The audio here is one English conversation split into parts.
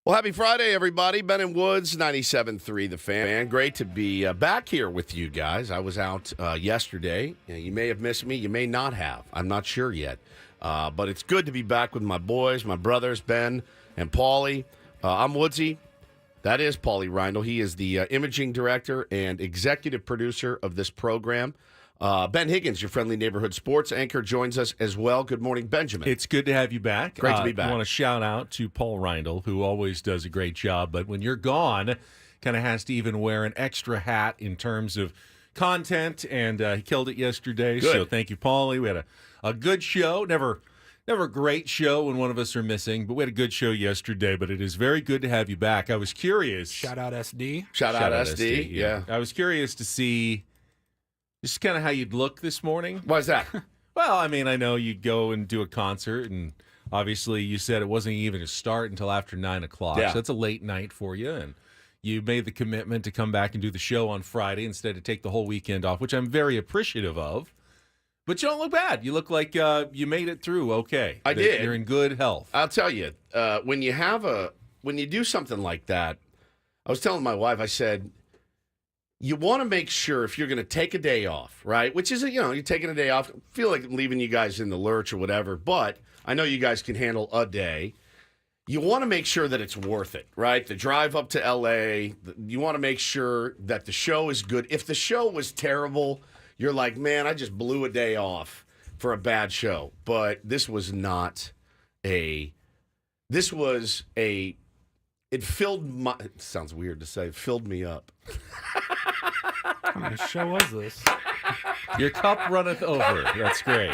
Well, happy Friday, everybody. Ben and Woods, 97.3 The Fan. Great to be back here with you guys. I was out yesterday. You may have missed me. You may not have. I'm not sure yet. But it's good to be back with my boys, my brothers, Ben and Paulie. I'm Woodsy. That is Paulie Reindl. He is the imaging director and executive producer of this program. Ben Higgins, your friendly neighborhood sports anchor, joins us as well. Good morning, Benjamin. It's good to have you back. Great to be back. I want to shout out to Paul Reindl, who always does a great job, but when you're gone, kind of has to even wear an extra hat in terms of content, and he killed it yesterday. Good. So thank you, Paulie. We had a good show. Never a great show when one of us are missing, but we had a good show yesterday. But it is very good to have you back. I was curious. Shout out SD. Shout out SD. Yeah. I was curious to see just kind of how you'd look this morning. Why is that? Well, I mean, I know you go and do a concert, and obviously you said it wasn't even to start until after 9 o'clock. Yeah. So that's a late night for you, and you made the commitment to come back and do the show on Friday instead of take the whole weekend off, which I'm very appreciative of. But you don't look bad. You look like you made it through okay. I did. You're in good health. I'll tell you, when you do something like that, I was telling my wife, I said, you want to make sure if you're going to take a day off, right? Which is, you're taking a day off. I feel like I'm leaving you guys in the lurch or whatever, but I know you guys can handle a day. You want to make sure that it's worth it, right? The drive up to L.A., you want to make sure that the show is good. If the show was terrible, you're like, man, I just blew a day off for a bad show. But this was not it sounds weird to say, it filled me up. What kind of show was this? Your cup runneth over. That's great.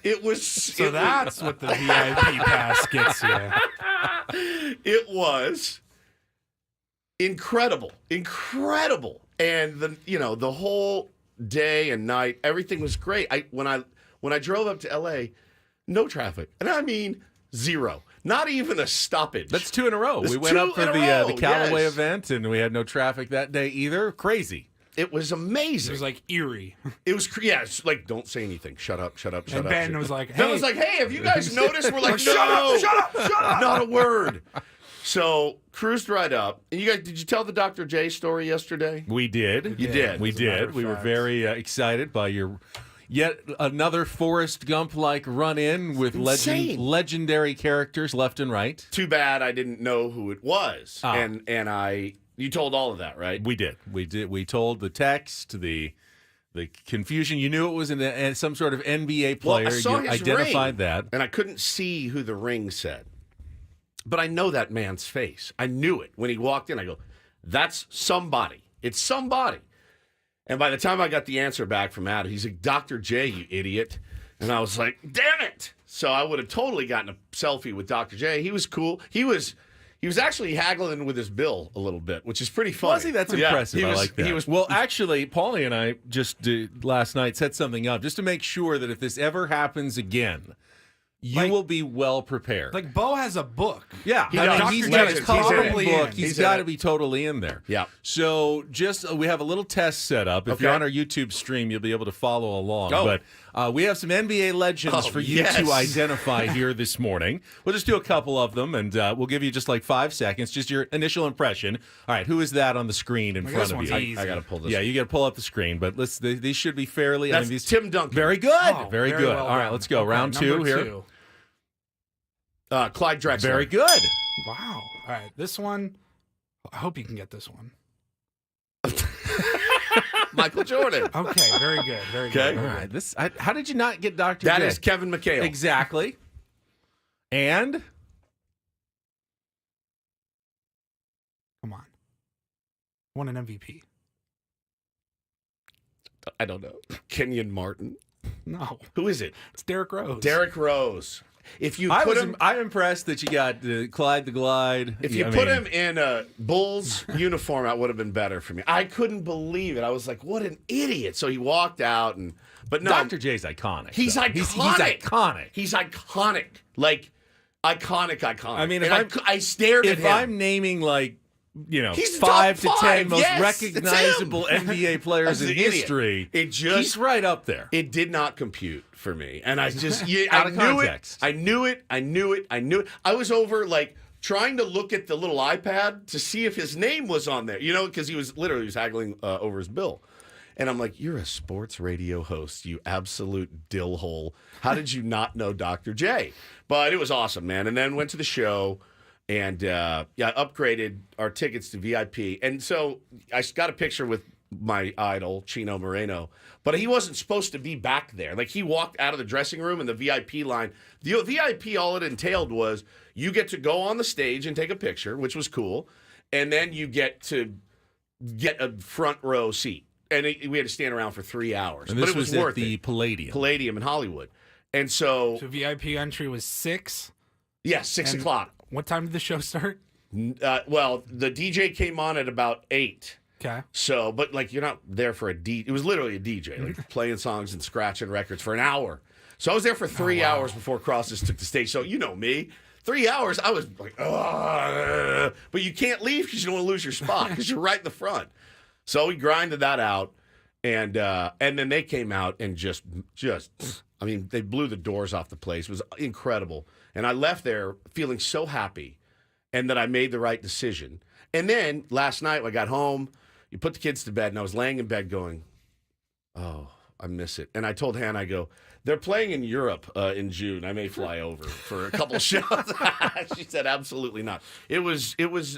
It was... So that's what the VIP pass gets you. It was incredible. And the whole day and night, everything was great. When I drove up to L.A., no traffic. And I mean, zero. Not even a stoppage. That's 2 in a row. That's We went up for the Callaway yes. event, and we had no traffic that day either. Crazy. It was amazing. It was like eerie. It was, it's like, don't say anything. Shut up. And Ben was like, hey. Ben was like, hey, have you guys noticed? We're like, Shut up. not a word. So, cruised right up. And you guys, did you tell the Dr. J story yesterday? We did. You did. We as a matter did. of We were fact. very excited by your yet another Forrest Gump-like run-in with Insane. legendary characters left and right. Too bad I didn't know who it was. You told all of that, right? We did. We told the text, the confusion. You knew it was some sort of NBA player. Well, I saw you his identified ring, that. and I couldn't see who the ring said. But I know that man's face. I knew it. When he walked in, I go, that's somebody. It's somebody. And by the time I got the answer back from Adam, he's like, Dr. J, you idiot. And I was like, damn it. So I would have totally gotten a selfie with Dr. J. He was cool. He was actually haggling with his bill a little bit, which is pretty funny. Was he? That's impressive. I like that. Well, actually, Paulie and I just last night set something up just to make sure that if this ever happens again, you will be well prepared. Like, Bo has a book. Yeah, He does. he's Dr. got J his is probably in. book. He's He's in got it. to be totally in there. Yeah. So just we have a little test set up. If Okay. you're on our YouTube stream, you'll be able to follow along. Oh. But we have some NBA legends for you yes. to identify here this morning. We'll just do a couple of them, and we'll give you just like 5 seconds, just your initial impression. All right, who is that on the screen in Like, front this of one's you? easy. I got to pull this. Yeah, you got to pull up the screen, but these should be fairly. That's these, Tim Duncan. Very good. Oh, very good. well All right, done. let's go. Okay, Round 2 number here. 2. Clyde Drexler. Very good. Wow. All right, this one. I hope you can get this one. Michael Jordan. Okay, very good. Very Okay. good. All right. How did you not get Dr. That J? is Kevin McHale. Exactly. And Come on. Won an MVP. I don't know. Kenyon Martin. No, Who is it? it's Derrick Rose. Derrick Rose. If you put him, I'm impressed that you got Clyde the Glide. if you put him in a Bulls uniform, that would have been better for me. I couldn't believe it. I was like, "What an idiot!" So he walked out, but no, Dr. J's iconic. he's though. iconic. He's iconic. He's iconic. Like iconic. I mean, if And I stared at If him. I'm naming like He's 5 to top 10 5, most yes, it's recognizable him. NBA players That's in an idiot. history, He's he's right up there. It did not compute for me, and I just Out of knew context. it. I knew it. I was over like trying to look at the little iPad to see if his name was on there, because he was haggling over his bill. And I'm like, you're a sports radio host, you absolute dill hole. How did you not know Dr. J? But it was awesome, man. And then went to the show and upgraded our tickets to VIP. And so I got a picture with my idol, Chino Moreno, but he wasn't supposed to be back there. Like, he walked out of the dressing room in the VIP line. The VIP, all it entailed was you get to go on the stage and take a picture, which was cool, and then you get to get a front row seat. And we had to stand around for 3 hours. And this but it was was worth at the it. Palladium. Palladium in Hollywood. And so VIP entry was 6? yeah, 6 o'clock. What time did the show start? Well, the DJ came on at about 8. Okay. So, but like, you're not there for a DJ. It was literally a DJ, like playing songs and scratching records for an hour. So I was there for 3 hours before Crosses took the stage. So you know me, 3 hours, I was like, ugh. But you can't leave because you don't want to lose your spot because you're right in the front. So we grinded that out, and then they came out and just, I mean, they blew the doors off the place. It was incredible. And I left there feeling so happy and that I made the right decision. And then last night when I got home, you put the kids to bed, and I was laying in bed going, oh, I miss it. And I told Hannah, I go, they're playing in Europe in June. I may fly over for a couple of shows. She said, absolutely not. It was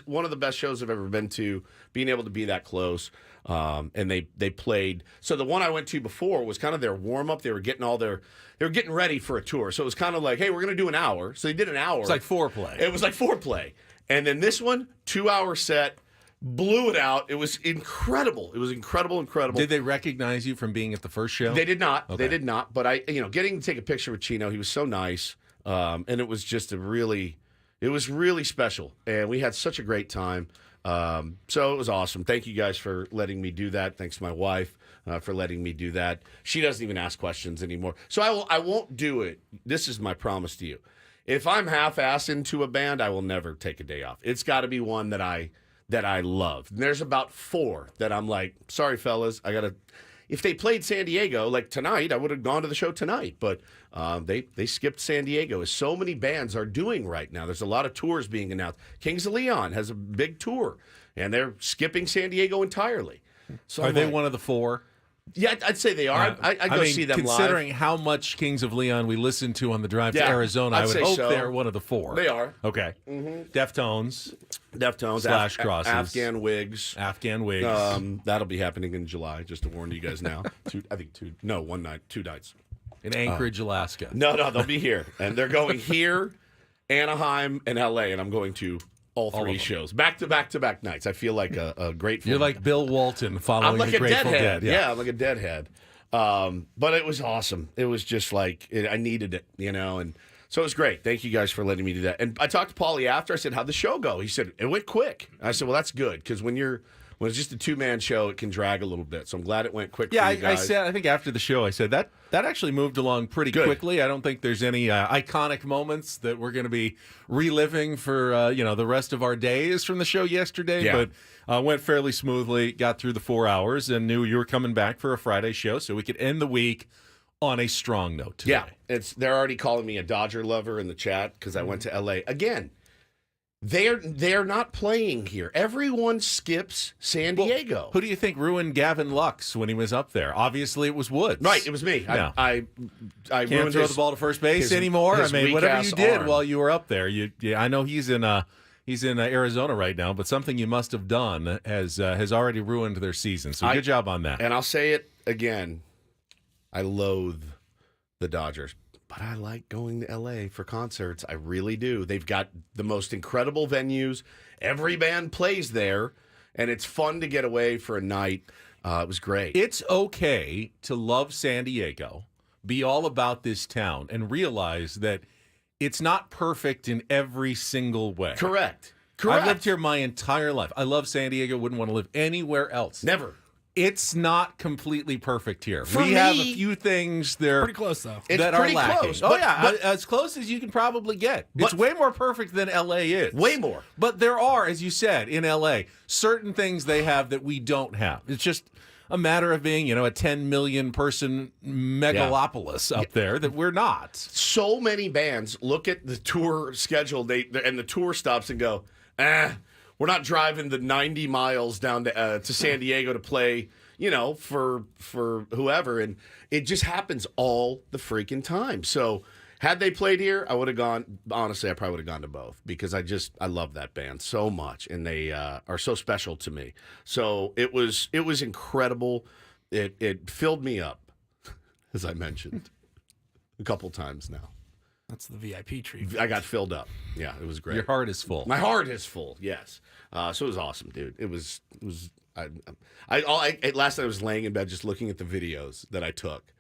one of the best shows I've ever been to, being able to be that close. And they played. So the one I went to before was kind of their warm-up. They were getting ready for a tour. So it was kind of like, hey, we're going to do an hour. So they did an hour. It's like foreplay. It was like foreplay. And then this one, 2-hour set, blew it out. It was incredible. It was incredible. Did they recognize you from being at the first show? They did not. Okay. They did not. But getting to take a picture with Chino, he was so nice. And it was just it was really special. And we had such a great time. So it was awesome. Thank you guys for letting me do that. Thanks to my wife for letting me do that. She doesn't even ask questions anymore. So I won't do it. This is my promise to you. If I'm half-assed into a band, I will never take a day off. It's got to be one that I love. And there's about 4 that I'm like, sorry, fellas, I got to. If they played San Diego, like tonight, I would have gone to the show tonight. But they skipped San Diego, as so many bands are doing right now. There's a lot of tours being announced. Kings of Leon has a big tour, and they're skipping San Diego entirely. So Are they one of the 4? Yeah, I'd say they are. I go see them live. Considering how much Kings of Leon we listened to on the drive to Arizona, I would hope they're one of the 4. They are. Okay. Mm-hmm. Deftones slash Crosses. Afghan Wigs. That'll be happening in July, just to warn you guys now. 2 nights. In Anchorage, Alaska. No, they'll be here. And they're going here, Anaheim, and LA, and I'm going to all 3 shows. Back to back nights. I feel like a Grateful. You're like Bill Walton following I'm like the a Grateful deadhead. Dead. Yeah, I'm like a deadhead. But it was awesome. It was just like, I needed it, and so it was great. Thank you guys for letting me do that. And I talked to Paulie after. I said, how'd the show go? He said, it went quick. I said, well, that's good, because when it's just a 2-man show, it can drag a little bit. So I'm glad it went quick for you guys. I think after the show, I said that actually moved along pretty quickly. I don't think there's any iconic moments that we're going to be reliving for the rest of our days from the show yesterday. Yeah. But went fairly smoothly. Got through the 4 hours and knew you were coming back for a Friday show, so we could end the week on a strong note today. Yeah, they're already calling me a Dodger lover in the chat because I went to L.A. again. They're not playing here. Everyone skips San Diego. Well, who do you think ruined Gavin Lux when he was up there? Obviously, it was Woods. Right, it was me. Yeah. I can't throw the ball to first base anymore. I mean, whatever you did arm. while you were up there, I know he's in Arizona right now, but something you must have done has already ruined their season. So good job on that. And I'll say it again. I loathe the Dodgers. But I like going to L.A. for concerts. I really do. They've got the most incredible venues. Every band plays there, and it's fun to get away for a night. It was great. It's okay to love San Diego, be all about this town, and realize that it's not perfect in every single way. Correct. I've lived here my entire life. I love San Diego. Wouldn't want to live anywhere else. Never. It's not completely perfect here. For we me, have a few things there pretty close though. that It's are pretty lacking. close, As close as you can probably get. It's But- way more perfect than LA is. Way more. But there are, as you said, in LA, certain things they have that we don't have. It's just a matter of being, a 10 million person megalopolis up there that we're not. So many bands look at the tour schedule and the tour stops and go, we're not driving the 90 miles down to San Diego to play, for whoever. And it just happens all the freaking time. So had they played here, I would have gone. Honestly, I probably would have gone to both because I love that band so much, and they are so special to me. So it was incredible. It filled me up, as I mentioned, a couple times now. That's the VIP treatment. I got filled up. Yeah, it was great. Your heart is full. My heart is full. Yes. So it was awesome, dude. It was. Last night I was laying in bed just looking at the videos that I took.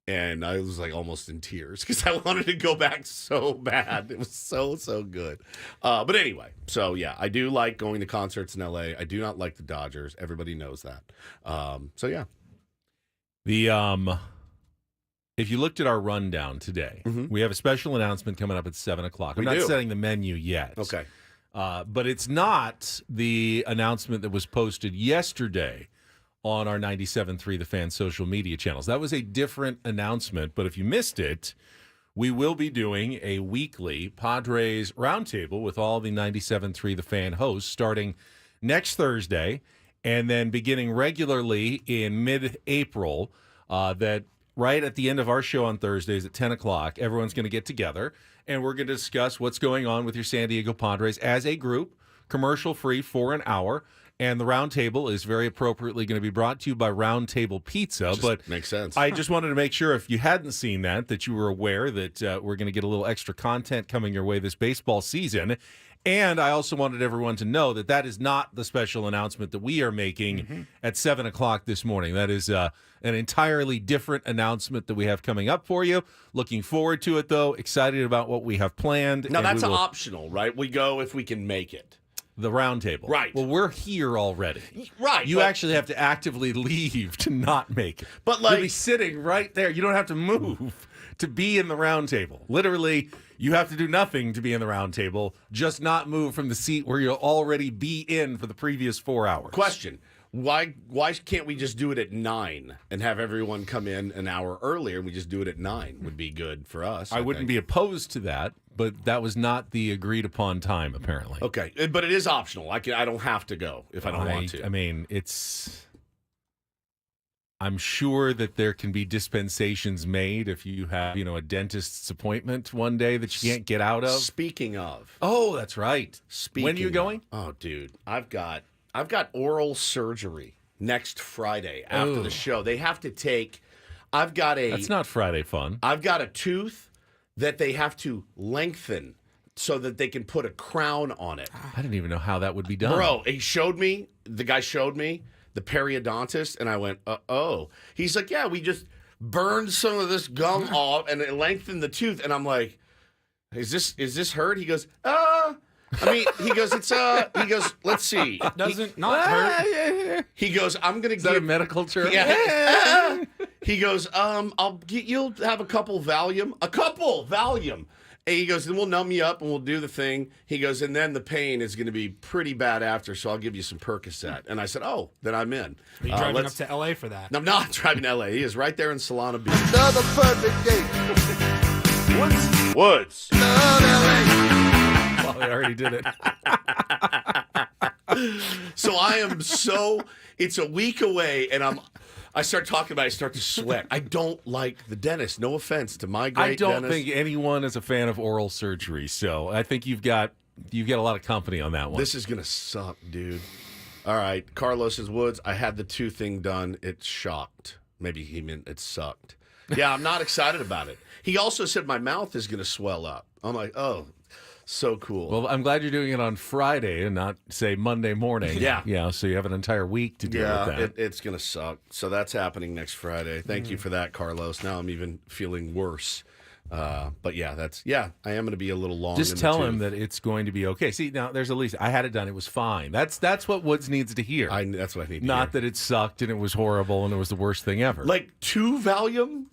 And I was like almost in tears because I wanted to go back so bad. It was so good. But anyway, so yeah, I do like going to concerts in LA. I do not like the Dodgers. Everybody knows that. So yeah. If you looked at our rundown today, we have a special announcement coming up at 7:00. I'm not setting the menu yet. Okay. But it's not the announcement that was posted yesterday on our 97.3 The Fan social media channels. That was a different announcement, but if you missed it, we will be doing a weekly Padres roundtable with all the 97.3 The Fan hosts starting next Thursday and then beginning regularly in mid-April. That right at the end of our show on Thursdays at 10 o'clock, everyone's going to get together and we're going to discuss what's going on with your San Diego Padres as a group, commercial-free for an hour. And the roundtable is very appropriately going to be brought to you by Roundtable Pizza. But makes sense. I just wanted to make sure if you hadn't seen that you were aware that we're going to get a little extra content coming your way this baseball season. And I also wanted everyone to know that is not the special announcement that we are making at 7 o'clock this morning. That is an entirely different announcement that we have coming up for you. Looking forward to it, though. Excited about what we have planned. Now, that's optional, right? We go if we can make it. The roundtable. Right. Well, we're here already. Right. You actually have to actively leave to not make it. But you'll be sitting right there. You don't have to move to be in the roundtable. Literally, you have to do nothing to be in the roundtable. Just not move from the seat where you'll already be in for the previous 4 hours. Question. Why can't we just do it at 9 and have everyone come in an hour earlier and we just do it at 9 would be good for us. I wouldn't be opposed to that, but that was not the agreed upon time, apparently. Okay, but it is optional. I don't have to go if I don't want to. I mean, I'm sure that there can be dispensations made if you have, a dentist's appointment one day that you can't get out of. Speaking of. Oh, that's right. When are you going? Oh, dude, I've got oral surgery next Friday after the show. They have to take. That's not Friday fun. I've got a tooth that they have to lengthen so that they can put a crown on it. I didn't even know how that would be done. Bro, the guy showed me, the periodontist, and I went, oh. He's like, yeah, we just burned some of this gum off and it lengthened the tooth. And I'm like, is this hurt? He goes, he goes, let's see. It doesn't not hurt. He goes, I'm going to Is that a medical term? Yeah. He goes, you'll have a couple Valium. And he goes, then we'll numb you up and we'll do the thing. He goes, and then the pain is going to be pretty bad after, so I'll give you some Percocet. And I said, oh, then I'm in. Are you driving up to L.A. for that? No, I'm not driving to L.A. He is right there in Solana Beach. Another perfect day. Woods. Love LA. Well, they already did it. So it's a week away, and I start talking about it, I start to sweat. I don't like the dentist. No offense to my great dentist. I don't think anyone is a fan of oral surgery, so I think you've got a lot of company on that one. This is going to suck, dude. All right, Carlos says, Woods, I had the tooth thing done. It shocked. Maybe he meant it sucked. Yeah, I'm not excited about it. He also said my mouth is going to swell up. I'm like, oh, so cool. Well, I'm glad you're doing it on Friday and not, say, Monday morning. Yeah. So you have an entire week to deal with that. It's going to suck. So that's happening next Friday. Thank you for that, Carlos. Now I'm even feeling worse. But yeah, I am going to be a little long. Just tell him that it's going to be okay. See, now there's at least, I had it done. It was fine. That's what Woods needs to hear. That's what I need to hear. Not that it sucked and it was horrible and it was the worst thing ever. Like two Valium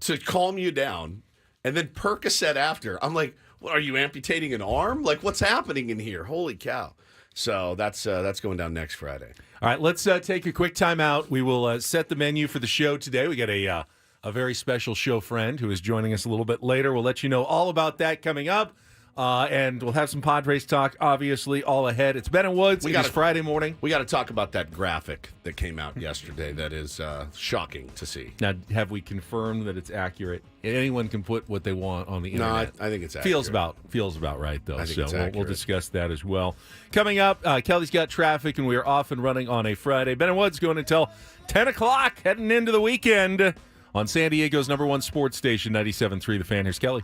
to calm you down and then Percocet after. I'm like, what, are you amputating an arm? Like, what's happening in here? Holy cow. So that's going down next Friday. All right, let's take a quick time out. We will set the menu for the show today. We got a very special show friend who is joining us a little bit later. We'll let you know all about that coming up. And we'll have some Padres talk, obviously, all ahead. It's Ben and Woods. It's Friday morning. We got to talk about that graphic that came out yesterday. That is shocking to see. Now, have we confirmed that it's accurate? Anyone can put what they want on the internet. No, I think it's accurate. Feels about right, though. I think it's accurate. We'll discuss that as well. Coming up, Kelly's got traffic, and we are off and running on a Friday. Ben and Woods going until 10 o'clock, heading into the weekend on San Diego's #1 sports station, 97.3 The Fan. Here's Kelly.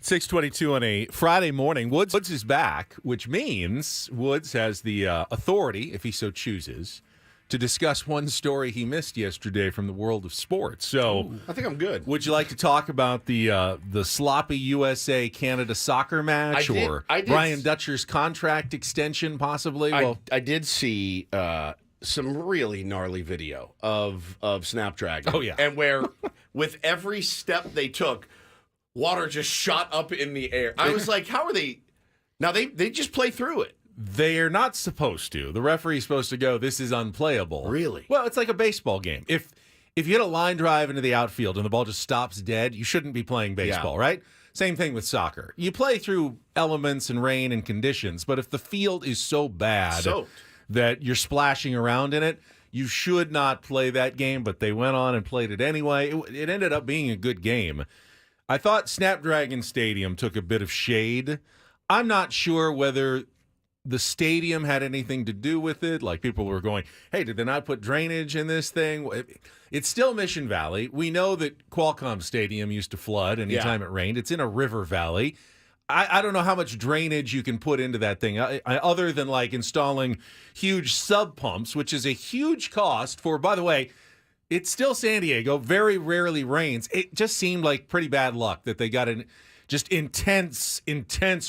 6:22 on a Friday morning. Woods is back, which means Woods has the authority, if he so chooses, to discuss one story he missed yesterday from the world of sports. So, I think I'm good. would you like to talk about the sloppy USA-Canada soccer match, I did. Brian Dutcher's contract extension, possibly? I did see some really gnarly video of Snapdragon. Oh, yeah. And where with every step they took, water just shot up in the air. I was like, how are they? Now, they just play through it. They are not supposed to. The referee's supposed to go, this is unplayable. Really? Well, it's like a baseball game. If you hit a line drive into the outfield and the ball just stops dead, you shouldn't be playing baseball, right? Same thing with soccer. You play through elements and rain and conditions, but if the field is so bad that you're splashing around in it, you should not play that game, but they went on and played it anyway. It ended up being a good game. I thought Snapdragon Stadium took a bit of shade. I'm not sure whether the stadium had anything to do with it. Like, people were going, hey, did they not put drainage in this thing? It's still Mission Valley. We know that Qualcomm Stadium used to flood anytime it rained. It's in a river valley. I don't know how much drainage you can put into that thing, other than like installing huge sub pumps, which is a huge cost for, by the way, it's still San Diego. Very rarely rains. It just seemed like pretty bad luck that they got an just intense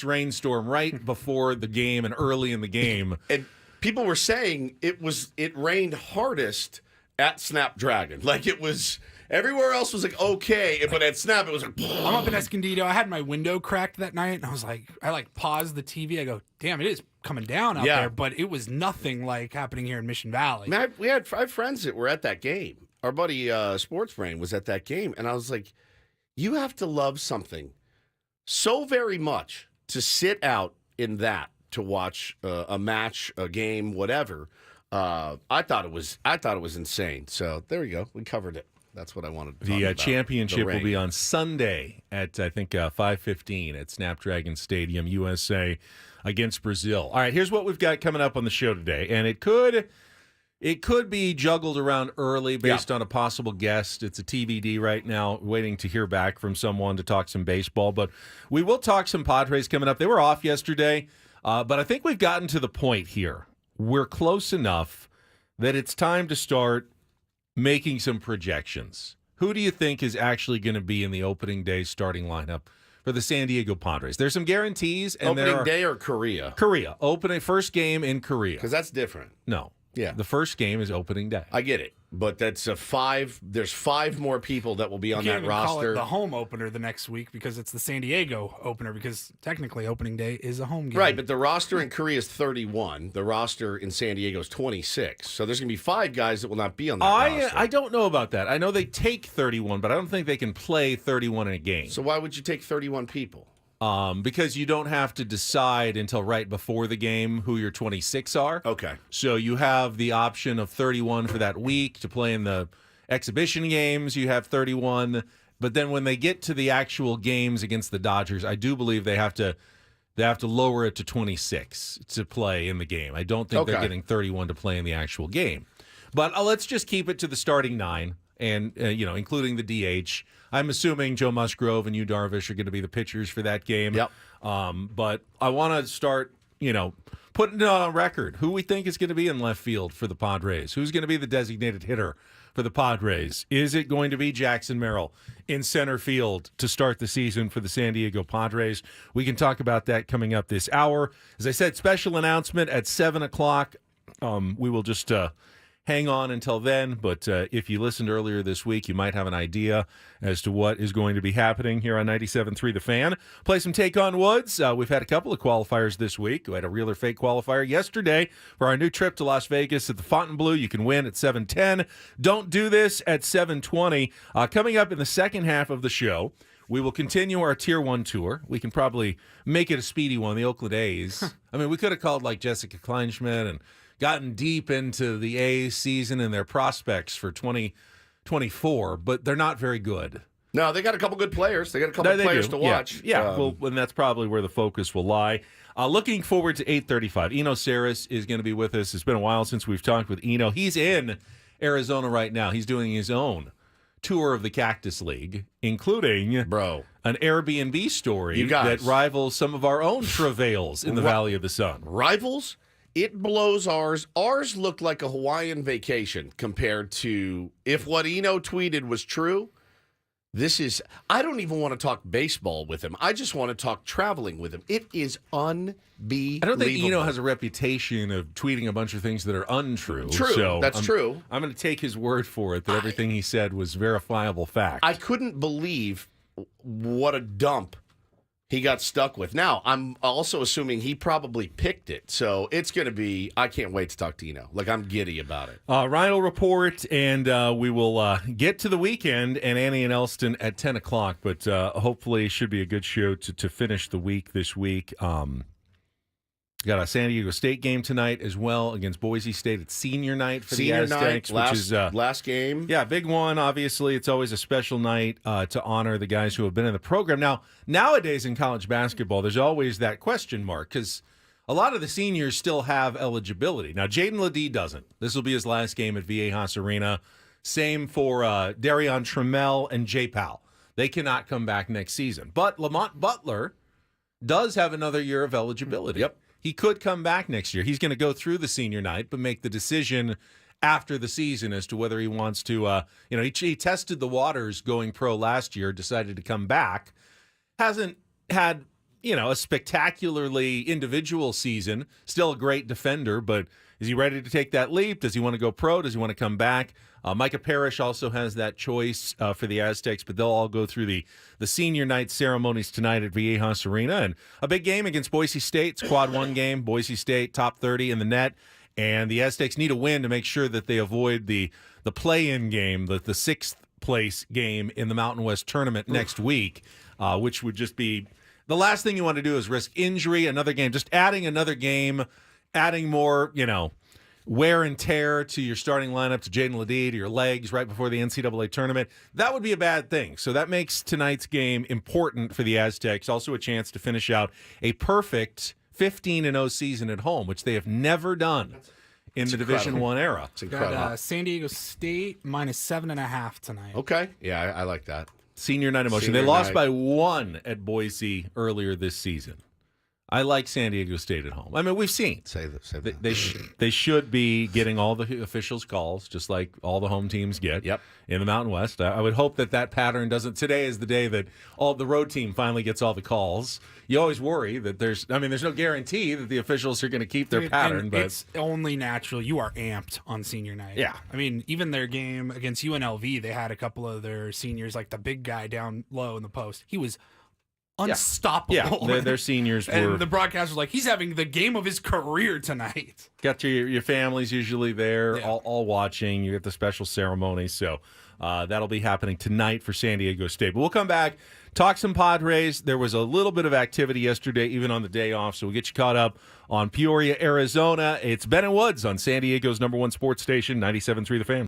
rainstorm right before the game and early in the game. And people were saying it rained hardest at Snapdragon. Like, it was everywhere else was like okay, but at Snap it was like. I'm up in Escondido. I had my window cracked that night, and I was like, I paused the TV. I go, damn, it is coming down out there, but it was nothing like happening here in Mission Valley. Man, I had 5 friends that were at that game. Our buddy Sports Brain was at that game, and I was like, you have to love something so very much to sit out in that to watch a match, a game, whatever. I thought it was insane. So there we go. We covered it. That's what I wanted to talk about. The championship will be on Sunday at, I think, 5:15 at Snapdragon Stadium, USA against Brazil. All right, here's what we've got coming up on the show today, and it could be juggled around early based on a possible guest. It's a TBD right now, waiting to hear back from someone to talk some baseball. But we will talk some Padres coming up. They were off yesterday, but I think we've gotten to the point here. We're close enough that it's time to start making some projections. Who do you think is actually going to be in the opening day starting lineup for the San Diego Padres? There's some guarantees. And opening day or Korea? Korea. First game in Korea. Because that's different. No. Yeah. The first game is opening day. I get it. But that's there's 5 more people that will be on that roster. Call it the home opener the next week because it's the San Diego opener, because technically opening day is a home game. Right, but the roster in Korea is 31. The roster in San Diego is 26. So there's going to be 5 guys that will not be on that roster. I don't know about that. I know they take 31, but I don't think they can play 31 in a game. So why would you take 31 people? Because you don't have to decide until right before the game who your 26 are. Okay. So you have the option of 31 for that week to play in the exhibition games. You have 31. But then when they get to the actual games against the Dodgers, I do believe they have to lower it to 26 to play in the game. I don't think they're getting 31 to play in the actual game. But let's just keep it to the starting 9. And, including the DH. I'm assuming Joe Musgrove and Yu Darvish are going to be the pitchers for that game. Yep. But I want to start, putting it on record who we think is going to be in left field for the Padres. Who's going to be the designated hitter for the Padres? Is it going to be Jackson Merrill in center field to start the season for the San Diego Padres? We can talk about that coming up this hour. As I said, special announcement at 7 o'clock. We will just hang on until then, but if you listened earlier this week, you might have an idea as to what is going to be happening here on 97.3 The Fan. Play some Take on Woods. We've had a couple of qualifiers this week. We had a real or fake qualifier yesterday for our new trip to Las Vegas at the Fontainebleau. You can win at 7:10. Don't do this at 7:20. Coming up in the second half of the show, we will continue our Tier 1 tour. We can probably make it a speedy one, the Oakland A's. I mean, we could have called like Jessica Kleinschmidt and gotten deep into the A's season and their prospects for 2024, but they're not very good. No, they got a couple good players. They got a couple players to watch. Yeah. Well, and that's probably where the focus will lie. Looking forward to 8:35. Eno Sarris is going to be with us. It's been a while since we've talked with Eno. He's in Arizona right now. He's doing his own tour of the Cactus League, including Bro. an Airbnb story You guys. that rivals some of our own travails in the Valley of the Sun. Rivals, it blows ours. Ours looked like a Hawaiian vacation compared to if what Eno tweeted was true. This is, I don't even want to talk baseball with him. I just want to talk traveling with him. It is unbelievable. I don't think Eno has a reputation of tweeting a bunch of things that are untrue. True, so that's true. I'm going to take his word for it that everything he said was verifiable fact. I couldn't believe what a dump he got stuck with. Now, I'm also assuming he probably picked it. So it's going to be, I can't wait to talk to Eno. Like, I'm giddy about it. Ryan will report, and we will get to the weekend and Annie and Elston at 10 o'clock. But hopefully it should be a good show to finish the week this week. Got a San Diego State game tonight as well against Boise State. It's senior night for the Aztecs, night, which is last game. Yeah, big one. Obviously, it's always a special night to honor the guys who have been in the program. Now, nowadays in college basketball, there's always that question mark because a lot of the seniors still have eligibility. Now, Jaden Ledee doesn't. This will be his last game at Viejas Arena. Same for Darion Trammell and Jay Powell. They cannot come back next season. But Lamont Butler does have another year of eligibility. Yep. He could come back next year. He's going to go through the senior night, but make the decision after the season as to whether he wants to, he tested the waters going pro last year, decided to come back. Hasn't had, a spectacularly individual season. Still a great defender, but is he ready to take that leap? Does he want to go pro? Does he want to come back? Micah Parrish also has that choice for the Aztecs, but they'll all go through the senior night ceremonies tonight at Viejas Arena. And a big game against Boise State. It's quad one game. Boise State, top 30 in the net. And the Aztecs need a win to make sure that they avoid the play-in game, the sixth place game in the Mountain West tournament next week, which would just be the last thing you want to do is risk injury, another game. Just adding another game, adding more, wear and tear to your starting lineup, to Jaden Ledee, to your legs right before the NCAA tournament. That would be a bad thing. So that makes tonight's game important for the Aztecs. Also a chance to finish out a perfect 15-0 season at home, which they have never done in the Division I era. It's incredible. Got San Diego State minus 7.5 tonight. Okay. Yeah, I like that. Senior night emotion. Senior They lost night. by 1 at Boise earlier this season. I like San Diego State at home. I mean, we've seen. Say that. They should be getting all the officials' calls, just like all the home teams get in the Mountain West. I would hope that pattern doesn't. Today is the day that all the road team finally gets all the calls. You always worry that there's no guarantee that the officials are going to keep their pattern. And but it's only natural. You are amped on senior night. Yeah. I mean, even their game against UNLV, they had a couple of their seniors, like the big guy down low in the post. He was unstoppable. Yeah, their seniors were. And the broadcast was like, he's having the game of his career tonight. Got your families usually there, Yeah. all watching. You get the special ceremony. So that'll be happening tonight for San Diego State. But we'll come back, talk some Padres. There was a little bit of activity yesterday, even on the day off. So we'll get you caught up on Peoria, Arizona. It's Ben and Woods on San Diego's #1 sports station, 97.3 The Fan.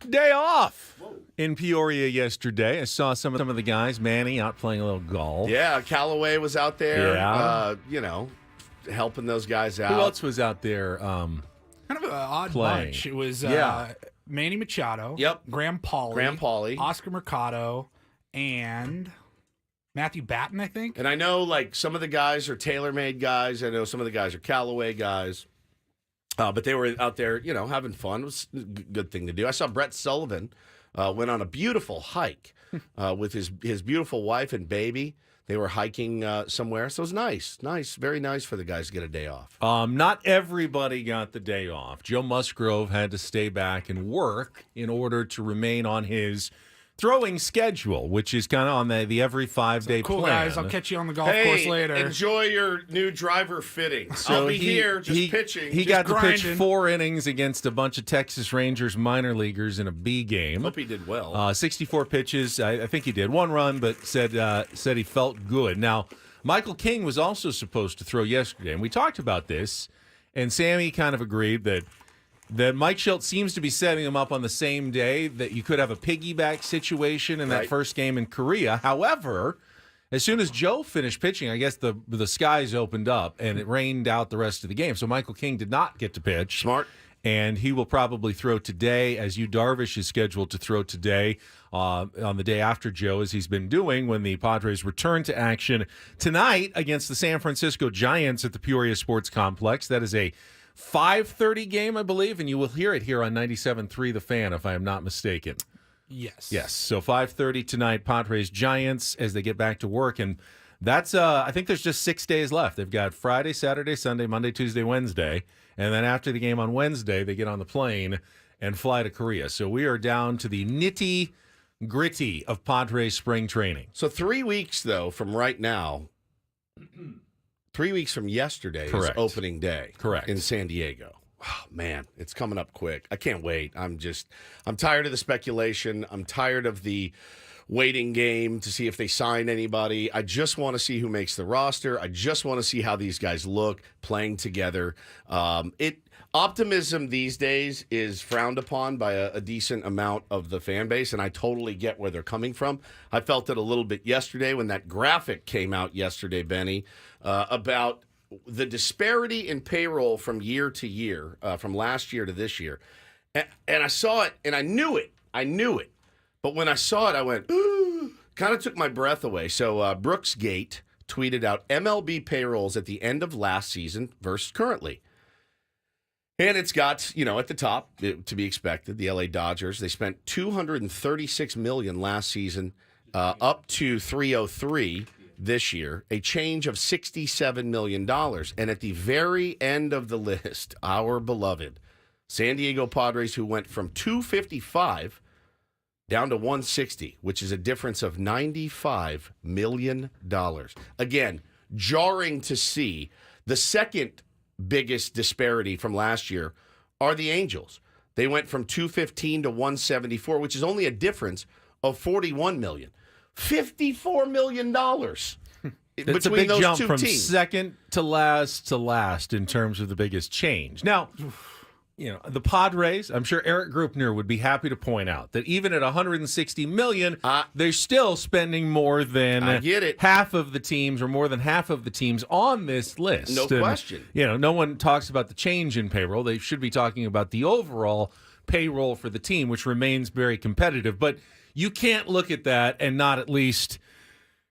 Day off in Peoria yesterday. I saw some of the guys. Manny out playing a little golf. Yeah, Callaway was out there. Yeah. Helping those guys out. Who else was out there? Kind of an odd Playing. bunch. It was Yeah. Manny Machado, Yep. Graham Pauley, Pauly. Oscar Mercado, and Matthew Batten, I think. And I know, like, some of the guys are TaylorMade guys. I know some of the guys are Callaway guys. But they were out there, having fun. It was a good thing to do. I saw Brett Sullivan went on a beautiful hike with his beautiful wife and baby. They were hiking somewhere. So it was nice, very nice for the guys to get a day off. Not everybody got the day off. Joe Musgrove had to stay back and work in order to remain on his throwing schedule, which is kind of on the every 5-day Cool, plan. guys. I'll catch you on the golf course later. Enjoy your new driver fittings. So I'll be here just pitching. He just got to pitch grinding. 4 innings against a bunch of Texas Rangers minor leaguers in a B game. Hope he did well. 64 pitches. I think he did 1 run, but said he felt good. Now, Michael King was also supposed to throw yesterday, and we talked about this, and Sammy kind of agreed that Mike Schultz seems to be setting them up on the same day, that you could have a piggyback situation in that Right. first game in Korea. However, as soon as Joe finished pitching, I guess the skies opened up and it rained out the rest of the game. So Michael King did not get to pitch. Smart. And he will probably throw today, as Yu Darvish is scheduled to throw today on the day after Joe, as he's been doing when the Padres return to action tonight against the San Francisco Giants at the Peoria Sports Complex. That is a 5:30 game, I believe, and you will hear it here on 97.3 The Fan, if I am not mistaken. Yes. Yes, so 5:30 tonight, Padres Giants as they get back to work, and that's I think there's just 6 days left. They've got Friday, Saturday, Sunday, Monday, Tuesday, Wednesday, and then after the game on Wednesday, they get on the plane and fly to Korea. So we are down to the nitty-gritty of Padres spring training. So 3 weeks, though, from right now, 3 weeks from yesterday Correct. is opening day. Correct. In San Diego. Oh, man, it's coming up quick. I can't wait. I'm tired of the speculation. I'm tired of the waiting game to see if they sign anybody. I just want to see who makes the roster. I just want to see how these guys look playing together. Optimism these days is frowned upon by a decent amount of the fan base, and I totally get where they're coming from. I felt it a little bit yesterday when that graphic came out yesterday, Benny, about the disparity in payroll from year to year, from last year to this year. And I saw it, and I knew it. But when I saw it, I went, ooh, kind of took my breath away. So Brooksgate tweeted out MLB payrolls at the end of last season versus currently. And it's got, at the top, to be expected, the LA Dodgers. They spent $236 million last season, up to $303 this year, a change of $67 million. And at the very end of the list, our beloved San Diego Padres, who went from $255 down to $160, which is a difference of $95 million. Again, jarring to see. The second biggest disparity from last year are the Angels. They went from 215 to 174, which is only a difference of $41 million. $54 million It's a big jump from second to last in terms of the biggest change. Now, the Padres, I'm sure Eric Grupner would be happy to point out that even at $160 million, they're still spending more than half of the teams, or more than half of the teams on this list. No question. No one talks about the change in payroll. They should be talking about the overall payroll for the team, which remains very competitive. But you can't look at that and not at least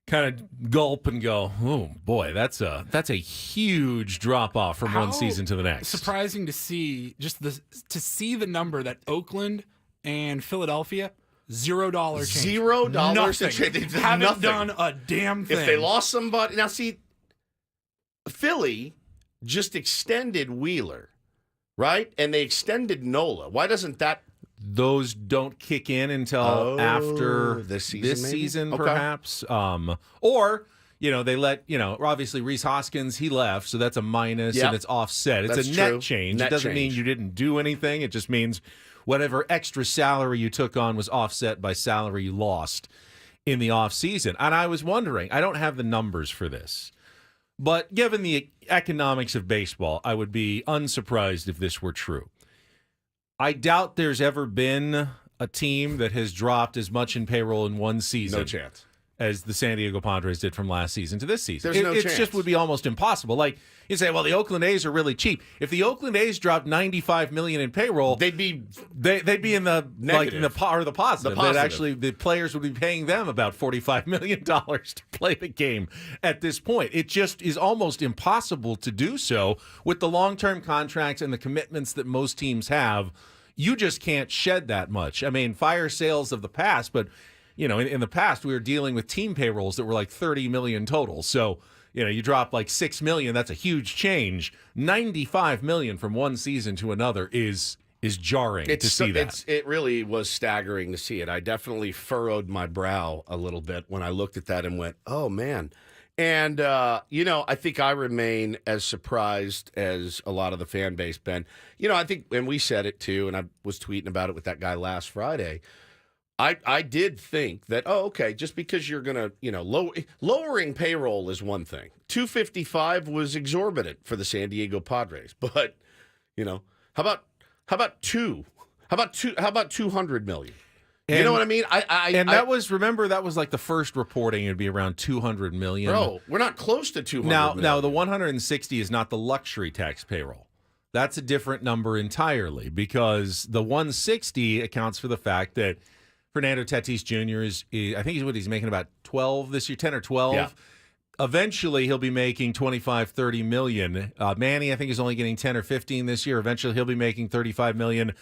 kind of gulp and go, oh boy, that's a huge drop off from one season to the next. Surprising to see to see the number that Oakland and Philadelphia $0 change. $0 Nothing. change. They did Haven't nothing. done a damn thing. If they lost somebody, now see, Philly just extended Wheeler, right? And they extended Nola. Why doesn't that? Those don't kick in until after this season, okay. Perhaps. Or, they let, obviously Rhys Hoskins, he left, so that's a minus, and it's offset. It's That's a true. net change. Net It doesn't mean change. you didn't do anything. It just means whatever extra salary you took on was offset by salary you lost in the offseason. And I was wondering, I don't have the numbers for this, but given the economics of baseball, I would be unsurprised if this were true. I doubt there's ever been a team that has dropped as much in payroll in one season No chance. as the San Diego Padres did from last season to this season. There's no It chance. just would be almost impossible. Like you say, well, the Oakland A's are really cheap. If the Oakland A's dropped $95 million in payroll, They'd be they'd be in the Negative. like in the the positive. The positive. That actually the players would be paying them about $45 million to play the game at this point. It just is almost impossible to do so with the long-term contracts and the commitments that most teams have. You just can't shed that much. I mean, fire sales of the past, but in the past we were dealing with team payrolls that were like $30 million total. So you drop like $6 million. That's a huge change. $95 million from one season to another is jarring to see that. It really was staggering to see it. I definitely furrowed my brow a little bit when I looked at that and went, oh, man. And, I think I remain as surprised as a lot of the fan base, Ben. I think, and we said it too, and I was tweeting about it with that guy last Friday. I did think that, okay, just because you're going to, lowering payroll is one thing. $255 was exorbitant for the San Diego Padres. But, how about $200 million? You know what I mean? That was like the first reporting. It'd be around $200 million. Bro, we're not close to $200 million. Now the 160 is not the luxury tax payroll. That's a different number entirely because the 160 accounts for the fact that Fernando Tatis Jr. is I think he's making about 12 this year, 10 or 12. Yeah. Eventually, he'll be making 25, 30 million. Manny, I think, is only getting 10 or 15 this year. Eventually, he'll be making 35 million.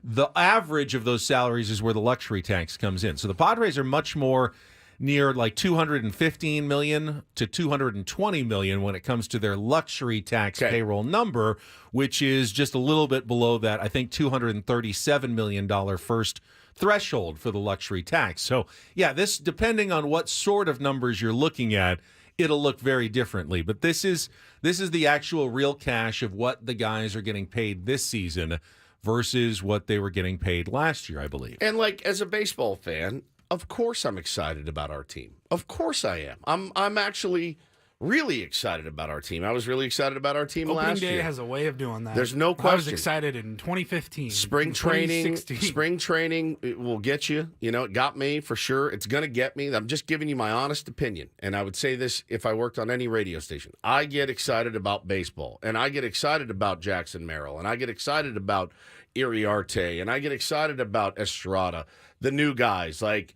The average of those salaries is where the luxury tax comes in. So the Padres are much more near like 215 million to 220 million when it comes to their luxury tax payroll number, which is just a little bit below that, I think, $237 million first threshold for the luxury tax. So, yeah, this, depending on what sort of numbers you're looking at, it'll look very differently. But this is the actual real cash of what the guys are getting paid this season versus what they were getting paid last year, I believe. And as a baseball fan, of course I'm excited about our team. Of course I am. I'm actually really excited about our team. I was really excited about our team Opening last day year. has a way of doing that. There's no question. I was excited in 2015. Spring training, 2016. it will get you. It got me for sure. It's going to get me. I'm just giving you my honest opinion. And I would say this if I worked on any radio station. I get excited about baseball, and I get excited about Jackson Merrill, and I get excited about Iriarte, and I get excited about Estrada, the new guys. I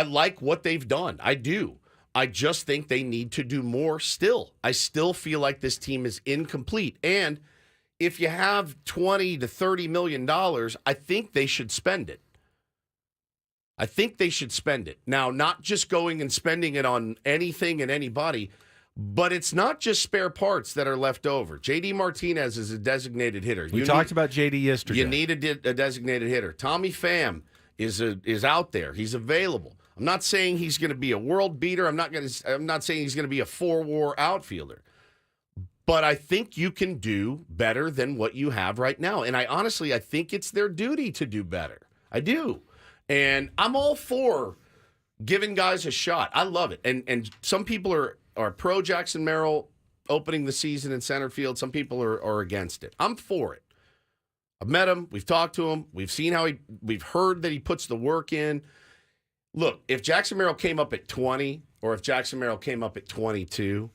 like what they've done. I do. I just think they need to do more still. I still feel like this team is incomplete. And if you have $20 to $30 million, I think they should spend it. Now, not just going and spending it on anything and anybody, but it's not just spare parts that are left over. J.D. Martinez is a designated hitter. We talked about J.D. yesterday. You need a designated hitter. Tommy Pham is out there. He's available. I'm not saying he's going to be a world beater. I'm not saying he's going to be a four-war outfielder. But I think you can do better than what you have right now. And I think it's their duty to do better. I do. And I'm all for giving guys a shot. I love it. And some people are pro Jackson Merrill opening the season in center field. Some people are against it. I'm for it. I've met him. We've talked to him. We've seen we've heard that he puts the work in. Look, if Jackson Merrill came up at 20 or if Jackson Merrill came up at 22,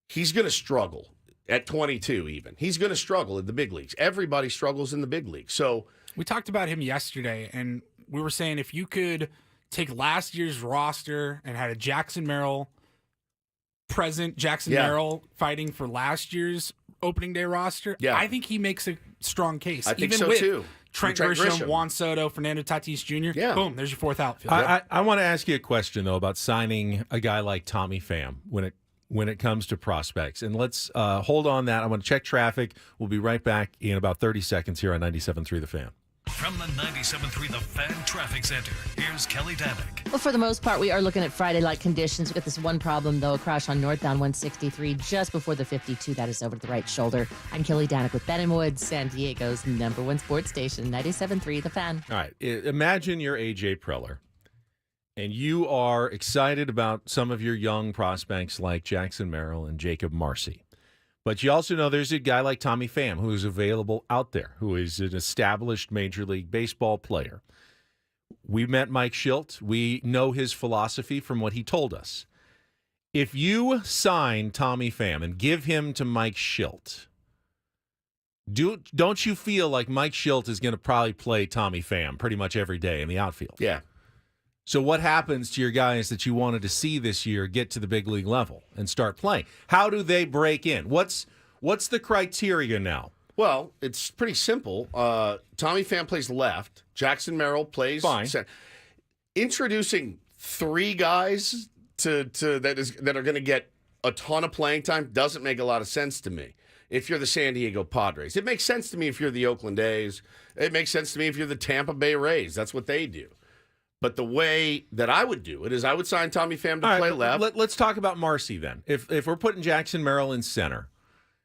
he's going to struggle at 22 even. He's going to struggle in the big leagues. Everybody struggles in the big leagues. So we talked about him yesterday, and we were saying if you could take last year's roster and had a Jackson Merrill Merrill fighting for last year's opening day roster, I think he makes a strong case. I think even so with too. Trent Grisham, Juan Soto, Fernando Tatis Jr. Yeah. Boom, there's your fourth outfield. I want to ask you a question, though, about signing a guy like Tommy Pham when it comes to prospects. And let's hold on that. I want to check traffic. We'll be right back in about 30 seconds here on 97.3 The Fan. From the 97.3 The Fan Traffic Center, here's Kelly Danick. Well, for the most part, we are looking at Friday-like conditions. We've got this one problem, though, a crash on northbound 163 just before the 52. That is over to the right shoulder. I'm Kelly Danick with Ben & Woods, San Diego's #1 sports station, 97.3 The Fan. All right. Imagine you're A.J. Preller, and you are excited about some of your young prospects like Jackson Merrill and Jacob Marcy. But you also know there's a guy like Tommy Pham who is available out there, who is an established Major League Baseball player. We met Mike Schilt. We know his philosophy from what he told us. If you sign Tommy Pham and give him to Mike Schilt, don't you feel like Mike Schilt is going to probably play Tommy Pham pretty much every day in the outfield? Yeah. So what happens to your guys that you wanted to see this year get to the big league level and start playing? How do they break in? What's the criteria now? Well, it's pretty simple. Tommy Pham plays left. Jackson Merrill plays center. Introducing three guys that are going to get a ton of playing time doesn't make a lot of sense to me. If you're the San Diego Padres, it makes sense to me. If you're the Oakland A's, it makes sense to me. If you're the Tampa Bay Rays, that's what they do. But the way that I would do it is I would sign Tommy Pham to play left. Let's talk about Marcy then. If we're putting Jackson Merrill in center,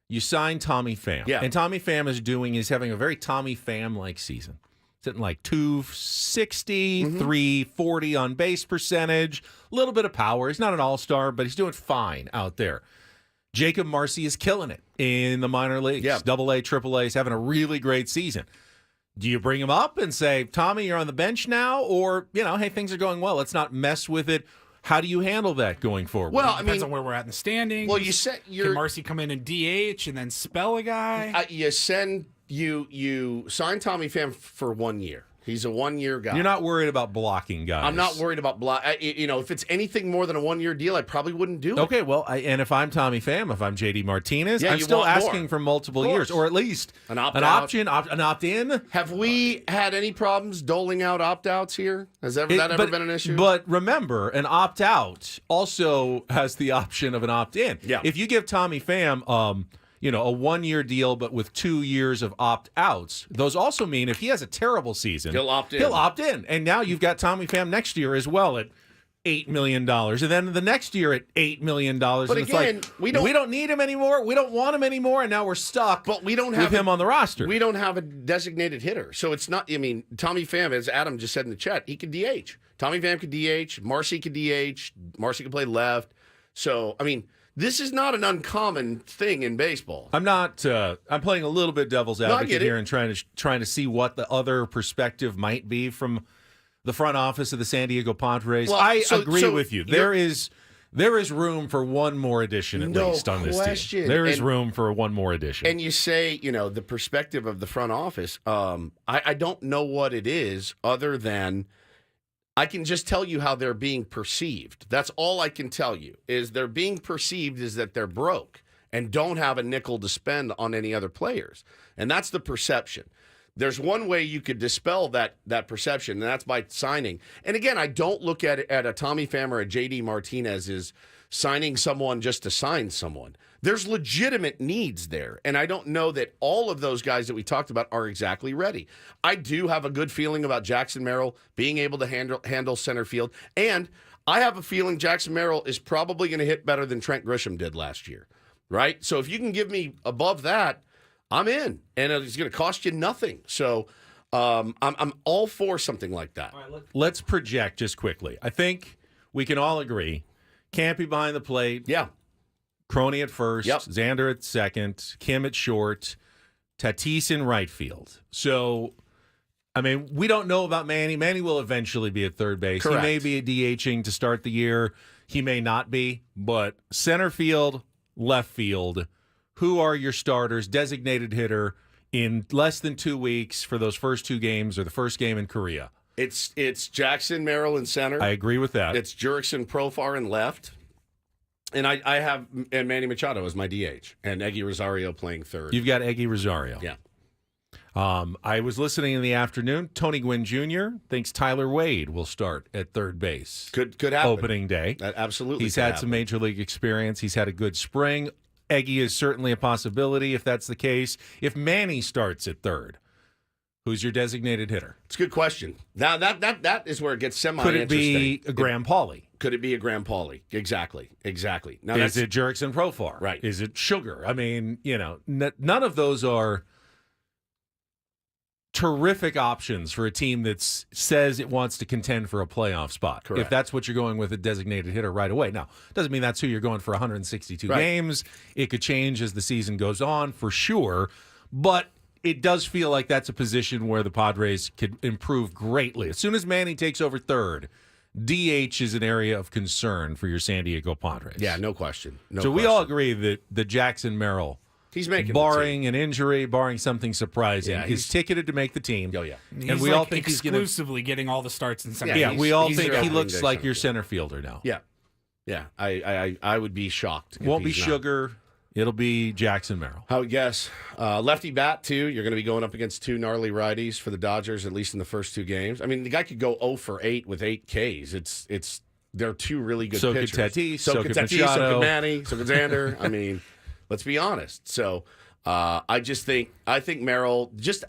you sign Tommy Pham. Yeah. And Tommy Pham is having a very Tommy Pham-like season. Sitting like 260, 340 on base percentage, a little bit of power. He's not an all-star, but he's doing fine out there. Jacob Marcy is killing it in the minor leagues. Yeah. AA, AAA. He's having a really great season. Do you bring him up and say, Tommy, you're on the bench now? Or, hey, things are going well. Let's not mess with it. How do you handle that going forward? Well, Depends on where we're at in the standings. Well, you said Can Marcy come in and DH and then spell a guy? you sign Tommy Pham for 1 year. He's a 1 year guy. You're not worried about blocking guys. I'm not worried about if it's anything more than a 1 year deal, I probably wouldn't do it. Okay, well, and if I'm Tommy Pham, if I'm JD Martinez, Yeah, I'm you still want asking more. for multiple years, or at least An opt-out. an option, an opt-in. Have we had any problems doling out opt outs here? Has that ever been an issue? But remember, an opt-out also has the option of an opt-in. Yeah. If you give Tommy Pham, a 1 year deal, but with 2 years of opt-outs, those also mean if he has a terrible season, He'll opt in. He'll opt in. And now you've got Tommy Pham next year as well at $8 million. And then the next year at $8 million. But and it's again, like, we we don't don't need him anymore. We don't want him anymore. And now we're stuck But we don't with have him on the roster. We don't have a designated hitter. So it's not, Tommy Pham, as Adam just said in the chat, he could DH. Tommy Pham could DH. Marcy could DH. Marcy could play left. So, this is not an uncommon thing in baseball. I'm not. I'm playing a little bit devil's I advocate get it. here and trying to see what the other perspective might be from the front office of the San Diego Padres. Well, I so agree with you. you're- There is room for one more addition at No least on this team. question. There is And- room for one more addition. And you say, the perspective of the front office. I don't know what it is other than I can just tell you how they're being perceived. That's all I can tell you is they're being perceived is that they're broke and don't have a nickel to spend on any other players. And that's the perception. There's one way you could dispel that perception, and that's by signing. And again, I don't look at it at a Tommy Pham or a JD Martinez as signing someone just to sign someone. There's legitimate needs there, and I don't know that all of those guys that we talked about are exactly ready. I do have a good feeling about Jackson Merrill being able to handle center field, and I have a feeling Jackson Merrill is probably going to hit better than Trent Grisham did last year, right? So if you can give me above that, I'm in, and it's going to cost you nothing. So I'm all for something like that. All right, let's project just quickly. I think we can all agree. Campy behind the plate. Yeah. Crony at first. Yep. Xander at second. Kim at short. Tatis in right field. So, we don't know about Manny. Manny will eventually be at third base. Correct. He may be DHing to start the year. He may not be. But center field, left field, who are your starters, designated hitter, in less than 2 weeks for those first two games or the first game in Korea? It's Jackson Merrill in center. I agree with that. It's Jurickson Profar in left. And I have Manny Machado as my DH and Eggy Rosario playing third. You've got Eggy Rosario. Yeah. I was listening in the afternoon. Tony Gwynn Jr. thinks Tyler Wade will start at third base. Could happen. Opening day. That absolutely. He's could had happen. some major league experience. He's had a good spring. Eggy is certainly a possibility if that's the case. If Manny starts at third, who's your designated hitter? It's a good question. Now that is where it gets semi-interesting. Could it be a Graham Pauley? Could it be a Graham Pauley? Exactly. Now Is it Jurickson Profar? Right. Is it Sugar? None of those are terrific options for a team that says it wants to contend for a playoff spot. Correct. If that's what you're going with, a designated hitter right away. Now, doesn't mean that's who you're going for 162 Right. games. It could change as the season goes on, for sure. But it does feel like that's a position where the Padres could improve greatly. As soon as Manny takes over third, DH is an area of concern for your San Diego Padres. Yeah, no question. So we all agree that the Jackson Merrill, he's making barring an injury, barring something surprising, Yeah, is ticketed to make the team. Oh, yeah. And we all think exclusively getting all the starts in center. Yeah, we all he's think their he opening looks day like center your fielder. center fielder now. Yeah. Yeah. I would be shocked. If Won't be he's not. Sugar. It'll be Jackson Merrill. I would guess. Lefty bat, too. You're going to be going up against two gnarly righties for the Dodgers, at least in the first two games. I mean, the guy could go 0 for 8 with 8 Ks. They're two really good So could pitchers. Tatis, so so could could Tatis, so Machado. could Manny, so could Xander. I mean, let's be honest. So I think Merrill just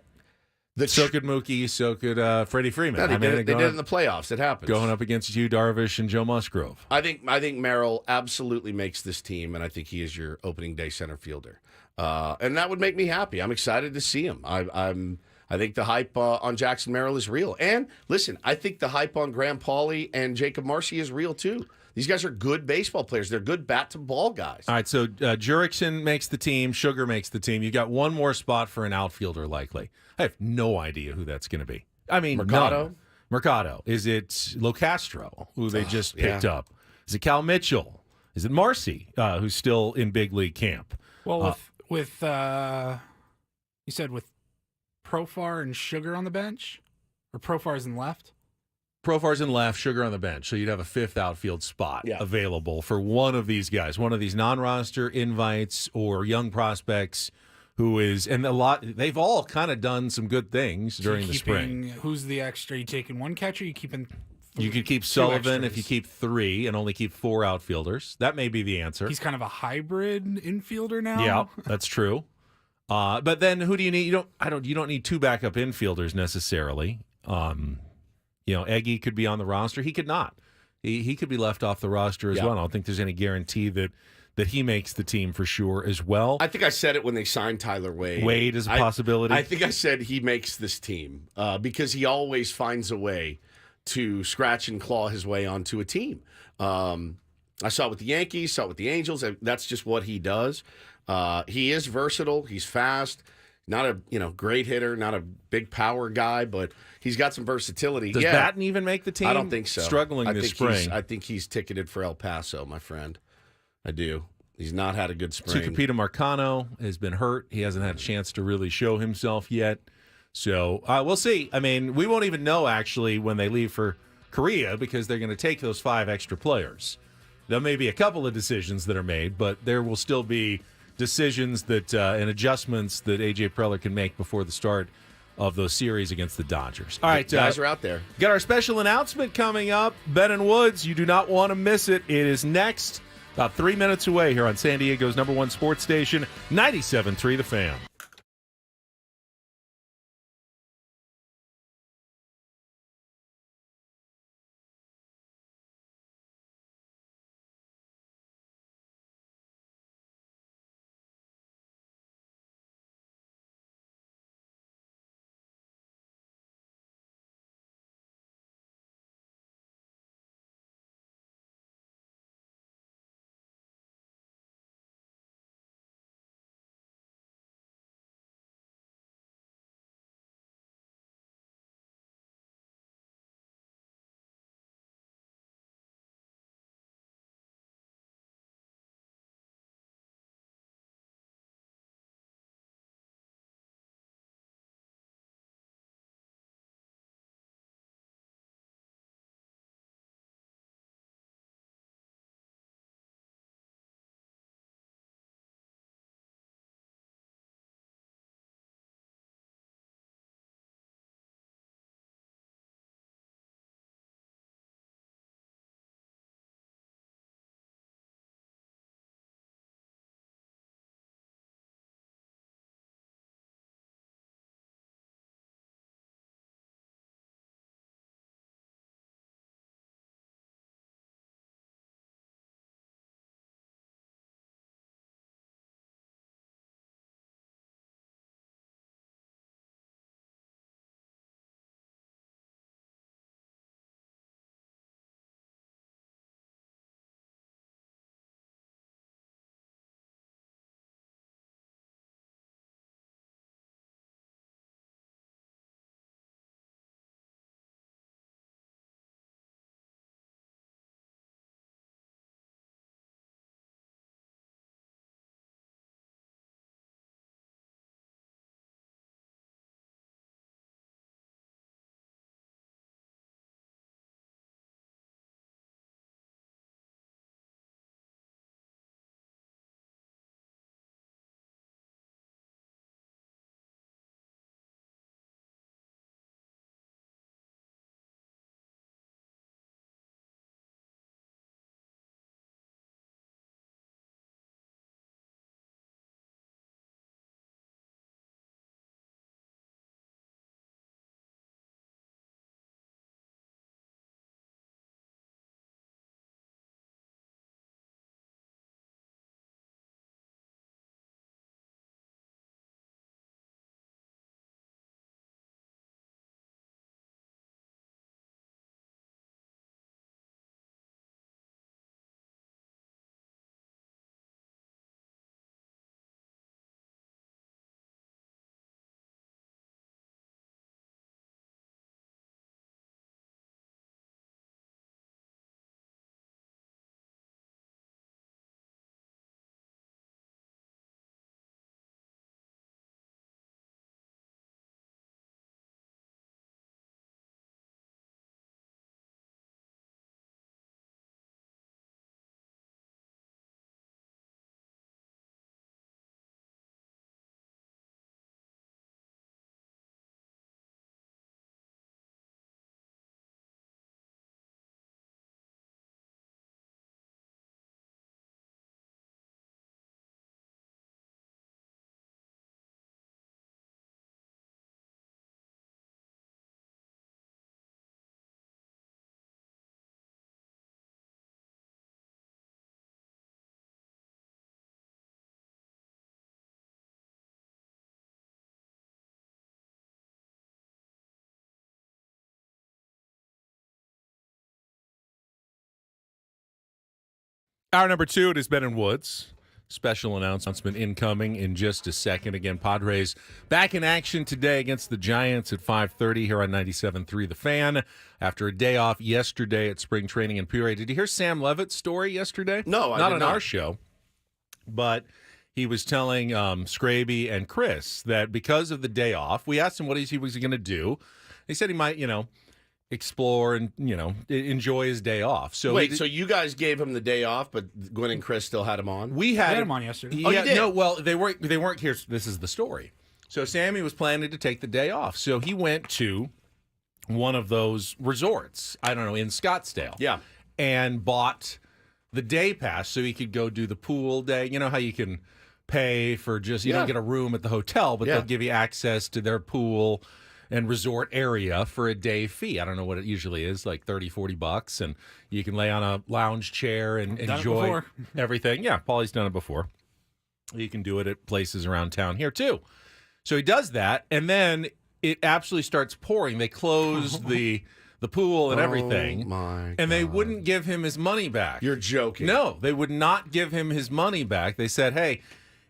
So could Mookie, so could Freddie Freeman. Yeah, they I mean, did it in the playoffs. It happens. going up against Yu Darvish and Joe Musgrove. I think Merrill absolutely makes this team, and I think he is your opening day center fielder, and that would make me happy. I'm excited to see him. I think the hype on Jackson Merrill is real, and listen, I think the hype on Graham Pauley and Jacob Marcy is real too. These guys are good baseball players. They're good bat to ball guys. All right, so Jurickson makes the team. Sugar makes the team. You got one more spot for an outfielder, likely. I have no idea who that's going to be. I mean, Mercado? none. Mercado. Is it Locastro, who they just picked up? Is it Cal Mitchell? Is it Marcy, who's still in big league camp? Well, with you said with Profar and Sugar on the bench, or Profar's in left. Profar's in left, Sugar on the bench. So you'd have a fifth outfield spot Yeah. available for one of these guys, one of these non-roster invites or young prospects who is, and they've all kind of done some good things during the spring. Who's the extra? You taking one catcher? You keeping? You could keep Sullivan if you keep 3 and only keep 4 outfielders. That may be the answer. He's kind of a hybrid infielder now. Yeah, that's true. But then who do you need? You don't need 2 backup infielders necessarily. Eggy could be on the roster. He could not. He could be left off the roster as well. I don't think there's any guarantee that he makes the team for sure as well. I think I said it when they signed Tyler Wade. Wade is a possibility. I think I said he makes this team because he always finds a way to scratch and claw his way onto a team. I saw it with the Yankees, saw it with the Angels. That's just what he does. He is versatile. He's fast. Not a great hitter, not a big power guy, but he's got some versatility. Does Batten even make the team? I don't think so. Struggling this spring. I think he's ticketed for El Paso, my friend. I do. He's not had a good spring. Tucupita Marcano has been hurt. He hasn't had a chance to really show himself yet. So we'll see. I mean, we won't even know actually when they leave for Korea because they're going to take those 5 extra players. There may be a couple of decisions that are made, but there will still be decisions that and adjustments that A.J. Preller can make before the start of those series against the Dodgers. All right, guys are out there. Got our special announcement coming up. Ben and Woods, you do not want to miss it. It is next, about 3 minutes away here on San Diego's #1 sports station, 97.3 The Fan. Hour number 2, it has been in Woods. Special announcement incoming in just a second. Again, Padres back in action today against the Giants at 5:30 here on 97.3 The Fan. After a day off yesterday at spring training in Peoria. Did you hear Sam Levitt's story yesterday? No, I not did on not. our show. But he was telling Scraby and Chris that because of the day off, we asked him what he was going to do. He said he might, explore and, enjoy his day off. So Wait, so you guys gave him the day off, but Gwen and Chris still had him on? we I had had him on yesterday. Yeah, Oh, you did? no, well, they weren't here. This is the story. So Sammy was planning to take the day off. So he went to one of those resorts, I don't know, in Scottsdale. Yeah. And bought the day pass so he could go do the pool day. You know how you can pay for just, you don't get a room at the hotel, but Yeah. they'll give you access to their pool and resort area for a day fee. I don't know what it usually is, like $30-$40, and you can lay on a lounge chair and Done it enjoy before. everything. Yeah, Paulie's done it before. You can do it at places around town here too. So he does that, and then it absolutely starts pouring. They closed the pool and everything, Oh, my and they God. wouldn't give him his money back. You're joking. No, they would not give him his money back. They said, "Hey,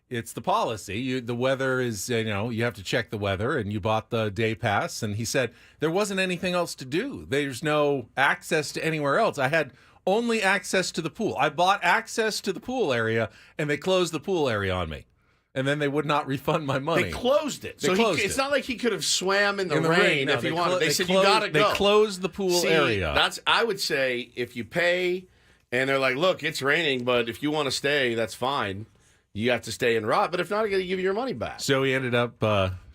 it's the policy. The weather is, you have to check the weather, and you bought the day pass." And he said there wasn't anything else to do. There's no access to anywhere else. I had only access to the pool. I bought access to the pool area, and they closed the pool area on me. And then they would not refund my money. They closed it. They So closed it's it. not like he could have swam in the In the rain no, if he wanted. They said, you closed- got to go. They closed the pool See, area. I would say if you pay and they're like, look, it's raining, but if you want to stay, that's fine. You have to stay and rot. But if not, I got to give you your money back. So he ended up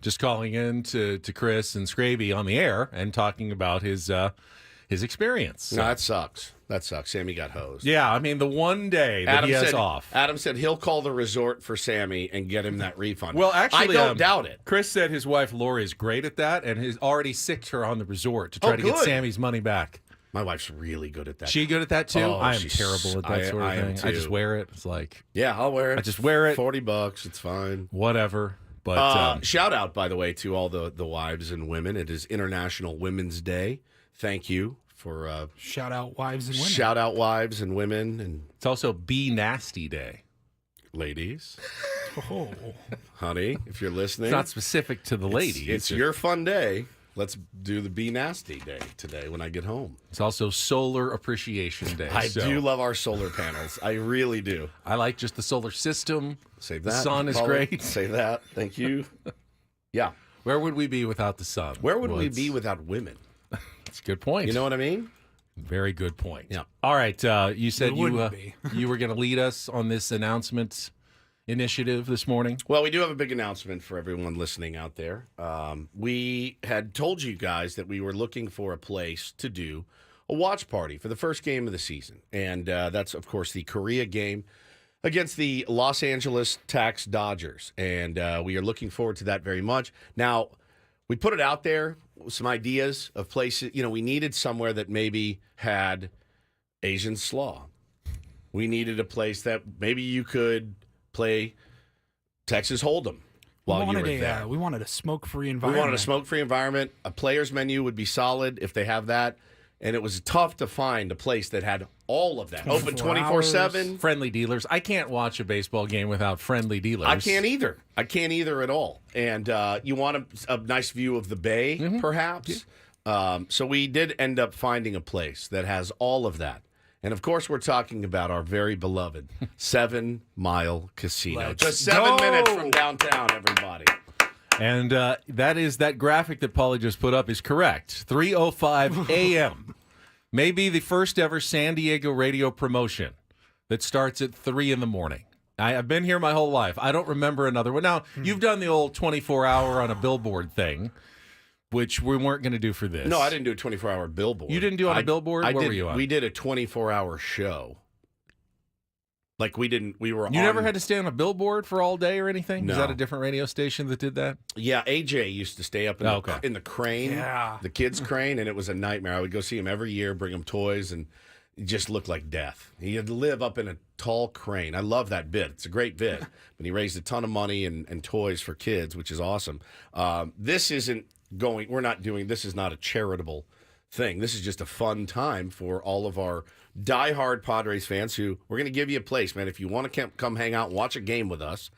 just calling in to Chris and Scraby on the air and talking about his experience. No, that sucks. That sucks. Sammy got hosed. Yeah, I mean, the one day that he has off. Adam said he'll call the resort for Sammy and get him that refund. Well, actually, I don't doubt it. Chris said his wife Lori is great at that and has already sicked her on the resort to try to get good. Sammy's money back. My wife's really good at that. She good at that too? Oh, I am she's- terrible at that sort of I am thing. I just too. wear it. It's like Yeah, I'll wear it. I just wear it. $40. It's fine. whatever. But Shout out, by the way, to all the wives and women. It is International Women's Day. Thank you for Shout out wives and women. shout out wives and women and it's also Be Nasty Day. ladies. Oh. Honey, if you're listening, It's not specific to the lady. It's your fun day. Let's do the Be Nasty Day today when I get home. It's also Solar Appreciation Day. I so do love our solar panels. I really do. I like just the solar system. Save The that. sun is Paula. great. Say that. Thank you. Yeah. Where would we be without the sun? Where would we Woods? be without women? That's a good point. You know what I mean? Very good point. Yeah. All right. You said We wouldn't be. you were going to lead us on this announcement initiative this morning. Well, we do have a big announcement for everyone listening out there. We had told you guys that we were looking for a place to do a watch party for the first game of the season. And that's, of course, the Korea game against the Los Angeles Tax Dodgers. And we are looking forward to that very much. Now, we put it out there, some ideas of places. We needed somewhere that maybe had Asian slaw. We needed a place that maybe you could play Texas Hold'em while you were there. We wanted a smoke-free We environment. wanted a smoke-free environment. A player's menu would be solid if they have that. And it was tough to find a place that had all of that. Open 24 24/7. Friendly dealers. I can't watch a baseball game without friendly dealers. I can't either. I can't either at all. And you want a nice view of the bay, perhaps. So we did end up finding a place that has all of that. And, of course, we're talking about our very beloved 7 Mile Casino. Let's Just 7 go. minutes from downtown, everybody. And that graphic that Paulie just put up is correct. 3:05 a.m. Maybe the first ever San Diego radio promotion that starts at 3 in the morning. I've been here my whole life. I don't remember another one. Now, you've done the old 24-hour on a billboard thing, which we weren't going to do for this. No, I didn't do a 24-hour billboard. You didn't do on a billboard? Where were you on? We did a 24-hour show. Like we were on. You never had to stay on a billboard for all day or anything? No. Is that a different radio station that did that? Yeah, AJ used to stay up in the crane, the kids' crane, and it was a nightmare. I would go see him every year, bring him toys, and it just looked like death. He had to live up in a tall crane. I love that bit. It's a great bit. But he raised a ton of money and toys for kids, which is awesome. This isn't going. We're not doing. This is not a charitable thing. This is just a fun time for all of our diehard Padres fans who we're going to give you a place, man. If you want to come hang out and watch a game with us,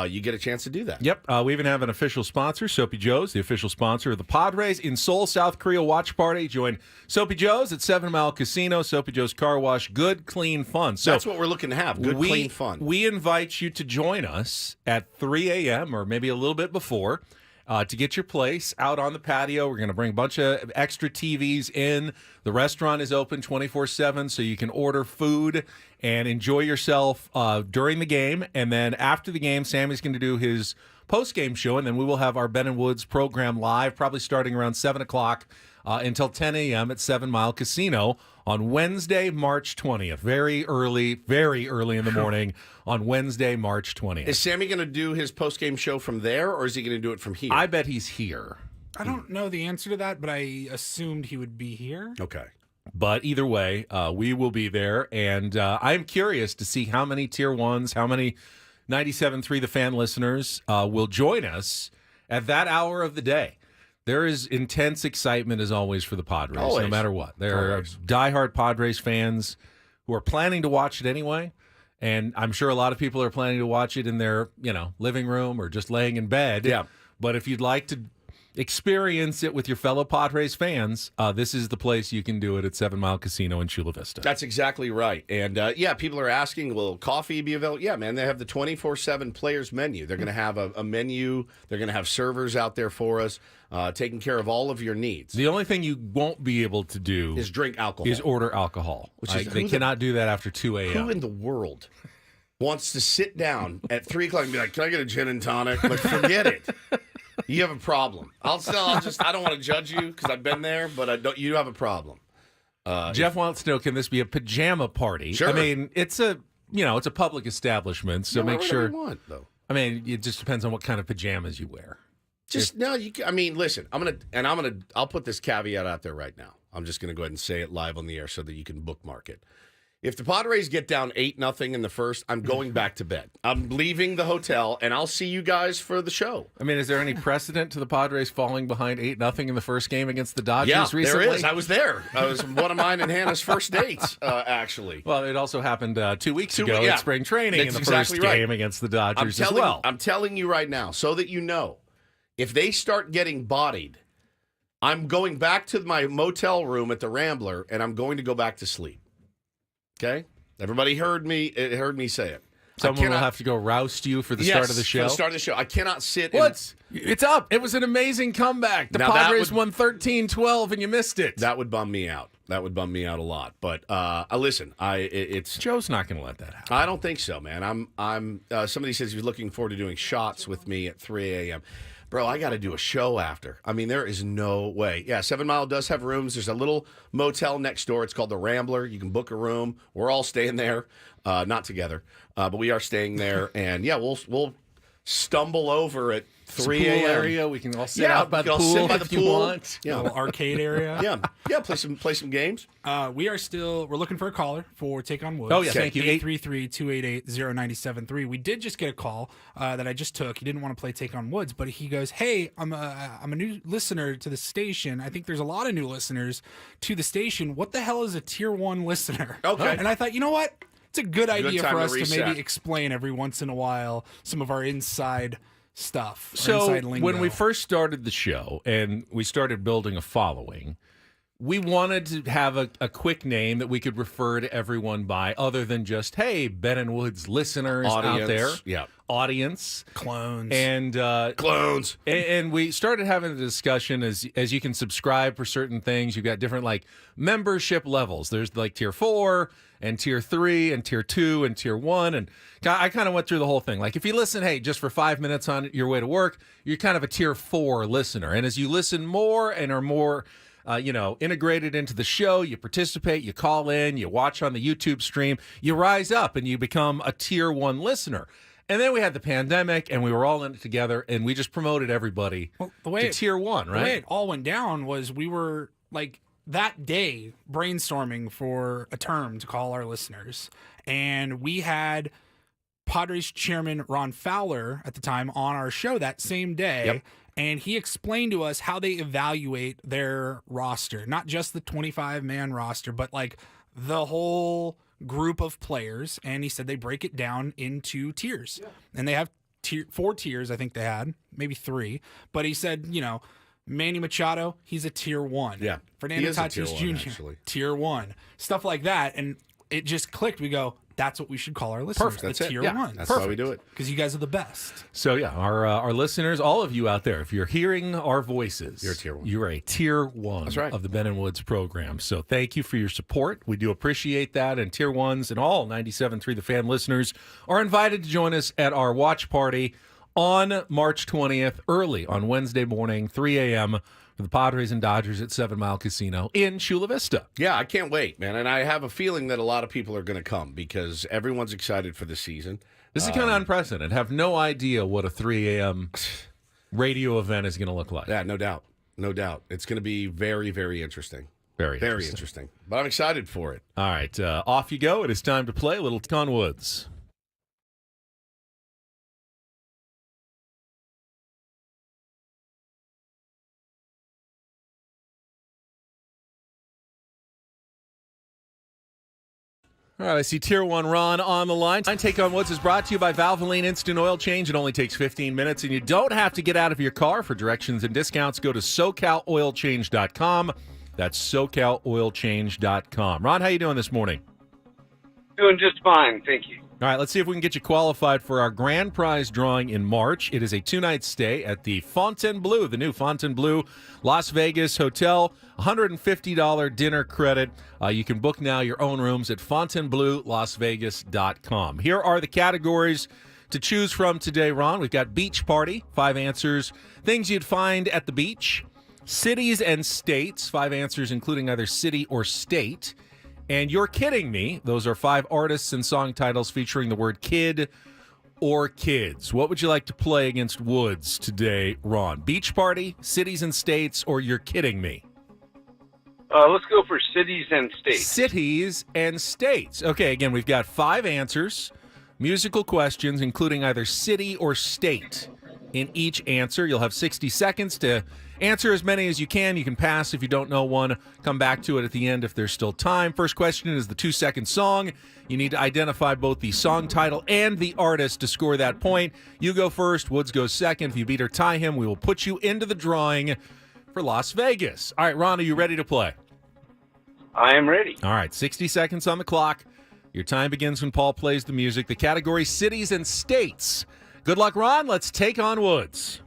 you get a chance to do that. Yep. We even have an official sponsor, Soapy Joe's, the official sponsor of the Padres in Seoul, South Korea watch party. Join Soapy Joe's at 7 Mile Casino. Soapy Joe's Car Wash. Good, clean fun. So that's what we're looking to have. Good, clean fun. We invite you to join us at 3 a.m. or maybe a little bit before to get your place out on the patio. We're going to bring a bunch of extra TVs in. The restaurant is open 24/7, so you can order food and enjoy yourself during the game. And then after the game, Sammy's going to do his post-game show, and then we will have our Ben and Woods program live, probably starting around 7 o'clock until 10 a.m. at 7 Mile Casino on Wednesday, March 20th. Very early in the morning on Wednesday, March 20th. Is Sammy going to do his post-game show from there, or is he going to do it from here? I bet he's here. I don't know the answer to that, but I assumed he would be here. Okay. But either way, we will be there, and I'm curious to see how many Tier 1s, how many 97.3 The Fan listeners will join us at that hour of the day. There is intense excitement, as always, for the Padres, no matter what. There are diehard Padres fans who are planning to watch it anyway, and I'm sure a lot of people are planning to watch it in their living room or just laying in bed. Yeah. But if you'd like to experience it with your fellow Padres fans, this is the place you can do it at 7 Mile Casino in Chula Vista. That's exactly right. And, people are asking, will coffee be available? Yeah, man, they have the 24/7 players menu. They're going to have a menu. They're going to have servers out there for us, taking care of all of your needs. The only thing you won't be able to do is drink alcohol. Is order alcohol. They cannot do that after 2 a.m. Who in the world wants to sit down at 3 o'clock and be like, can I get a gin and tonic? Like, forget it. You have a problem. I don't want to judge you because I've been there, but you have a problem. Jeff wants to know, can this be a pajama party? Sure. I mean, it's a public establishment, so make sure. You want, though. I mean, it just depends on what kind of pajamas you wear. Listen, I'll put this caveat out there right now. I'm just gonna go ahead and say it live on the air so that you can bookmark it. If the Padres get down 8-0 in the first, I'm going back to bed. I'm leaving the hotel, and I'll see you guys for the show. I mean, is there any precedent to the Padres falling behind 8-0 in the first game against the Dodgers recently? There is. I was there. It was one of mine and Hannah's first dates, actually. Well, it also happened 2 weeks ago at spring training in the first game against the Dodgers as well. I'm telling you right now, so that you know, if they start getting bodied, I'm going back to my motel room at the Rambler, and I'm going to go back to sleep. Okay? Everybody heard me say it. Someone will have to go roust you for the start of the show? For the start of the show. I cannot sit It's up. It was an amazing comeback. The Padres won 13-12, and you missed it. That would bum me out. That would bum me out a lot. But listen, it's Joe's not going to let that happen. I don't think so, man. I'm somebody says he's looking forward to doing shots with me at 3 a.m. Bro, I got to do a show after. I mean, there is no way. Yeah, 7 Mile does have rooms. There's a little motel next door. It's called the Rambler. You can book a room. We're all staying there. Not together, but we are staying there. And, yeah, we'll stumble over at 3 a.m. area. We can all sit out by the pool if you want. Yeah, a little arcade area. Yeah. Play some games. We're looking for a caller for Take on Woods. Oh yeah, thank you. 833-288-0973. We did just get a call that I just took. He didn't want to play Take on Woods, but he goes, "Hey, I'm a new listener to the station. I think there's a lot of new listeners to the station. What the hell is a Tier 1 listener?" Okay. And I thought, you know what? It's a good idea for us to maybe reset. explain every once in a while some of our inside stuff. So inside lingo. when we first started the show and we started building a following, we wanted to have a quick name that we could refer to everyone by other than just, hey, Ben and Woods listeners out there. Yeah. Audience. Clones. And Clones. And we started having a discussion as you can subscribe for certain things. You've got different membership levels. There's Tier 4 and Tier 3 and Tier 2 and Tier 1. And I kind of went through the whole thing. If you listen, hey, just for 5 minutes on your way to work, you're kind of a Tier 4 listener. And as you listen more and are more integrated into the show, you participate, you call in, you watch on the YouTube stream, you rise up and you become a Tier 1 listener. And then we had the pandemic, and we were all in it together, and we just promoted everybody to Tier 1, right? The way it all went down was we were, that day brainstorming for a term to call our listeners. And we had Padres chairman Ron Fowler at the time on our show that same day. Yep. And he explained to us how they evaluate their roster, not just the 25-man roster, but like the whole group of players. And he said they break it down into tiers. Yeah. And they have 4 tiers, I think they had, maybe 3. But he said, Manny Machado, he's a tier 1. Yeah. Fernando Tatis Jr., tier 1. Stuff like that. And it just clicked. We go, that's what we should call our listeners. Perfect. The tier 1. That's why we do it. Because you guys are the best. So, yeah, our listeners, all of you out there, if you're hearing our voices, you're a tier 1. You're a tier 1 That's right. of the Ben and Woods program. So thank you for your support. We do appreciate that. And tier 1s and all 97.3 The Fan listeners are invited to join us at our watch party on March 20th, early on Wednesday morning, 3 a.m., for the Padres and Dodgers at 7 Mile Casino in Chula Vista. Yeah, I can't wait, man. And I have a feeling that a lot of people are going to come because everyone's excited for the season. This is kind of unprecedented. Have no idea what a 3 a.m. radio event is going to look like. Yeah, no doubt. No doubt. It's going to be very, very interesting. Very interesting. But I'm excited for it. All right, off you go. It is time to play a little Con Woods. All right, I see Tier 1 Ron on the line. Take on Woods is brought to you by Valvoline Instant Oil Change. It only takes 15 minutes, and you don't have to get out of your car. For directions and discounts, go to SoCalOilChange.com. That's SoCalOilChange.com. Ron, how you doing this morning? Doing just fine, thank you. All right, let's see if we can get you qualified for our grand prize drawing in March. It is a 2-night stay at the Fontainebleau, the new Fontainebleau Las Vegas Hotel. $150 dinner credit. You can book now your own rooms at FontainebleauLasVegas.com. Here are the categories to choose from today, Ron. We've got beach party, 5 answers. Things you'd find at the beach. Cities and states, 5 answers including either city or state. And You're Kidding Me. Those are 5 artists and song titles featuring the word kid or kids. What would you like to play against Woods today, Ron? Beach party, cities and states, or You're Kidding Me? Let's go for cities and states. Cities and states. Okay, again, we've got 5 answers, musical questions, including either city or state in each answer. You'll have 60 seconds to answer as many as you can. You can pass if you don't know one. Come back to it at the end if there's still time. First question is the 2-second song. You need to identify both the song title and the artist to score that point. You go first. Woods goes second. If you beat or tie him, we will put you into the drawing for Las Vegas. All right, Ron, are you ready to play? I am ready. All right, 60 seconds on the clock. Your time begins when Paul plays the music. The category, cities and states. Good luck, Ron. Let's take on Woods.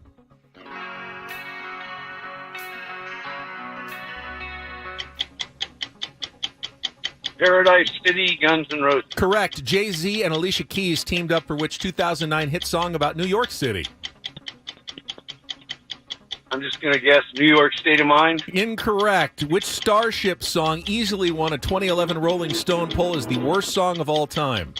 Paradise City, Guns N' Roses. Correct. Jay-Z and Alicia Keys teamed up for which 2009 hit song about New York City? I'm just going to guess New York State of Mind. Incorrect. Which Starship song easily won a 2011 Rolling Stone poll as the worst song of all time?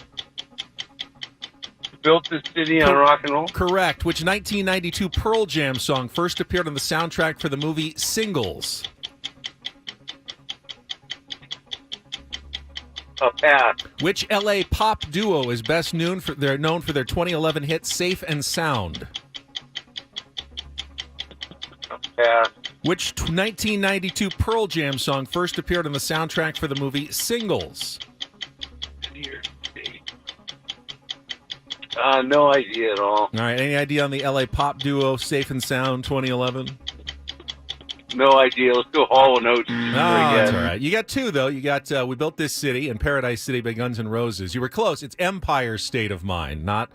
Built this city on rock and roll. Correct. Which 1992 Pearl Jam song first appeared on the soundtrack for the movie Singles? Pass. Which LA pop duo is best known for their 2011 hit Safe and Sound? Pass. Which 1992 Pearl Jam song first appeared on the soundtrack for the movie Singles? No idea at all. All right, any idea on the LA pop duo Safe and Sound 2011? No idea. Let's go Hall & Oates. That's all right. You got 2, though. You got We Built This City and Paradise City by Guns N' Roses. You were close. It's Empire State of Mind, not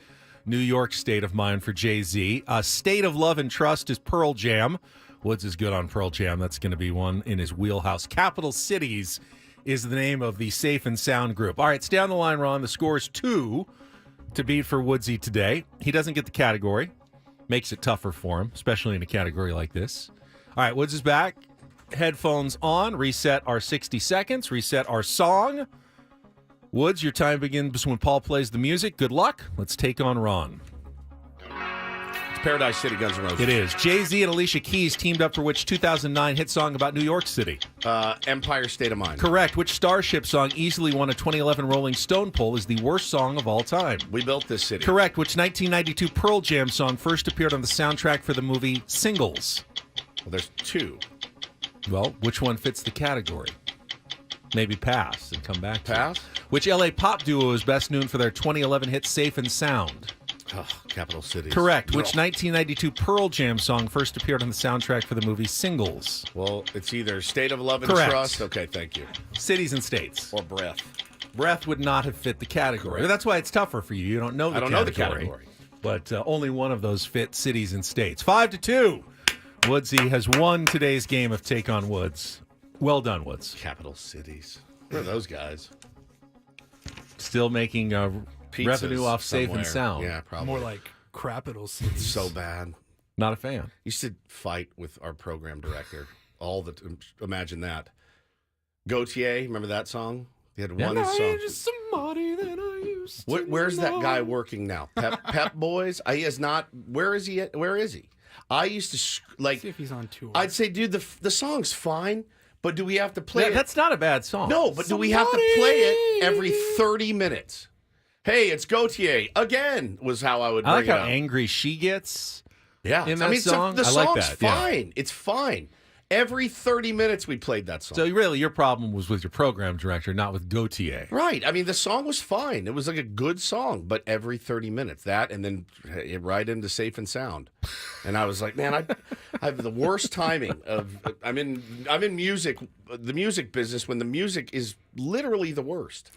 New York State of Mind for Jay-Z. State of Love and Trust is Pearl Jam. Woods is good on Pearl Jam. That's going to be one in his wheelhouse. Capital Cities is the name of the Safe and Sound group. All right, stay on the line, Ron. The score is 2 to beat for Woodsy today. He doesn't get the category. Makes it tougher for him, especially in a category like this. All right, Woods is back. Headphones on. Reset our 60 seconds. Reset our song. Woods, your time begins when Paul plays the music. Good luck. Let's take on Ron. It's Paradise City, Guns N' Roses. It is. Jay-Z and Alicia Keys teamed up for which 2009 hit song about New York City? Empire State of Mind. Correct. Which Starship song easily won a 2011 Rolling Stone poll as the worst song of all time? We Built This City. Correct. Which 1992 Pearl Jam song first appeared on the soundtrack for the movie Singles? Well, there's two. Well, which one fits the category? Maybe pass and come back to it. Pass? Which LA pop duo is best known for their 2011 hit Safe and Sound? Oh, Capital Cities. Correct. Which Ugh. 1992 Pearl Jam song first appeared on the soundtrack for the movie Singles? Well, it's either State of Love and Correct. Trust. Okay, thank you. Cities and states. Or Breath. Breath would not have fit the category. Correct. That's why it's tougher for you. You don't know the I don't know the category. But only one of those fit cities and states. 5-2. Woodsy has won today's game of Take on Woods. Well done, Woods. Capital Cities. Where are those guys? Still making Pizzas revenue off Safe somewhere. and Sound. Yeah, probably. More like Crapital Cities. So bad. Not a fan. Used to fight with our program director. Imagine that. Gautier, remember that song? He had one song. Just somebody that I used to Where's that know. guy working now? Pep Boys? He is not. Where is he? Where is he? I used to See if he's on tour. I'd say, dude, the song's fine, but do we have to play it? That's not a bad song. No, but do we have to play it every 30 minutes? Hey, it's Gautier again. Was how I would bring I like it how up. angry she gets. Yeah, in that song. The I like song's that, yeah. fine. It's fine. Every 30 minutes we played that song. So really, your problem was with your program director, not with Gautier. Right. I mean, the song was fine. It was like a good song, but every 30 minutes, that and then right into Safe and Sound. And I was like, man, I have the worst timing of. I'm in music, the music business, when the music is literally the worst.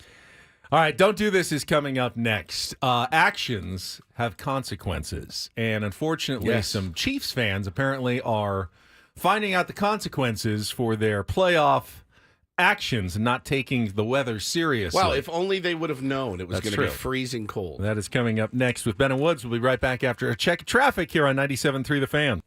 All right, Don't Do This is coming up next. Actions have consequences. And unfortunately, Yes. some Chiefs fans apparently are finding out the consequences for their playoff actions and not taking the weather seriously. Well, if only they would have known it was That's going to be true. freezing cold. That is coming up next with Ben and Woods. We'll be right back after a check of traffic here on 97.3 The Fan.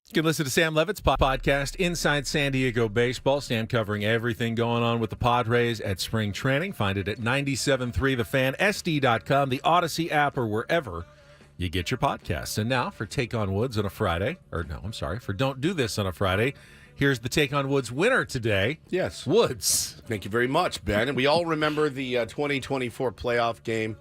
You can listen to Sam Levitt's podcast, Inside San Diego Baseball. Sam covering everything going on with the Padres at spring training. Find it at 97.3thefan, SD.com, the Odyssey app, or wherever you get your podcasts. And now for Take on Woods on a Friday, for Don't Do This on a Friday, here's the Take on Woods winner today. Yes. Woods. Thank you very much, Ben. And we all remember the 2024 playoff game.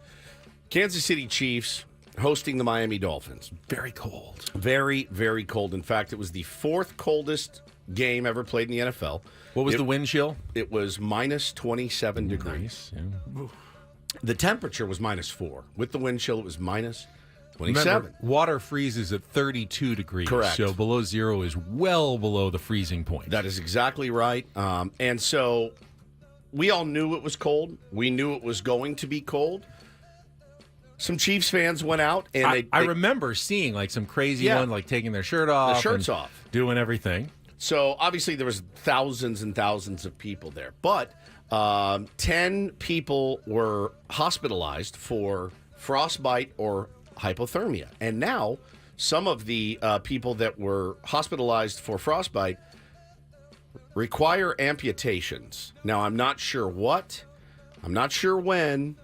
Kansas City Chiefs hosting the Miami Dolphins. Very cold. Very, very cold. In fact, it was the fourth coldest game ever played in the NFL. What was the wind chill? It was minus 27 degrees. Yeah. The temperature was minus 4. With the wind chill, it was minus 27. Remember, water freezes at 32 degrees. Correct. So below zero is well below the freezing point. That is exactly right. And so we all knew it was cold. We knew it was going to be cold. Some Chiefs fans went out, and I remember seeing like some crazy one, like taking their shirt off, the shirts off, doing everything. So obviously there was thousands and thousands of people there, but 10 people were hospitalized for frostbite or hypothermia, and now some of the people that were hospitalized for frostbite require amputations. Now I'm not sure what, I'm not sure when,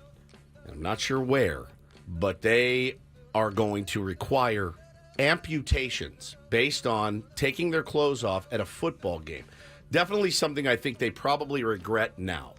I'm not sure where. But they are going to require amputations based on taking their clothes off at a football game. Definitely something I think they probably regret now.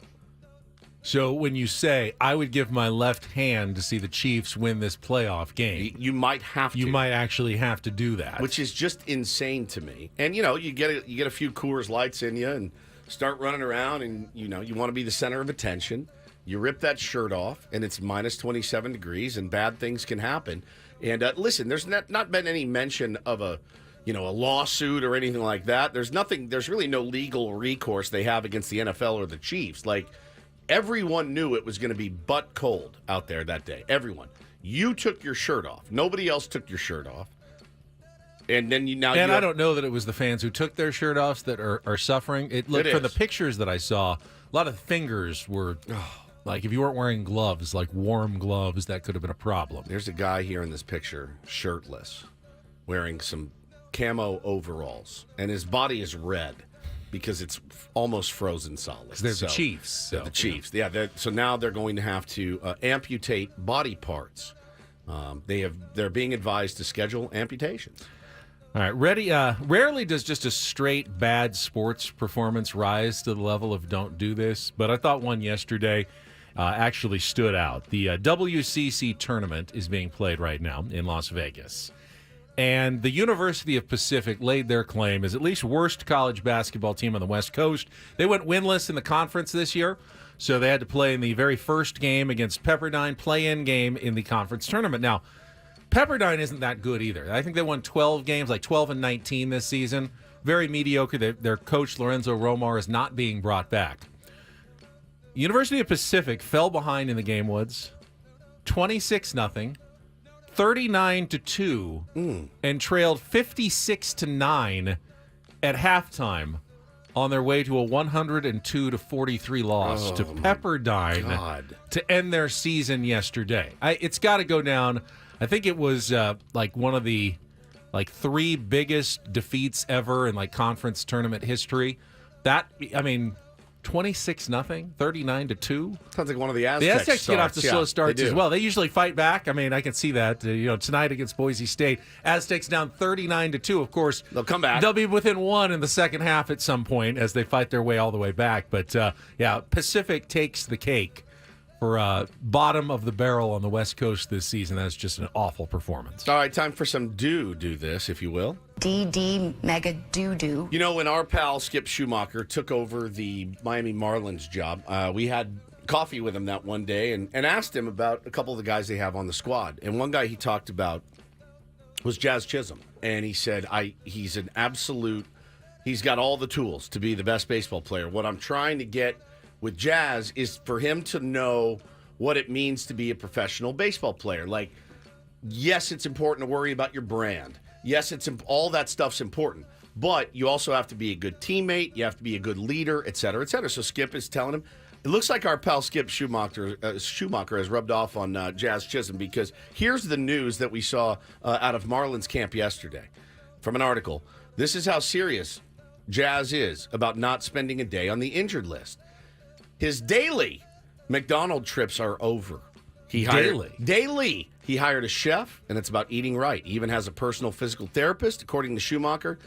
So when you say, I would give my left hand to see the Chiefs win this playoff game, You might have to. you might actually have to do that. Which is just insane to me. And, you get a few Coors Lights in you and start running around and, you want to be the center of attention. You rip that shirt off, and it's minus 27 degrees, and bad things can happen. And listen, there's not been any mention of a lawsuit or anything like that. There's really no legal recourse they have against the NFL or the Chiefs. Like, everyone knew it was going to be butt cold out there that day. Everyone. You took your shirt off. Nobody else took your shirt off. And then I don't know that it was the fans who took their shirt offs that are suffering. It looked from the pictures that I saw, a lot of fingers were. Like, if you weren't wearing gloves, like warm gloves, that could have been a problem. There's a guy here in this picture, shirtless, wearing some camo overalls, and his body is red because it's almost frozen solid. Because they're the Chiefs. So, the Chiefs, so now they're going to have to amputate body parts. They're being advised to schedule amputations. All right, ready. Rarely does just a straight bad sports performance rise to the level of don't do this, but I thought one yesterday actually stood out. The WCC tournament is being played right now in Las Vegas. And the University of Pacific laid their claim as at least worst college basketball team on the West Coast. They went winless in the conference this year, so they had to play in the very first game against Pepperdine, play-in game in the conference tournament. Now, Pepperdine isn't that good either. I think they won 12 games, like 12-19 this season. Very mediocre. Their coach, Lorenzo Romar, is not being brought back. University of Pacific fell behind in the game, Woods. 26-0, 39-2, and trailed 56-9 at halftime on their way to a 102-43 loss to Pepperdine to end their season yesterday. It's got to go down. I think it was like one of the three biggest defeats ever in conference tournament history. 26-0, 39-2. Sounds like one of the Aztecs. The Aztecs get off to slow starts as well. They usually fight back. I can see that. Tonight against Boise State, Aztecs down 39-2. Of course, they'll come back. They'll be within one in the second half at some point as they fight their way all the way back. But Pacific takes the cake for bottom of the barrel on the West Coast this season. That's just an awful performance. All right, time for some do this, if you will. DD mega doo-doo. When our pal Skip Schumacher took over the Miami Marlins job, we had coffee with him that one day and asked him about a couple of the guys they have on the squad. And one guy he talked about was Jazz Chisholm. And he said, he's got all the tools to be the best baseball player. What I'm trying to get with Jazz is for him to know what it means to be a professional baseball player. Yes, it's important to worry about your brand. Yes, all that stuff's important. But you also have to be a good teammate. You have to be a good leader, et cetera, et cetera. So Skip is telling him, it looks like our pal Skip Schumacher has rubbed off on Jazz Chisholm, because here's the news that we saw out of Marlins camp yesterday. from an article. This is how serious Jazz is about not spending a day on the injured list. His daily McDonald's trips are over. Daily. He hired a chef, and it's about eating right. He even has a personal physical therapist, according to Schumacher.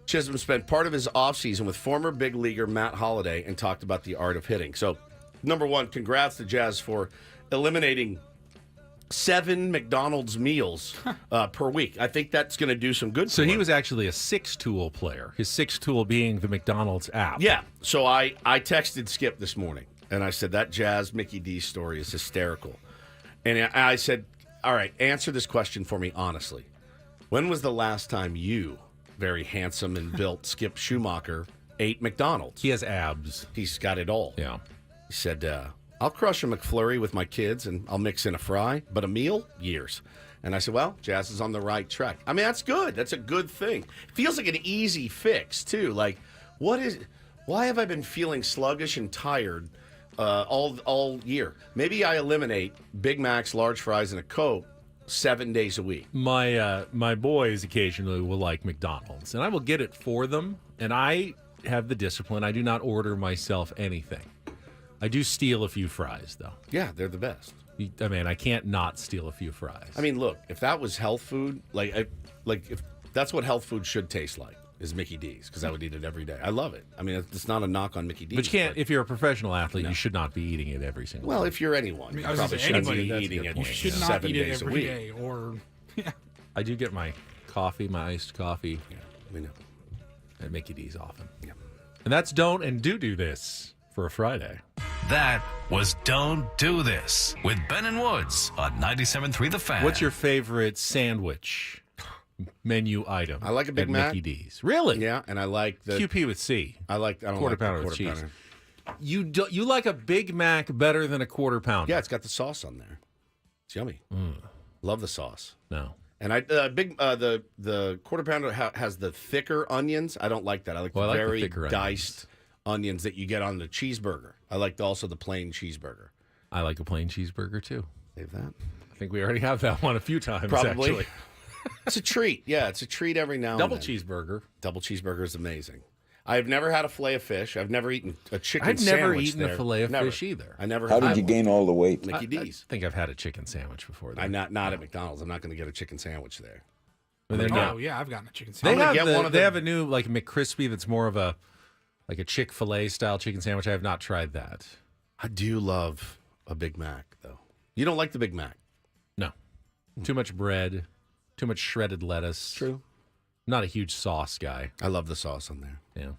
Chisholm spent part of his offseason with former big leaguer Matt Holliday and talked about the art of hitting. So, number one, congrats to Jazz for eliminating 7 McDonald's meals per week. I think that's going to do some good So for he him. was actually a 6-tool player. His 6-tool being the McDonald's app. Yeah. So I texted Skip this morning, and I said, that Jazz Mickey D story is hysterical. And I said, all right, answer this question for me honestly. When was the last time you, very handsome and built Skip Schumacher, ate McDonald's? He has abs. He's got it all. Yeah. He said, I'll crush a McFlurry with my kids and I'll mix in a fry, but a meal? Years. And I said, well, Jazz is on the right track. I mean, that's good. That's a good thing. It feels like an easy fix, too. Like, why have I been feeling sluggish and tired all year? Maybe I eliminate Big Macs, large fries, and a Coke 7 days a week. My boys occasionally will like McDonald's, and I will get it for them, and I have the discipline. I do not order myself anything. I do steal a few fries, though. Yeah, they're the best. I mean, I can't not steal a few fries. I mean, look, if that was health food, if that's what health food should taste like, is Mickey D's, because I would eat it every day. I love it. I mean, it's not a knock on Mickey D's. But you can't, if you're a professional athlete, you should not be eating it every single day. Well, if you're anyone, you I was gonna probably say shouldn't anybody, be that's a eating good it point. You should not 7 eat it days a every week. day, or I do get my coffee, my iced coffee, Yeah, we know. at Mickey D's often. Yeah. And that's don't and do this for a Friday. That was Don't Do This with Ben and Woods on 97.3 The Fan. What's your favorite sandwich menu item? I like a Big at Mac. Mickey D's. Really? Yeah, and I like the QP with C. I don't quarter like the pounder with quarter cheese. pounder. You like a Big Mac better than a quarter pounder? Yeah, it's got the sauce on there. It's yummy. Love the sauce. No. And the quarter pounder has the thicker onions. I don't like that. I like Well, I the like the very thicker diced onions that you get on the cheeseburger. I like also the plain cheeseburger. I like a plain cheeseburger too. Save that. I think we already have that one a few times. Probably. Actually. It's a treat. Yeah, it's a treat every now Double and then. cheeseburger. Double cheeseburger is amazing. I've never had a fillet of fish. I've never eaten a chicken I've sandwich never eaten there. a fillet of Never. fish either. I never. How did you I- gain all the weight? Mickey I D's? think I've had a chicken sandwich before. I'm not at McDonald's. I'm not going to get a chicken sandwich there. But they're oh not. yeah, I've gotten a chicken They sandwich. gonna have get one of they them. have a new like McCrispy that's more of a like a Chick-fil-A style chicken sandwich. I have not tried that. I do love a Big Mac, though. You don't like the Big Mac? No. Too much bread, too much shredded lettuce. True. Not a huge sauce guy. I love the sauce on there. Yeah.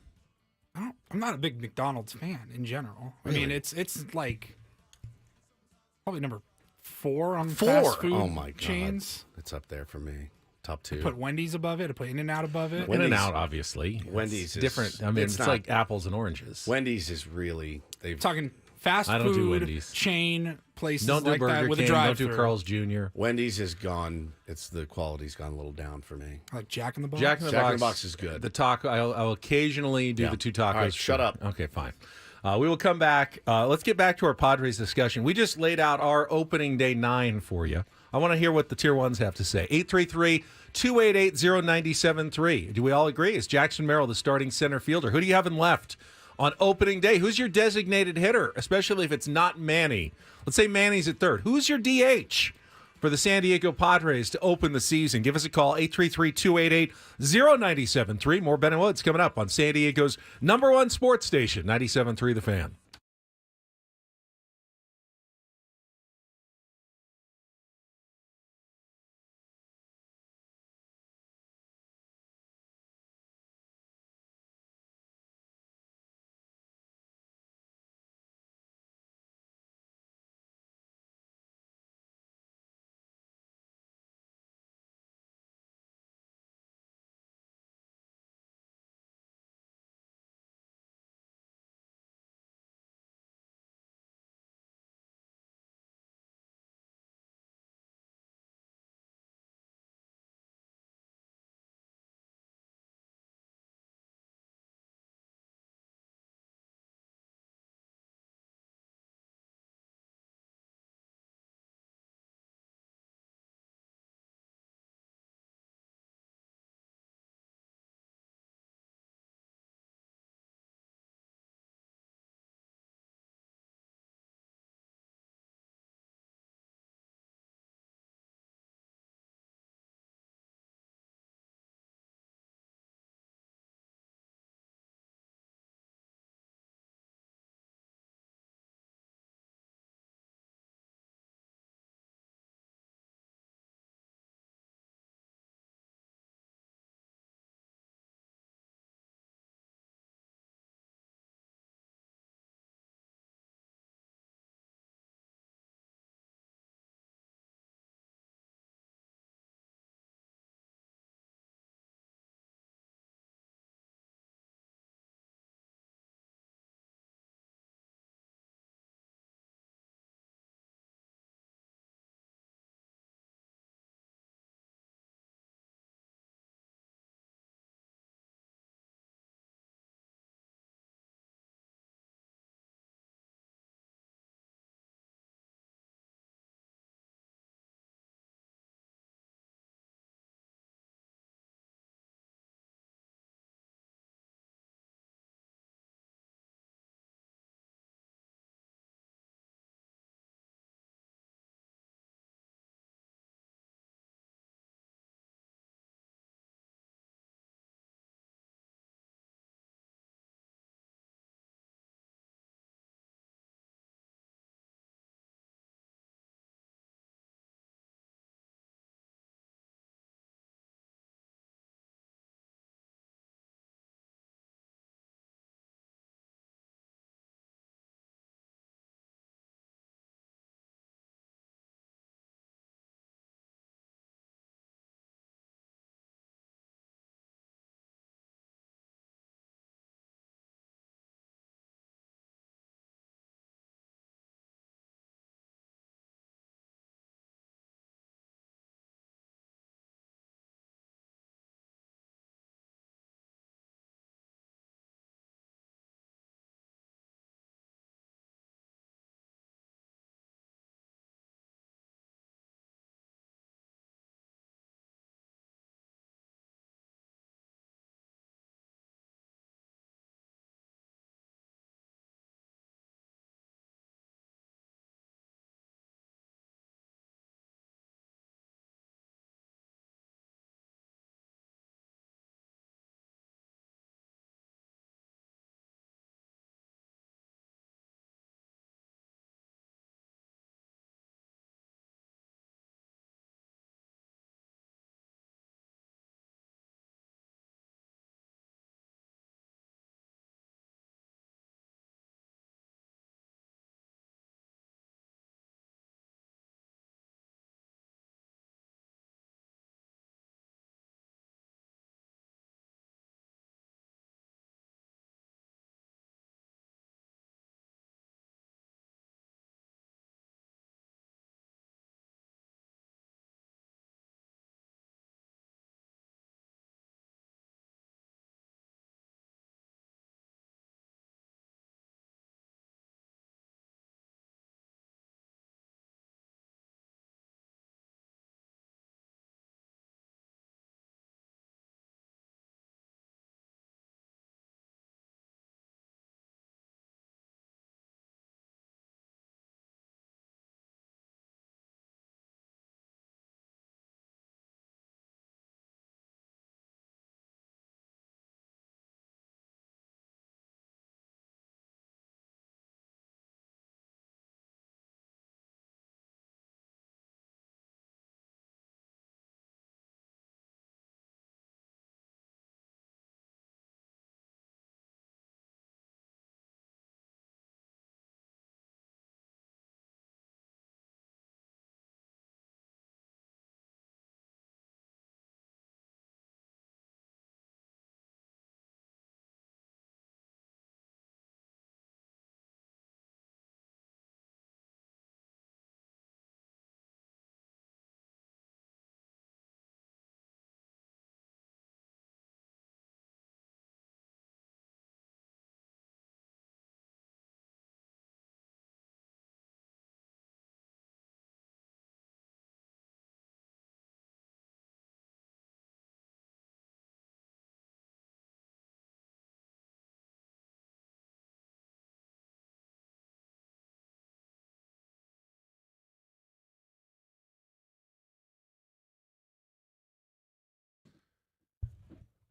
I'm not a big McDonald's fan in general. I mean, it's like probably number 4 on fast food Oh my god, chains. it's up there for me. Top 2. Put Wendy's above it. I put In-N-Out above it. Wendy's- In-N-Out, obviously. Wendy's It's is different. I mean, it's not- like apples and oranges. Wendy's is really they've Talking fast I don't do food Wendy's. chain places Don't do like that Burger with King. a Don't drive-through. do Carl's Jr. Wendy's is gone. It's the quality's gone a little down for me. Like Jack in the Box. Jack in the Jack in Box. the Box is good. The taco. I'll occasionally do Yeah. the 2 tacos. All right, shut up. Okay, fine. We will come back. Let's get back to our Padres discussion. We just laid out our opening day 9 for you. I want to hear what the tier 1s have to say. 833-288-0973. Do we all agree? Is Jackson Merrill the starting center fielder? Who do you have in left on opening day? Who's your designated hitter, especially if it's not Manny? Let's say Manny's at third. Who's your DH for the San Diego Padres to open the season? Give us a call, 833-288-0973. More Ben and Woods coming up on San Diego's #1 sports station, 97.3 The Fan.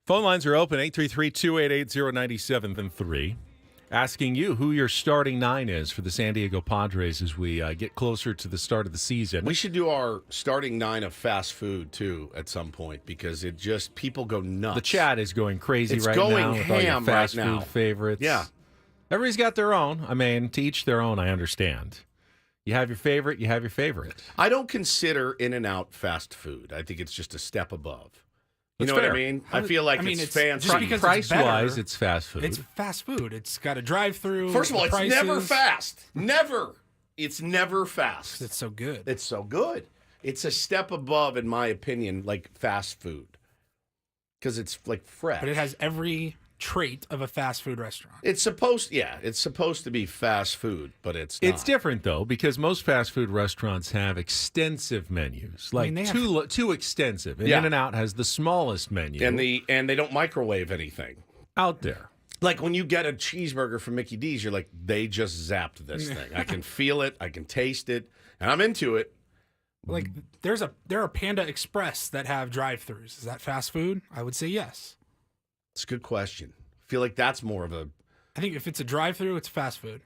Phone lines are open, 833-288-0973. Asking you who your starting nine is for the San Diego Padres as we get closer to the start of the season. We should do our starting nine of fast food, too, at some point, because people go nuts. The chat is going crazy It's right going now with all your ham fast right now. food favorites. Yeah. Everybody's got their own. I mean, to each their own, I understand. You have your favorite, you have your favorite. I don't consider In-N-Out fast food. I think it's just a step above. You That's know fair. what I mean? I feel like it's fancy. just because it's Price-wise, better, it's fast food. It's fast food. It's got a drive-through. First of all, the it's prices. never fast. Never. It's never fast. It's so good. It's so good. It's a step above, in my opinion, like fast food. Because it's like fresh. But it has every trait of a fast food restaurant. It's supposed to be fast food, but it's not. It's different, though, because most fast food restaurants have extensive menus, like they have- too extensive. And Yeah. In-N-Out has the smallest menu And they don't microwave anything. out there. Like when you get a cheeseburger from Mickey D's, you're like, they just zapped this thing. I can feel it, I can taste it, and I'm into it. Like there are Panda Express that have drive-throughs. Is that fast food? I would say yes. It's a good question. I feel like that's more of a. I think if it's a drive-through, it's fast food.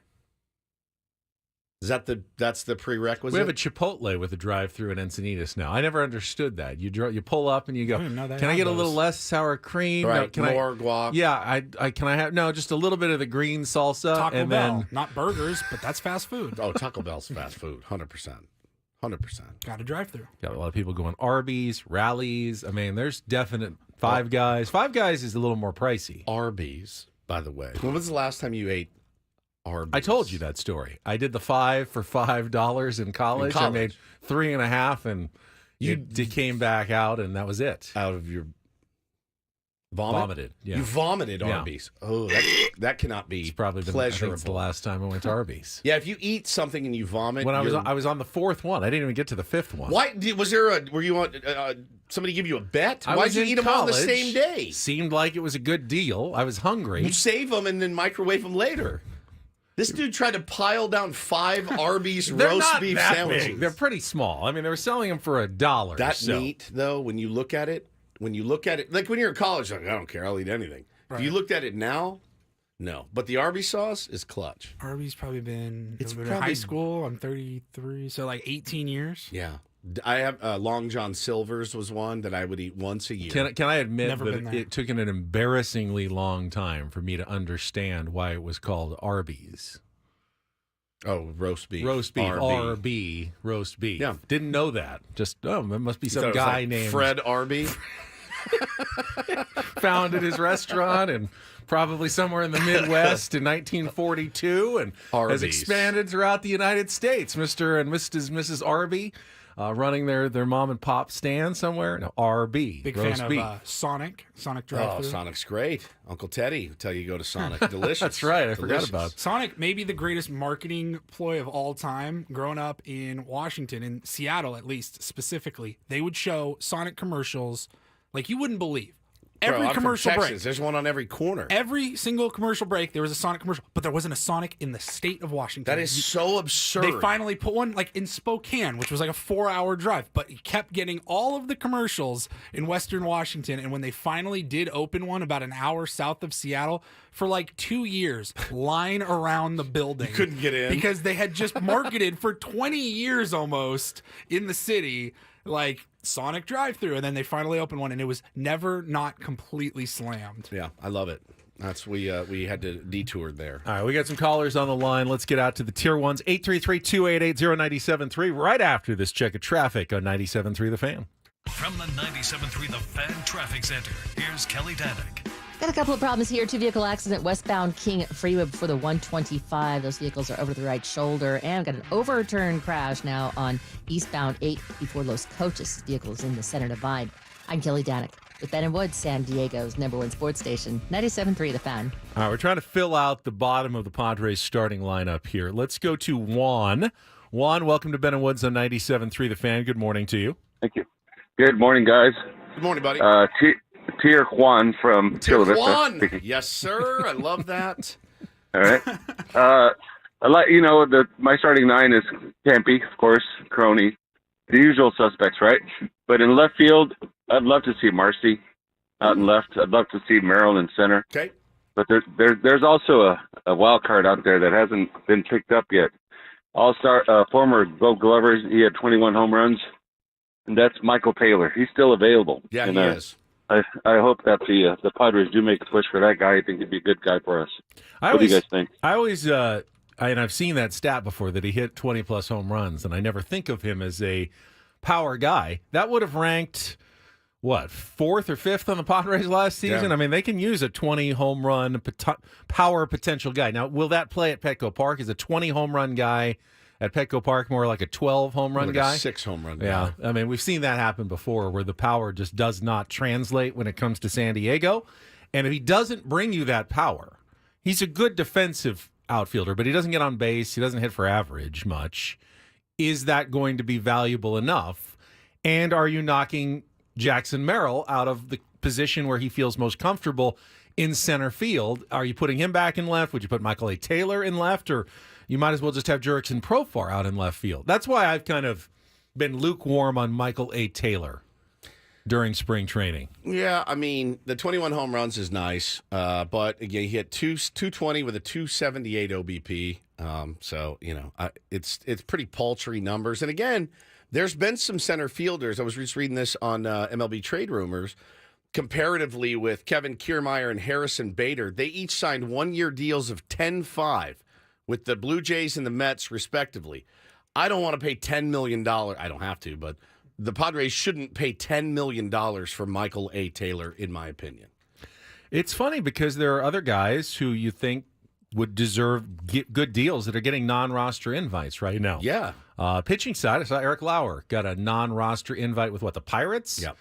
That's the prerequisite. We have a Chipotle with a drive-through in Encinitas now. I never understood that. You pull up and you go, I didn't know they can I had get a those." little less sour cream? Right, No, can more guac. Yeah, can I have just a little bit of the green salsa Taco and Bell, then not burgers, but that's fast food. Oh, Taco Bell's fast food, 100%. 100%. Got a drive-through. got a lot of people going Arby's, Rallies. I mean, there's definite Five Guys. Five Guys is a little more pricey. Arby's, by the way. When was the last time you ate Arby's? I told you that story. I did the 5 for $5 in college. I made 3.5, and it came back out, and that was it. Out of your vomit? Vomited. Yeah. You vomited Yeah. Arby's. Oh, that cannot be It's probably been, I think pleasurable. it's the last time I went to Arby's. Yeah, if you eat something and you vomit, When I was on the 4th one. I didn't even get to the 5th one. Why was there were you on? Somebody give you a bet? I Why'd was you in eat them all on the college. same day? Seemed like it was a good deal. I was hungry. You save them and then microwave them later. This dude tried to pile down 5 Arby's They're roast not beef that sandwiches. big. They're pretty small. I mean, they were selling them for $1. That so. meat, though, when you look at it, like when you're in college, like I don't care, I'll eat anything. Right. If you looked at it now, no. But the Arby's sauce is clutch. Arby's probably been. It's It's been probably- high school. I'm 33, so like 18 years. Yeah, I have Long John Silver's was one that I would eat once a year. Can I admit Never been that there. it took an embarrassingly long time for me to understand why it was called Arby's. Roast beef, Roast beef, RB. roast beef. Yeah. Didn't know that. Just it must be You thought some it was guy like named Fred Arby. founded his restaurant and probably somewhere in the Midwest in 1942 and has Arby's. expanded throughout the United States. Mr. and Mrs. Arby running their mom and pop stand somewhere. No, RB. Big roast fan beef. of Sonic Oh, drive-through. Sonic's great. Uncle Teddy will tell you to go to Sonic. Delicious. That's right. I forgot Delicious. about Sonic may be the greatest marketing ploy of all time. Growing up in Washington, in Seattle at least specifically, they would show Sonic commercials like you wouldn't believe. Every Bro, I'm from commercial Texas. break. There's one on every corner. Every single commercial break, there was a Sonic commercial, but there wasn't a Sonic in the state of Washington. That is so absurd. They finally put one like in Spokane, which was like a 4-hour drive, but you kept getting all of the commercials in Western Washington. And when they finally did open one about an hour south of Seattle, for like 2 years, line around the building. couldn't get in. Because they had just marketed for 20 years almost in the city, like Sonic drive-through, and then they finally opened one, and it was never not completely slammed. Yeah, I love it. That's we had to detour there. All right, we got some callers on the line. Let's get out to the tier ones. 833-288-0973. Right after this check of traffic on 97.3 The Fan. From the 97.3 The Fan Traffic Center, here's Kelly Danick. Got a couple of problems here. 2-vehicle accident westbound King Freeway before the 125. Those vehicles are over the right shoulder. And got an overturned crash now on eastbound 8 before Los Coches. Vehicles in the center divide. I'm Kelly Danick with Ben and Woods, San Diego's #1 sports station, 97.3 The Fan. All right, we're trying to fill out the bottom of the Padres starting lineup here. Let's go to Juan. Juan, welcome to Ben and Woods on 97.3 The Fan. Good morning to you. Thank you. Good morning, guys. Good morning, buddy. Tier Juan from Chula Vista. Juan. speaking. Yes, sir. I love that. All right. I like my starting 9 is Tempe, of course, Crony, the usual suspects, right? But in left field, I'd love to see Marcy. out in left. I'd love to see Merrill in center. Okay. But there's also a wild card out there that hasn't been picked up yet. All-star, former Gold Glover, he had 21 home runs, and that's Michael Taylor. He's still available. Yeah, and, he is. I hope that the Padres do make a push for that guy. I think he'd be a good guy for us. What do you guys think? I always, and I've seen that stat before that he hit 20-plus home runs, and I never think of him as a power guy. That would have ranked, what, 4th or 5th on the Padres last season? Yeah. I mean, they can use a 20-home run power potential guy. Now, will that play at Petco Park? Is a 20-home run guy at Petco Park more like a 12-home run Like guy? a 6-home run guy. Yeah, I mean, we've seen that happen before where the power just does not translate when it comes to San Diego. And if he doesn't bring you that power, he's a good defensive outfielder, but he doesn't get on base. He doesn't hit for average much. Is that going to be valuable enough? And are you knocking Jackson Merrill out of the position where he feels most comfortable in center field? Are you putting him back in left? Would you put Michael A. Taylor in left? Or you might as well just have Jurickson Profar out in left field. That's why I've kind of been lukewarm on Michael A. Taylor during spring training. Yeah, I mean, the 21 home runs is nice, but again, he hit 220 with a 278 OBP. So, it's pretty paltry numbers. And again, there's been some center fielders. I was just reading this on MLB Trade Rumors. Comparatively with Kevin Kiermaier and Harrison Bader, they each signed one-year deals of 10-5 with the Blue Jays and the Mets, respectively. I don't want to pay $10 million. I don't have to, but the Padres shouldn't pay $10 million for Michael A. Taylor, in my opinion. It's funny because there are other guys who you think would deserve good deals that are getting non-roster invites right now. Yeah. Pitching side, I saw Eric Lauer got a non-roster invite with the Pirates? Yep.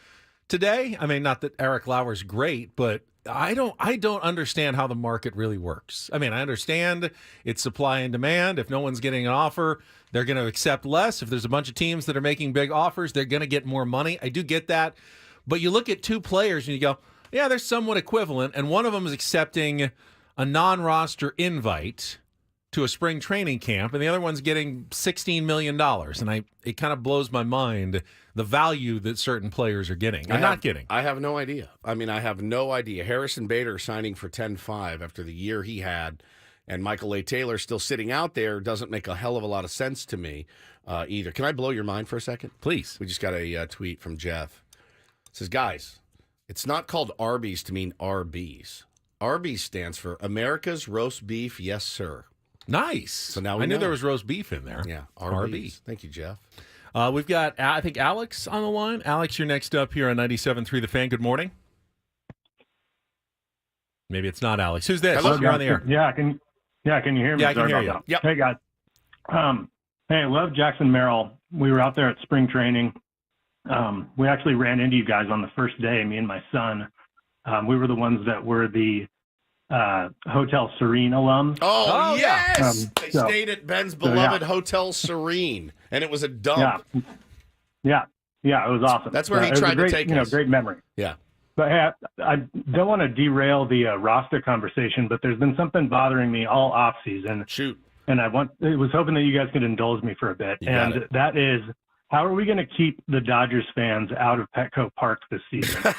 Today. I mean, not that Eric Lauer's great, but I don't understand how the market really works. I mean, I understand it's supply and demand. If no one's getting an offer, they're going to accept less. If there's a bunch of teams that are making big offers, they're going to get more money. I do get that. But you look at two players and you go, yeah, they're somewhat equivalent. And one of them is accepting a non-roster invite to a spring training camp, and the other one's getting $16 million. And it kind of blows my mind the value that certain players are getting. I'm not kidding. I have no idea. I mean, I have no idea. Harrison Bader signing for 10-5 after the year he had, and Michael A. Taylor still sitting out there doesn't make a hell of a lot of sense to me either. Can I blow your mind for a second? Please. We just got a tweet from Jeff. It says, guys, it's not called Arby's to mean RBs. Arby's stands for America's Roast Beef, Yes, Sir. Nice. So now I knew know. there was roast beef in there. Yeah, RB. Thank you, Jeff. We've got, I think, Alex on the line. Alex, you're next up here on 97.3 The Fan. Good morning. Maybe it's not Alex. Who's this? Hello? You're on the air. Yeah, can you hear me? Yeah, I can Sorry hear about you. that. Yep. Hey, guys. Hey, I love Jackson Merrill. We were out there at spring training. We actually ran into you guys on the first day, me and my son. We were the ones that were the Hotel Serene alums. Oh yeah. yes! They stayed at Ben's beloved Hotel Serene, and it was a dump. Yeah, it was awesome. That's where he it was tried a great, to take us. Great memory. Yeah. But hey, I don't want to derail the roster conversation, but there's been something bothering me all off season. Shoot. And I was hoping that you guys could indulge me for a bit. And that is, how are we going to keep the Dodgers fans out of Petco Park this season?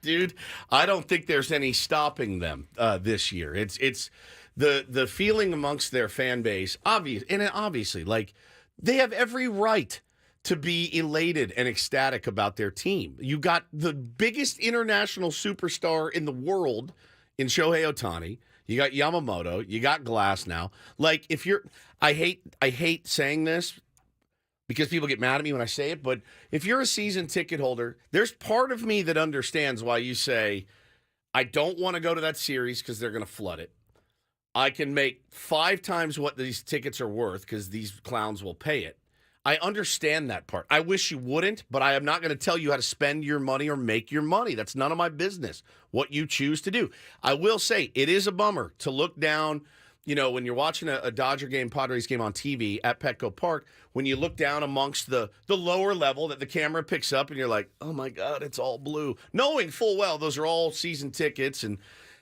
Dude, I don't think there's any stopping them this year. It's the feeling amongst their fan base, obviously, like they have every right to be elated and ecstatic about their team. You got the biggest international superstar in the world in Shohei Ohtani. You got Yamamoto. You got Glass now. Like, if you're, I hate saying this because people get mad at me when I say it, but if you're a season ticket holder, there's part of me that understands why you say, I don't want to go to that series because they're going to flood it. I can make 5 times what these tickets are worth because these clowns will pay it. I understand that part. I wish you wouldn't, but I am not going to tell you how to spend your money or make your money. That's none of my business, what you choose to do. I will say it is a bummer to look down, when you're watching a Dodger game, Padres game on TV at Petco Park, when you look down amongst the lower level that the camera picks up and you're like, oh my God, it's all blue. Knowing full well those are all season tickets and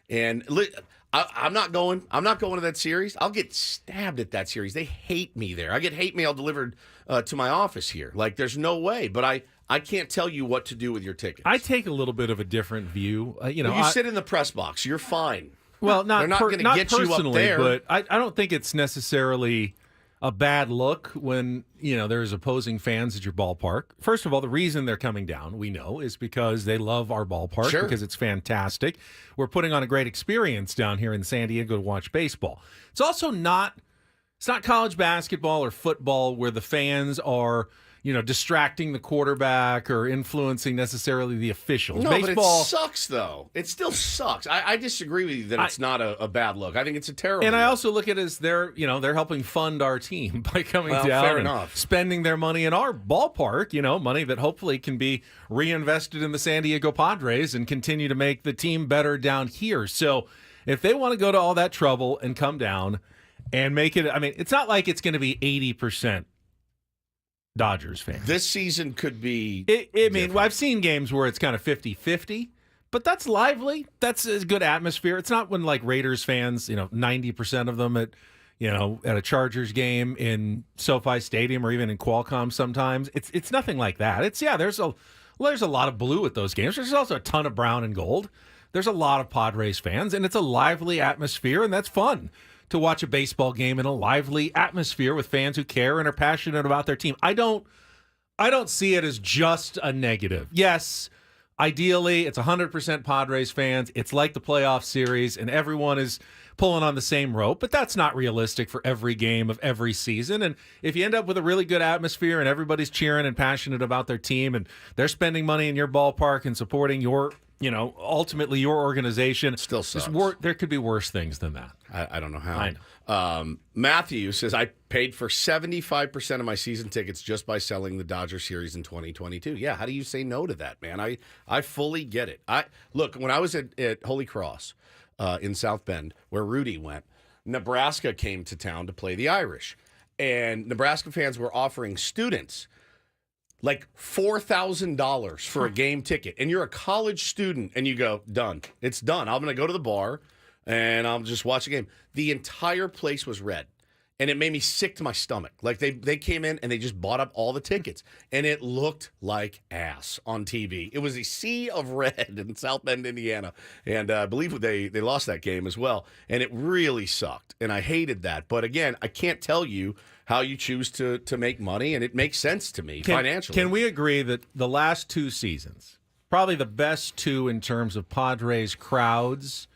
I'm not going to that series. I'll get stabbed at that series. They hate me there. I get hate mail delivered to my office here. Like, there's no way. But I can't tell you what to do with your tickets. I take a little bit of a different view. You know, you sit in the press box. You're fine. Well, They're not going to get you up there. But I don't think it's necessarily a bad look when, there's opposing fans at your ballpark. First of all, the reason they're coming down, we know, is because they love our ballpark, because it's fantastic. We're putting on a great experience down here in San Diego to watch baseball. It's also not college basketball or football where the fans are, distracting the quarterback or influencing necessarily the officials. No, baseball, but it sucks, though. It still sucks. I disagree with you that it's not a bad look. I think it's a terrible And look. I also look at it as they're helping fund our team by coming down fair and enough. spending their money in our ballpark, money that hopefully can be reinvested in the San Diego Padres and continue to make the team better down here. So if they want to go to all that trouble and come down and make it, it's not like it's going to be 80% Dodgers fans. This season could be I've seen games where it's kind of 50-50, but that's lively. That's a good atmosphere. It's not when like Raiders fans, 90% of them at a Chargers game in SoFi Stadium or even in Qualcomm sometimes. It's nothing like that. There's a lot of blue at those games. There's also a ton of brown and gold. There's a lot of Padres fans, and it's a lively atmosphere, and that's fun to watch a baseball game in a lively atmosphere with fans who care and are passionate about their team. I don't see it as just a negative. Yes, ideally, it's 100% Padres fans. It's like the playoff series, and everyone is pulling on the same rope, but that's not realistic for every game of every season. And if you end up with a really good atmosphere and everybody's cheering and passionate about their team and they're spending money in your ballpark and supporting your ultimately your organization. Still sucks. There could be worse things than that. I don't know how. I know. Matthew says, I paid for 75% of my season tickets just by selling the Dodger series in 2022. Yeah, how do you say no to that, man? I fully get it. Look, when I was at Holy Cross in South Bend, where Rudy went, Nebraska came to town to play the Irish. And Nebraska fans were offering students like $4,000 for a game ticket, and you're a college student, and you go, done. It's done. I'm going to go to the bar, and I'll just watch a game. The entire place was red, and it made me sick to my stomach. Like, they came in, and they just bought up all the tickets, and it looked like ass on TV. It was a sea of red in South Bend, Indiana, and I believe they lost that game as well, and it really sucked, and I hated that. But, again, I can't tell you how you choose to make money, and it makes sense to me financially. Can we agree that the last two seasons, probably the best two in terms of Padres crowds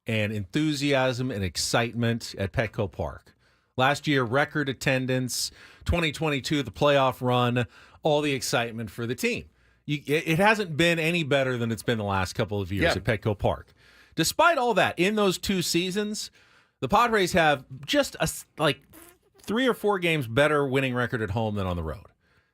and enthusiasm and excitement at Petco Park? Last year, record attendance, 2022, the playoff run, all the excitement for the team. It hasn't been any better than it's been the last couple of years at Petco Park. Despite all that, in those two seasons, the Padres have just 3 or 4 games better winning record at home than on the road.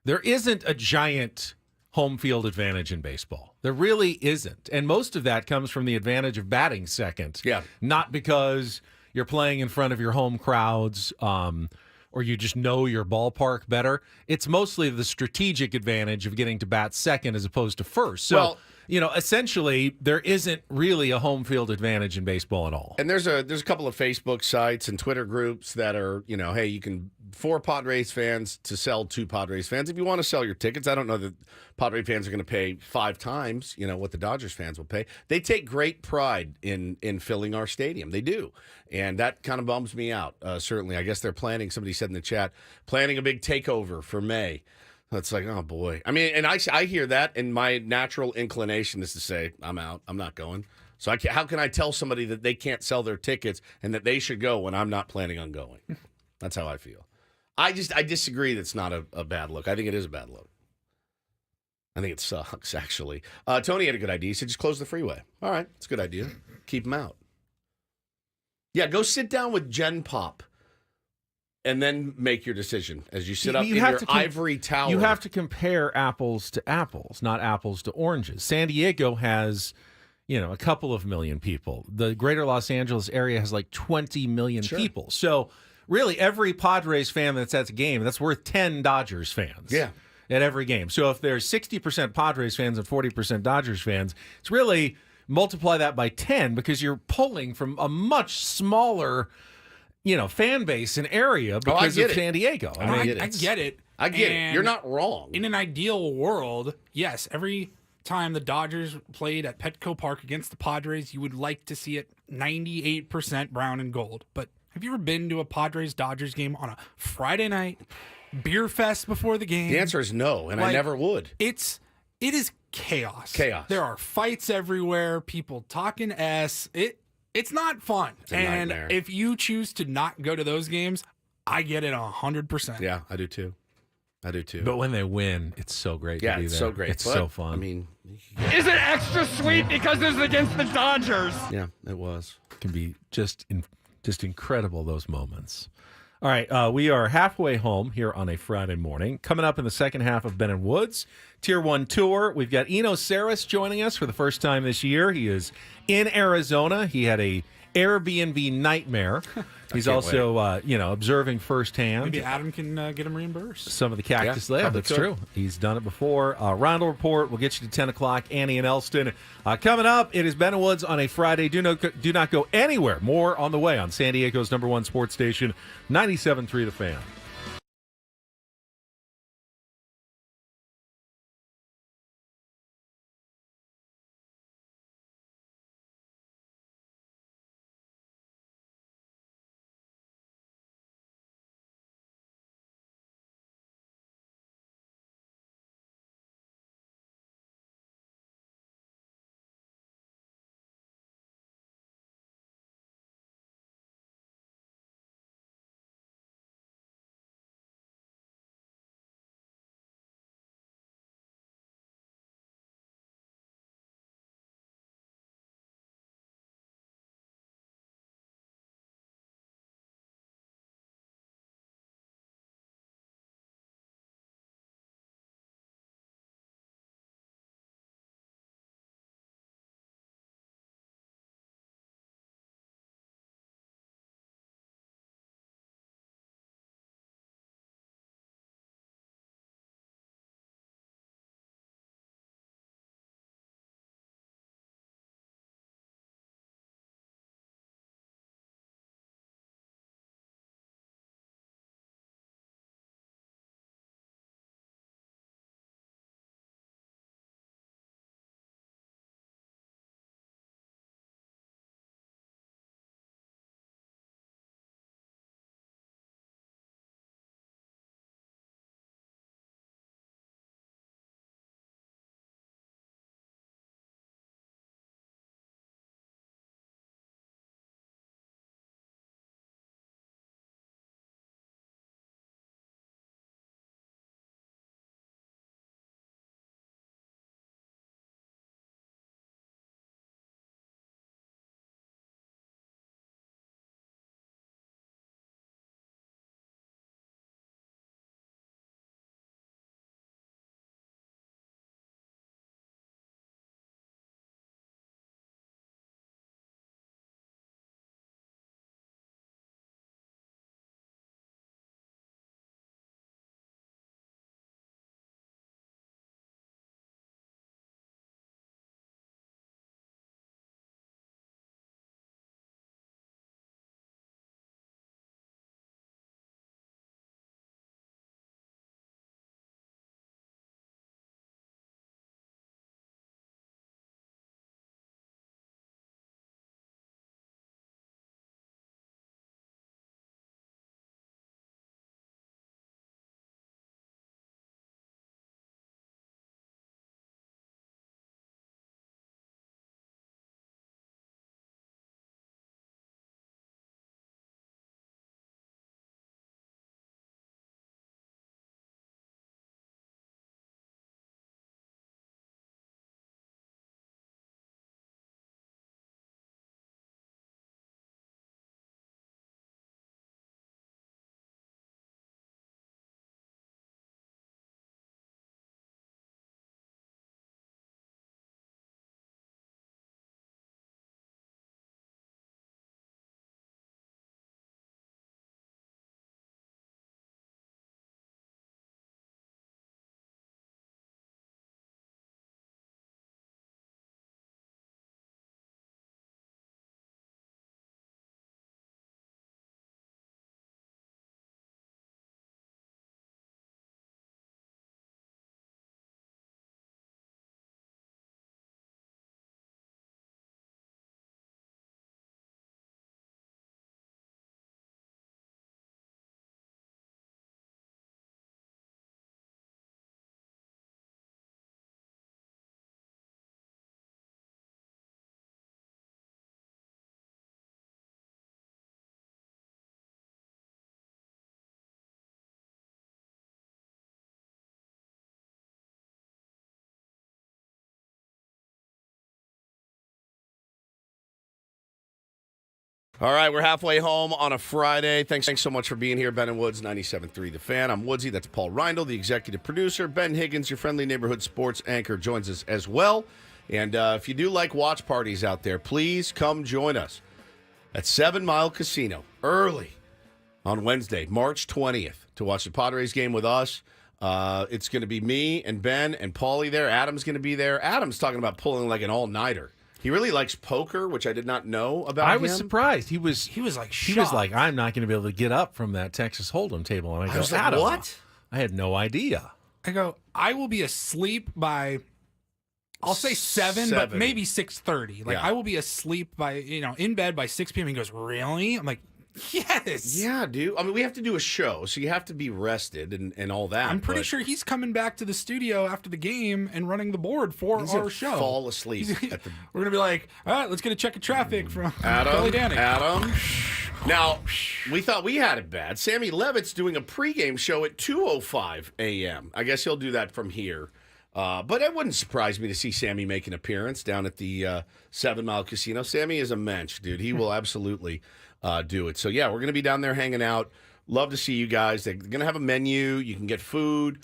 There isn't a giant home field advantage in baseball. There really isn't. And most of that comes from the advantage of batting second. Yeah. Not because you're playing in front of your home crowds or you just know your ballpark better. It's mostly the strategic advantage of getting to bat second as opposed to first. So, essentially, there isn't really a home field advantage in baseball at all. And there's a couple of Facebook sites and Twitter groups that are, hey, you can, for Padres fans to sell to Padres fans. If you want to sell your tickets, I don't know that Padre fans are going to pay 5 times, what the Dodgers fans will pay. They take great pride in filling our stadium. They do. And that kind of bums me out, certainly. I guess they're planning, somebody said in the chat, planning a big takeover for May. It's like, oh, boy. I mean, and I hear that, and my natural inclination is to say, I'm out. I'm not going. So how can I tell somebody that they can't sell their tickets and that they should go when I'm not planning on going? That's how I feel. I disagree that it's not a bad look. I think it is a bad look. I think it sucks, actually. Tony had a good idea. He said, just close the freeway. All right, it's a good idea. Keep them out. Yeah, go sit down with Gen Pop. And then make your decision as you sit up in your ivory tower. You have to compare apples to apples, not apples to oranges. San Diego has, a couple of million people. The greater Los Angeles area has like 20 million people. So really every Padres fan that's at the game, that's worth 10 Dodgers fans. Yeah. At every game. So if there's 60% Padres fans and 40% Dodgers fans, it's really multiply that by 10 because you're pulling from a much smaller fan base and area because of San Diego. I get it. I get it. And You're not wrong. In an ideal world, yes, every time the Dodgers played at Petco Park against the Padres, you would like to see it 98% brown and gold. But have you ever been to a Padres-Dodgers game on a Friday night, beer fest before the game? The answer is no, and I never would. It is chaos. Chaos. There are fights everywhere, people talking it's not fun. It's a and nightmare. if you choose to not go to those games, I get it 100%. Yeah, I do too. But when they win, it's so great to be there. it's so great. It's But, so fun. I mean, Is it extra sweet because it's against the Dodgers? yeah, it was. It can be just incredible, those moments. All right, we are halfway home here on a Friday morning. Coming up in the second half of Ben and Woods Tier 1 Tour, we've got Eno Sarris joining us for the first time this year. He is in Arizona. He had a Airbnb nightmare. He's also, observing firsthand. Maybe Adam can get him reimbursed. Some of the Cactus Lab. That's true. He's done it before. Roundel Report will get you to 10 o'clock. Annie and Elston. Coming up, it is Ben and Woods on a Friday. Do not go anywhere. More on the way on San Diego's #1 sports station, 97.3 The Fan. All right, we're halfway home on a Friday. Thanks so much for being here, Ben and Woods, 97.3 The Fan. I'm Woodsy. That's Paul Reindl, the executive producer. Ben Higgins, your friendly neighborhood sports anchor, joins us as well. And if you do like watch parties out there, please come join us at 7 Mile Casino early on Wednesday, March 20th, to watch the Padres game with us. It's going to be me and Ben and Paulie there. Adam's going to be there. Adam's talking about pulling like an all-nighter. He really likes poker, which I did not know about him. I was surprised. He was like, I'm not going to be able to get up from that Texas Hold'em table. And I was go, like, Adam, what? I had no idea. I go, I will be asleep by, I'll say 7, but maybe 6:30. Like, Yeah. I will be asleep by, in bed by 6 p.m. He goes, really? I'm like, yes. Yeah, dude. I mean, we have to do a show, so you have to be rested and all that. I'm pretty sure he's coming back to the studio after the game and running the board for he's our gonna show. fall asleep. We're going to be like, all right, let's get a check of traffic from Adam. Kelly Danek. Adam. Now, we thought we had it bad. Sammy Levitt's doing a pregame show at 2:05 a.m. I guess he'll do that from here. But it wouldn't surprise me to see Sammy make an appearance down at the 7 Mile Casino. Sammy is a mensch, dude. He will absolutely do it. So, yeah, we're going to be down there hanging out. Love to see you guys. They're going to have a menu. You can get food.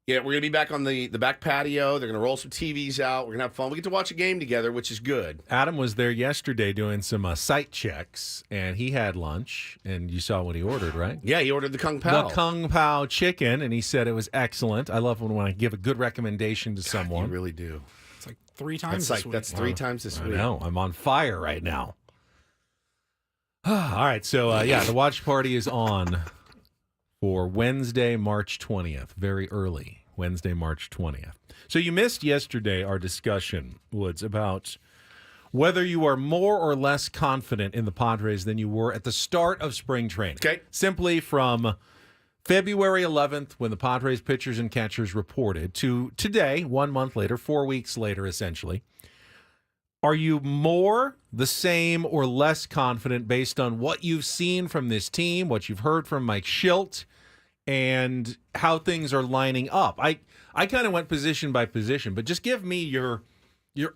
Yeah, we're going to be back on the back patio. They're going to roll some TVs out. We're going to have fun. We get to watch a game together, which is good. Adam was there yesterday doing some site checks, and he had lunch, and you saw what he ordered, right? Yeah, he ordered the Kung Pao. The Kung Pao chicken, and he said it was excellent. I love when I give a good recommendation to someone. You really do. It's like 3 times this week. That's 3 times this week. I know. I'm on fire right now. All right, so the watch party is on for Wednesday, March 20th, very early, Wednesday, March 20th. So you missed yesterday our discussion, Woods, about whether you are more or less confident in the Padres than you were at the start of spring training. Okay. Simply from February 11th, when the Padres pitchers and catchers reported, to today, 1 month later, 4 weeks later, essentially. Are you more, the same, or less confident based on what you've seen from this team, what you've heard from Mike Schilt, and how things are lining up? I kind of went position by position, but just give me your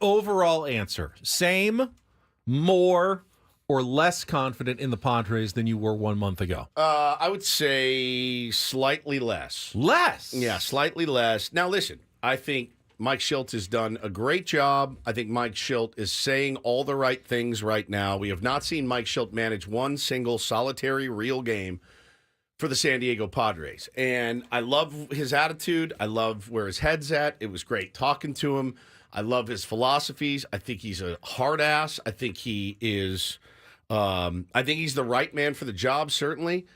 overall answer. Same, more, or less confident in the Padres than you were 1 month ago? I would say slightly less. Less? Yeah, slightly less. Now, listen, I think Mike Schilt has done a great job. I think Mike Schilt is saying all the right things right now. We have not seen Mike Schilt manage one single solitary real game for the San Diego Padres. And I love his attitude. I love where his head's at. It was great talking to him. I love his philosophies. I think he's a hard ass. I think he is I think he's the right man for the job, certainly.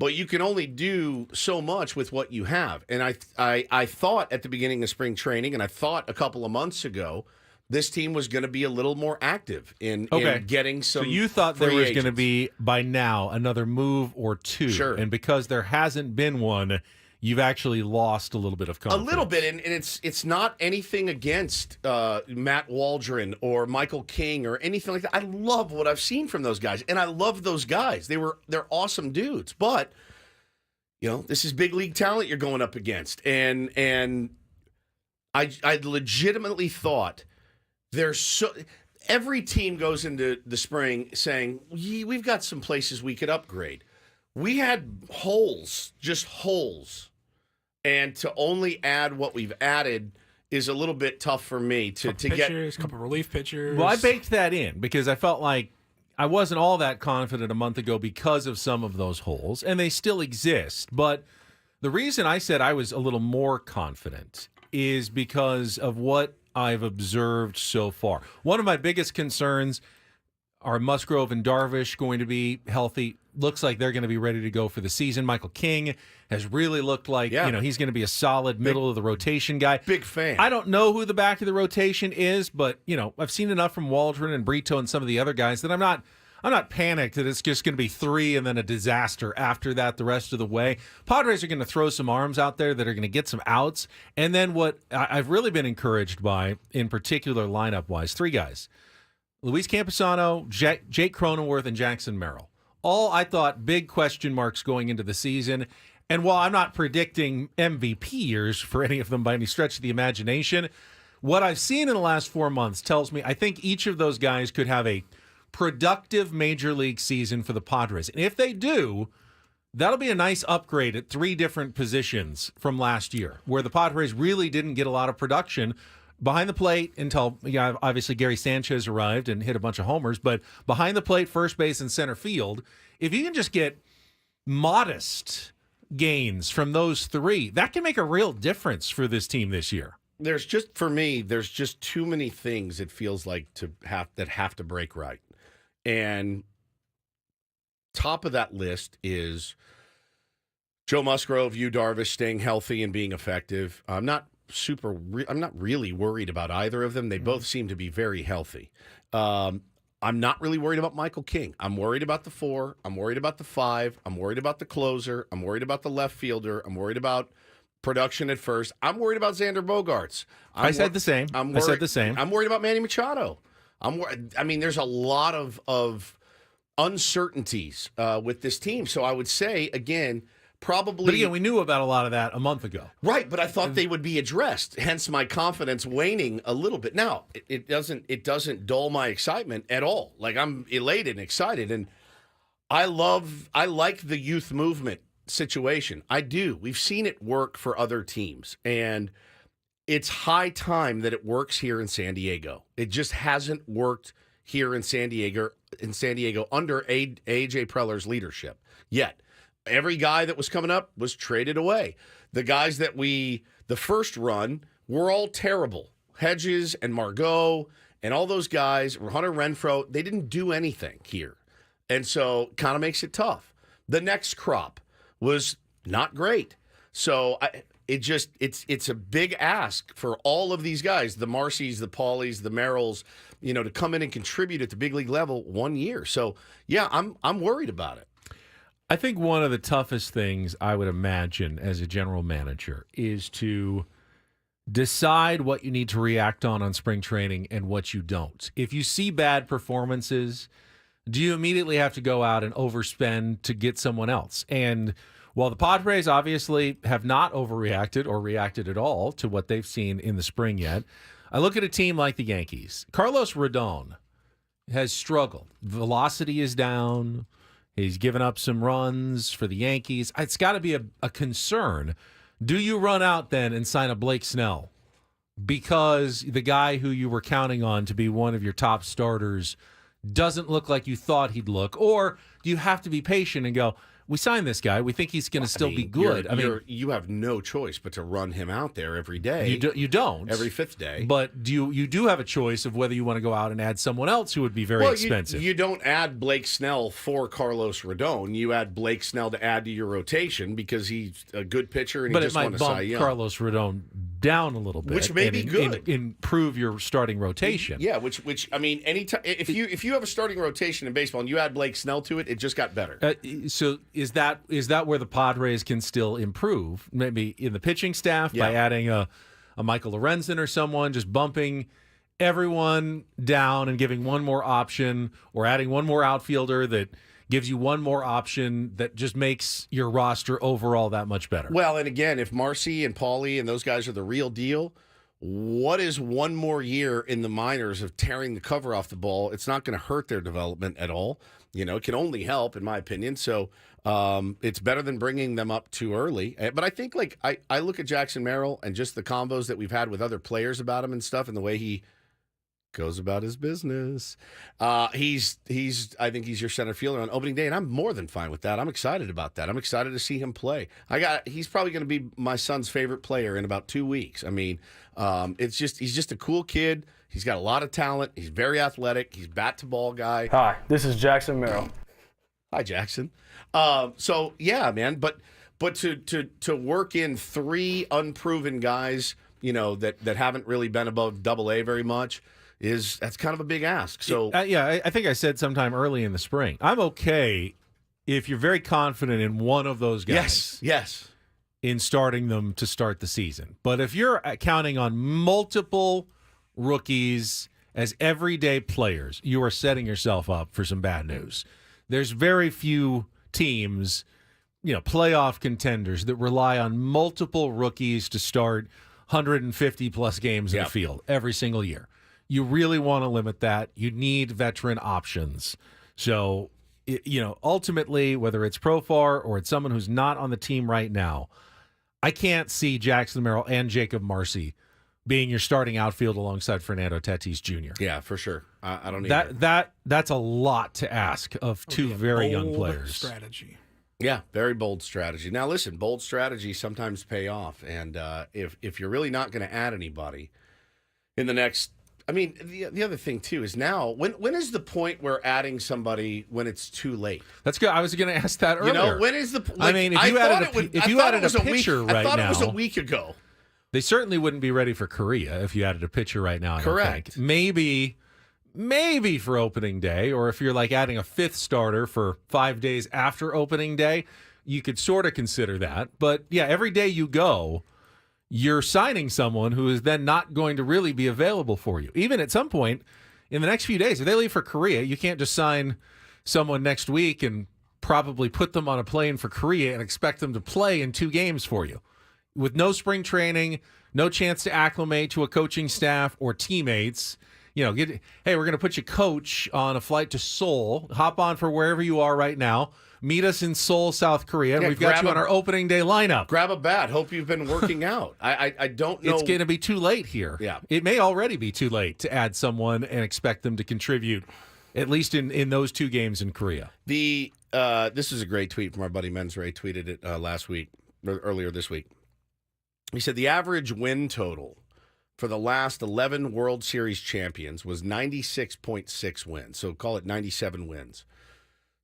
But you can only do so much with what you have. And I thought at the beginning of spring training, and I thought a couple of months ago, this team was going to be a little more active in getting some. So you thought there was agents. going to be, by now, another move or two. Sure. And because there hasn't been one, you've actually lost a little bit of confidence. A little bit, and it's not anything against Matt Waldron or Michael King or anything like that. I love what I've seen from those guys, and I love those guys. They're awesome dudes, but this is big league talent you're going up against, and I legitimately thought every team goes into the spring saying we've got some places we could upgrade. We had holes, just holes. And to only add what we've added is a little bit tough for me to get. A couple relief pitchers. Well, I baked that in because I felt like I wasn't all that confident a month ago because of some of those holes, and they still exist. But the reason I said I was a little more confident is because of what I've observed so far. One of my biggest concerns are Musgrove and Darvish going to be healthy. Looks like they're going to be ready to go for the season. Michael King has really looked like he's going to be a solid middle of the rotation guy. Big fan. I don't know who the back of the rotation is, but I've seen enough from Waldron and Brito and some of the other guys that I'm not panicked that it's just going to be 3 and then a disaster after that the rest of the way. Padres are going to throw some arms out there that are going to get some outs. And then what I've really been encouraged by, in particular lineup-wise, 3 guys. Luis Camposano, Jake Cronenworth, and Jackson Merrill. All, I thought, big question marks going into the season. And while I'm not predicting MVP years for any of them by any stretch of the imagination, what I've seen in the last 4 months tells me I think each of those guys could have a productive major league season for the Padres. And if they do, that'll be a nice upgrade at 3 different positions from last year, where the Padres really didn't get a lot of production behind the plate until, obviously Gary Sanchez arrived and hit a bunch of homers. But behind the plate, first base, and center field, if you can just get modest gains from those 3, that can make a real difference for this team this year. There's just too many things it feels like that have to break right. And top of that list is Joe Musgrove, Yu Darvish staying healthy and being effective. I'm not really worried about either of them. They both seem to be very healthy. I'm not really worried about Michael King. I'm worried about the 4. I'm worried about the 5. I'm worried about the closer. I'm worried about the left fielder. I'm worried about production at first. I'm worried about Xander Bogaerts. I said the same. I said the same. I'm worried about Manny Machado. There's a lot of uncertainties with this team. So I would say, again, probably. But again, we knew about a lot of that a month ago. Right, but I thought they would be addressed. Hence my confidence waning a little bit. Now, it doesn't dull my excitement at all. Like, I'm elated and excited, and I like the youth movement situation. I do. We've seen it work for other teams, and it's high time that it works here in San Diego. It just hasn't worked here in San Diego under AJ Preller's leadership yet. Every guy that was coming up was traded away. The guys that the first run were all terrible. Hedges and Margot and all those guys, Hunter Renfroe, they didn't do anything here. And so kind of makes it tough. The next crop was not great. So it's a big ask for all of these guys, the Marcys, the Paulies, the Merrills, to come in and contribute at the big league level 1 year. So yeah, I'm worried about it. I think one of the toughest things I would imagine as a general manager is to decide what you need to react on spring training and what you don't. If you see bad performances, do you immediately have to go out and overspend to get someone else? And while the Padres obviously have not overreacted or reacted at all to what they've seen in the spring yet, I look at a team like the Yankees. Carlos Rodon has struggled. Velocity is down. He's given up some runs for the Yankees. It's got to be a concern. Do you run out then and sign a Blake Snell because the guy who you were counting on to be one of your top starters doesn't look like you thought he'd look? Or do you have to be patient and go, we signed this guy. We think he's going to still be good. You have no choice but to run him out there every day. You don't. Every 5th day. But you do have a choice of whether you want to go out and add someone else who would be very expensive. You don't add Blake Snell for Carlos Rodon. You add Blake Snell to add to your rotation because he's a good pitcher and but he just won a Cy Young. But it might bump Carlos Rodon down a little bit, which may be good. Improve your starting rotation. Yeah, which anytime if you have a starting rotation in baseball and you add Blake Snell to it, it just got better. So is that where the Padres can still improve? Maybe in the pitching staff by adding a Michael Lorenzen or someone, just bumping everyone down and giving one more option, or adding one more outfielder that gives you one more option that just makes your roster overall that much better. Well, and again, if Marcy and Paulie and those guys are the real deal, what is one more year in the minors of tearing the cover off the ball? It's not going to hurt their development at all. It can only help, in my opinion. So it's better than bringing them up too early. But I think, I look at Jackson Merrill and just the combos that we've had with other players about him and stuff, and the way he goes about his business. I think he's your center fielder on opening day, and I'm more than fine with that. I'm excited about that. I'm excited to see him play. He's probably going to be my son's favorite player in about 2 weeks. He's just a cool kid. He's got a lot of talent. He's very athletic. He's bat to ball guy. Hi, this is Jackson Merrill. Hi, Jackson. So yeah, man. But to work in 3 unproven guys, that haven't really been above Double-A very much, that's kind of a big ask. So I think I said sometime early in the spring, I'm okay if you're very confident in one of those guys. Yes. In starting them to start the season. But if you're counting on multiple rookies as everyday players, you are setting yourself up for some bad news. There's very few teams, playoff contenders that rely on multiple rookies to start 150 plus games in the field every single year. You really want to limit that. You need veteran options. So, ultimately, whether it's Profar or it's someone who's not on the team right now, I can't see Jackson Merrill and Jacob Marcy being your starting outfield alongside Fernando Tatis Jr. Yeah, for sure. I don't either. That's a lot to ask of two very young players. Strategy. Yeah, very bold strategy. Now, listen, bold strategies sometimes pay off, and if you're really not going to add anybody in the next, I mean, the other thing too is now when is the point where adding somebody when it's too late? That's good. I was going to ask that earlier. When is the? I mean, if you added a pitcher right now, I thought it was a week ago. They certainly wouldn't be ready for Korea if you added a pitcher right now. Correct. Maybe for opening day, or if you're like adding a fifth starter for 5 days after opening day, you could sort of consider that. But yeah, every day you go, you're signing someone who is then not going to really be available for you. Even at some point in the next few days, if they leave for Korea, you can't just sign someone next week and probably put them on a plane for Korea and expect them to play in 2 games for you. With no spring training, no chance to acclimate to a coaching staff or teammates, hey, we're going to put you coach on a flight to Seoul. Hop on for wherever you are right now. Meet us in Seoul, South Korea. Yeah, we've got you on our opening day lineup. Grab a bat. Hope you've been working out. I don't know. It's going to be too late here. Yeah. It may already be too late to add someone and expect them to contribute, at least in those 2 games in Korea. This is a great tweet from our buddy Mensray. Tweeted it earlier this week. He said the average win total for the last 11 World Series champions was 96.6 wins. So call it 97 wins.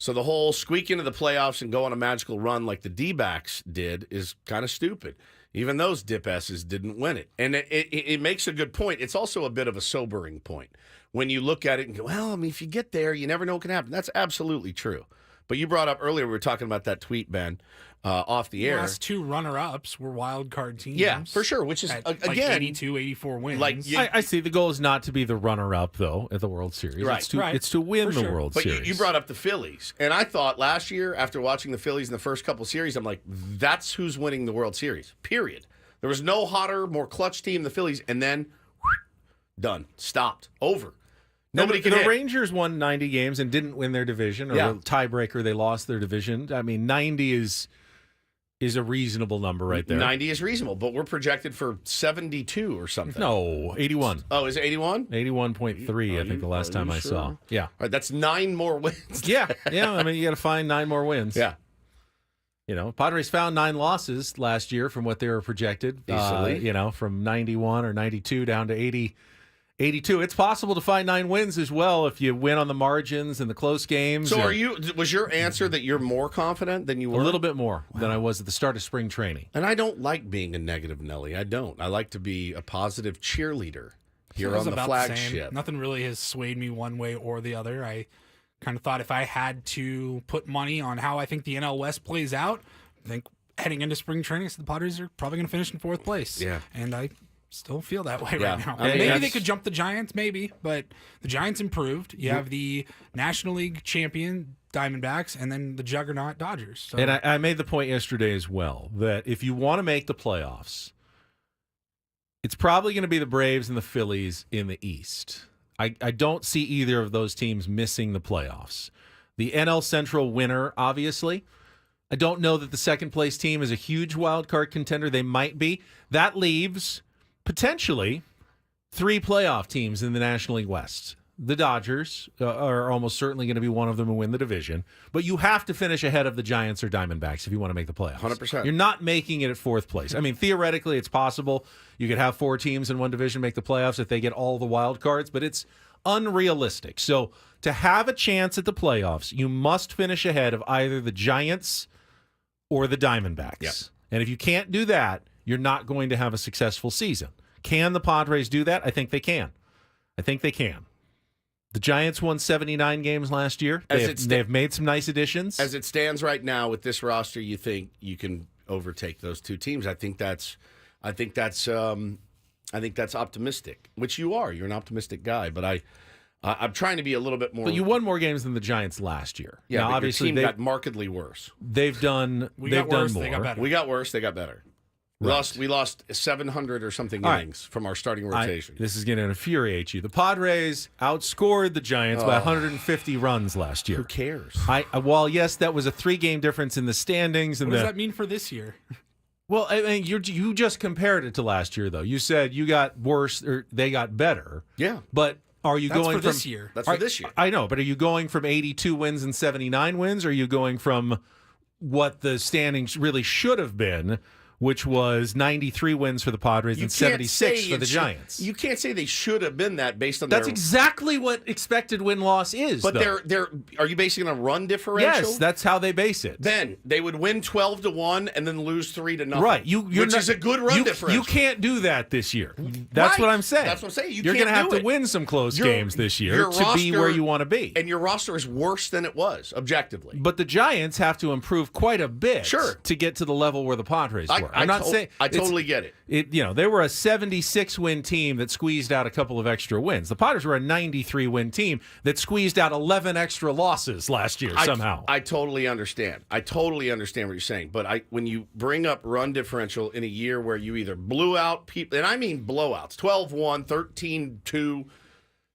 So the whole squeak into the playoffs and go on a magical run like the D-backs did is kind of stupid. Even those dip-asses didn't win it. And it makes a good point. It's also a bit of a sobering point. When you look at it and go, well, I mean, if you get there, you never know what can happen. That's absolutely true. But you brought up earlier, we were talking about that tweet, Ben, off the air. The last 2 runner-ups were wild card teams. Yeah, for sure, which is, again... 82, 84 wins. I see the goal is not to be the runner-up, though, at the World Series. Right. It's to win the World Series. But you brought up the Phillies. And I thought last year, after watching the Phillies in the first couple series, I'm like, that's who's winning the World Series, period. There was no hotter, more clutch team than the Phillies, and then, done. Stopped. Over. Nobody can hit. The Rangers won 90 games and didn't win their division, or a tiebreaker, they lost their division. I mean, 90 is a reasonable number right there. 90 is reasonable, but we're projected for 72 or something. No, 81. Oh, is it 81? 81.3, I think, the last time I saw. Yeah. All right, that's 9 more wins. Yeah. I mean, you got to find 9 more wins. Yeah. Padres found 9 losses last year from what they were projected. Easily. From 91 or 92 down to 82. It's possible to find 9 wins as well if you win on the margins and the close games. So was your answer that you're more confident than you were? A little bit more than I was at the start of spring training. And I don't like being a negative Nelly. I don't. I like to be a positive cheerleader here on the flagship. Nothing really has swayed me one way or the other. I kind of thought if I had to put money on how I think the NL West plays out, I think heading into spring training, the Padres are probably going to finish in 4th place. Yeah. And I still feel that way right now. I mean, maybe they could jump the Giants, but the Giants improved. You have the National League champion Diamondbacks and then the juggernaut Dodgers. So. And I made the point yesterday as well that if you want to make the playoffs, it's probably going to be the Braves and the Phillies in the East. I don't see either of those teams missing the playoffs. The NL Central winner, obviously. I don't know that the second place team is a huge wild card contender. They might be. That leaves potentially 3 playoff teams in the National League West. The Dodgers are almost certainly going to be one of them and win the division. But you have to finish ahead of the Giants or Diamondbacks if you want to make the playoffs. 100%. You're not making it at 4th place. I mean, theoretically, it's possible. You could have 4 teams in one division make the playoffs if they get all the wild cards, but it's unrealistic. So to have a chance at the playoffs, you must finish ahead of either the Giants or the Diamondbacks. Yep. And if you can't do that, you're not going to have a successful season. Can the Padres do that? I think they can. The Giants won 79 games last year. They have made some nice additions. As it stands right now with this roster, you think you can overtake those 2 teams? I think that's optimistic, which you are. You're an optimistic guy, but I'm trying to be a little bit more. But you won more games than the Giants last year. Yeah, now, but obviously your team got markedly worse. They've done more. They got better. We got worse. They got better. We lost 700 or something innings from our starting rotation. This is going to infuriate you. The Padres outscored the Giants by 150 runs last year. Who cares? Well, yes, that was a 3-game difference in the standings. And what does that mean for this year? Well, I mean, you just compared it to last year, though. You said you got worse or they got better. Yeah. But are you going for from this year? That's for this year. I know, but are you going from 82 wins and 79 wins? Or are you going from what the standings really should have been, which was 93 wins for the Padres and 76 for the Giants? You can't say they should have been that based on That's exactly what expected win-loss is. But though. are you basing it on run differential? Yes, that's how they base it. Then they would win 12-1 and then lose 3-0. Right, which is a good run differential. You can't do that this year. That's what I'm saying. That's what I'm saying. You're going to have to win some close games this year to be where you want to be. And your roster is worse than it was, objectively. But the Giants have to improve quite a bit to get to the level where the Padres were. I'm not saying I totally get it. They were a 76-win team that squeezed out a couple of extra wins. The Padres were a 93-win team that squeezed out 11 extra losses last year somehow. I totally understand. I totally understand what you're saying. But when you bring up run differential in a year where you either blew out people, and I mean blowouts, 12-1, 13-2.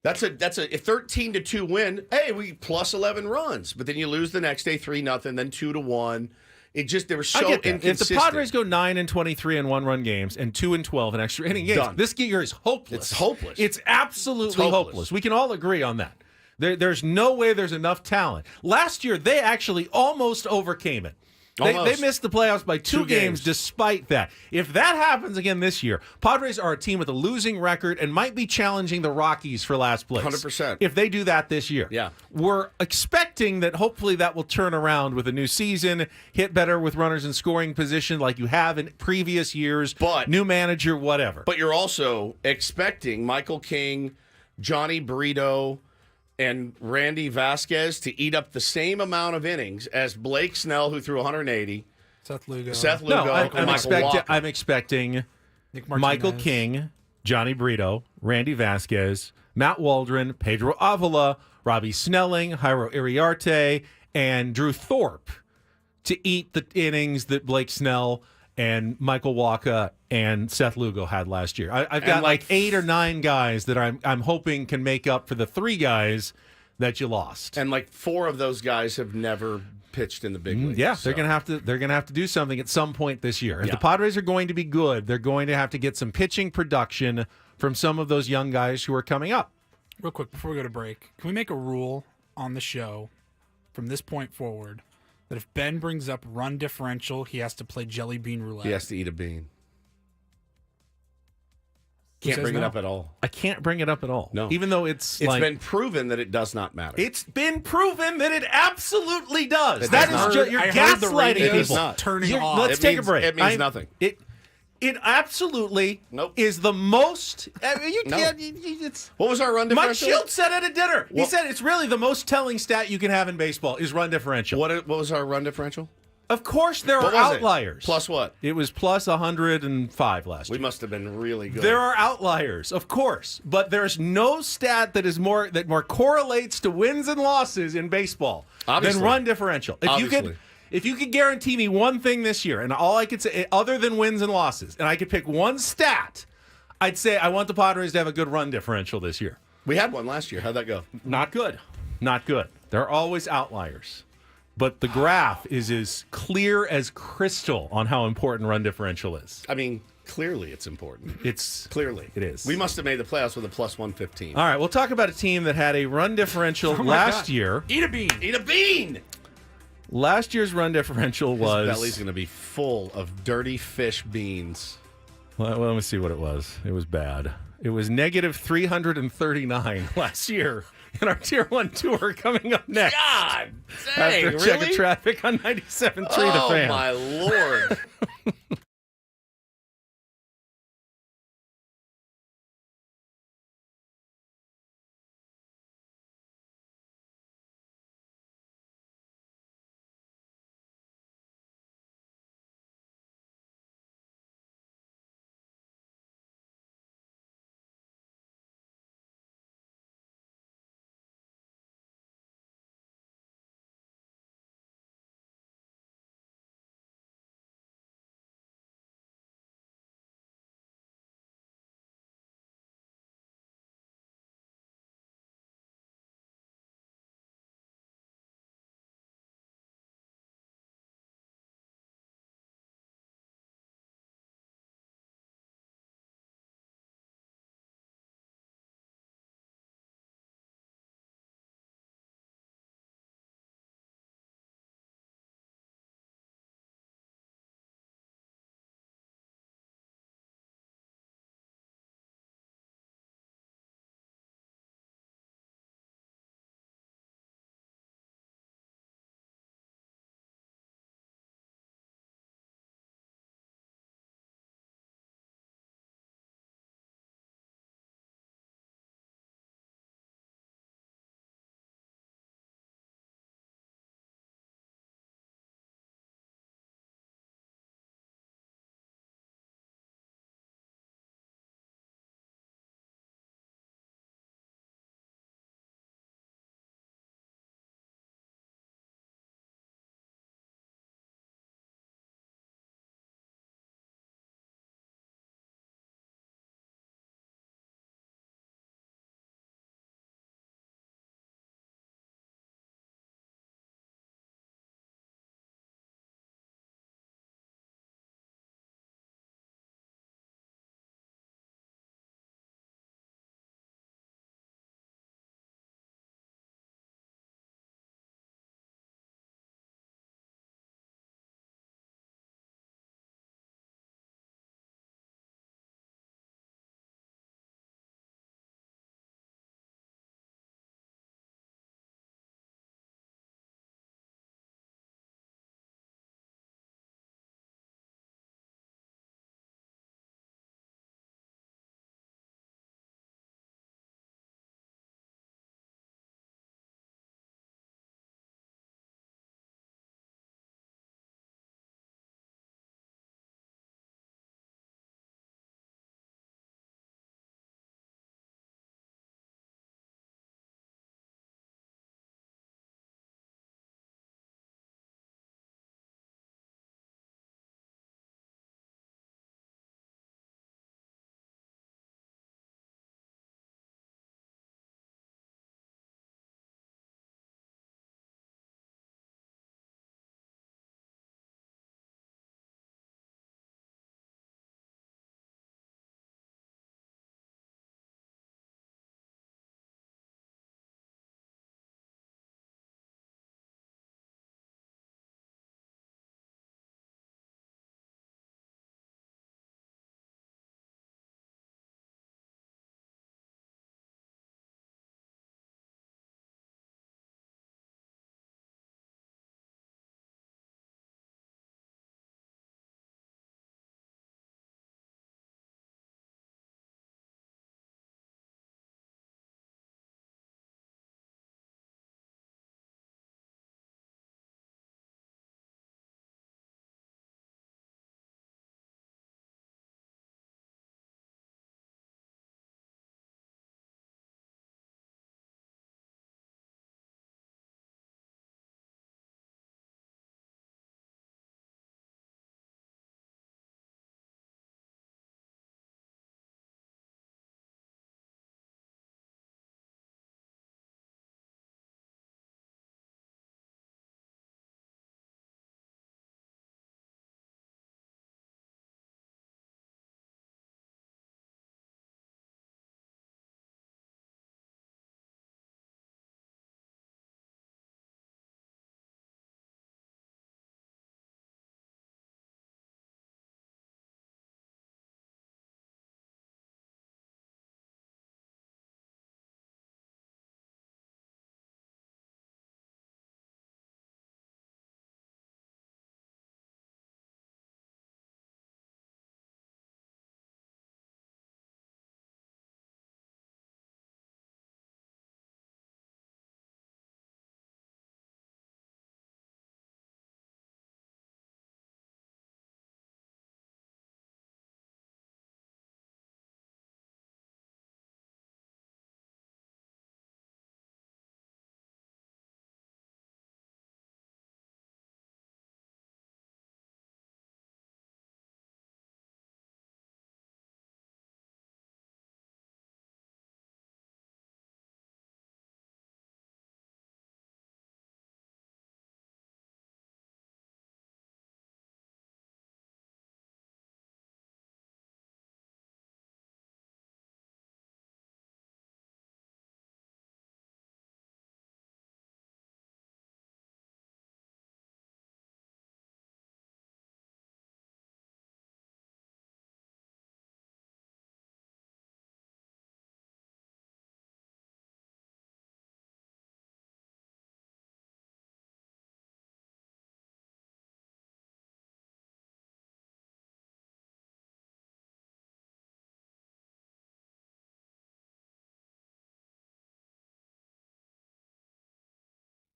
That's a 13-2 win. Hey, we plus 11 runs, but then you lose the next day 3-0, then 2-1. They were so inconsistent. If the Padres go 9-23 in one-run games and 2-12 in extra inning games, this year is hopeless. It's hopeless. It's absolutely hopeless. We can all agree on that. There's no way there's enough talent. Last year, they actually almost overcame it. They missed the playoffs by two games despite that. If that happens again this year, Padres are a team with a losing record and might be challenging the Rockies for last place. 100%. If they do that this year. Yeah. We're expecting that hopefully that will turn around with a new season, hit better with runners in scoring position like you have in previous years, new manager, whatever. But you're also expecting Michael King, Johnny Brito, and Randy Vasquez to eat up the same amount of innings as Blake Snell, who threw 180. Seth Lugo. I'm expecting Michael King, Johnny Brito, Randy Vasquez, Matt Waldron, Pedro Avila, Robbie Snelling, Jairo Iriarte, and Drew Thorpe to eat the innings that Blake Snell and Michael Wacha and Seth Lugo had last year. I've got like 8 or 9 guys that I'm hoping can make up for the 3 guys that you lost. And like 4 of those guys have never pitched in the big leagues. Yeah, they're gonna have to do something at some point this year. If the Padres are going to be good, they're going to have to get some pitching production from some of those young guys who are coming up. Real quick before we go to break, can we make a rule on the show from this point forward that if Ben brings up run differential, he has to play jelly bean roulette? He has to eat a bean. Can't bring it up at all. I can't bring it up at all. No. Even though it's been proven that it does not matter. It's been proven that it absolutely does. It that does is not. you're gaslighting people. Turning off. Let's take a break. It means nothing. It absolutely is the most. You can't. It's, what was our run differential? Mike Shields said it at dinner. He said it's really the most telling stat you can have in baseball is run differential. What was our run differential? Of course, there are outliers. Plus what? It was plus 105 last year. We must have been really good. There are outliers, of course, but there's no stat that is more correlates to wins and losses in baseball than run differential. If you could guarantee me one thing this year, and all I could say other than wins and losses, and I could pick one stat, I'd say I want the Padres to have a good run differential this year. We had one last year. How'd that go? Not good. Not good. There are always outliers. But the graph is as clear as crystal on how important run differential is. I mean, clearly it's important. Clearly. It is. We must have made the playoffs with a plus 115. All right, we'll talk about a team that had a run differential last year. Eat a bean. Eat a bean! Last year's run differential was... His belly's going to be full of dirty fish beans. Well, let me see what it was. It was bad. It was negative 339 last year. In our Tier 1 tour coming up next. God dang, after check of traffic on 97.3 The Fan. Oh, my Lord.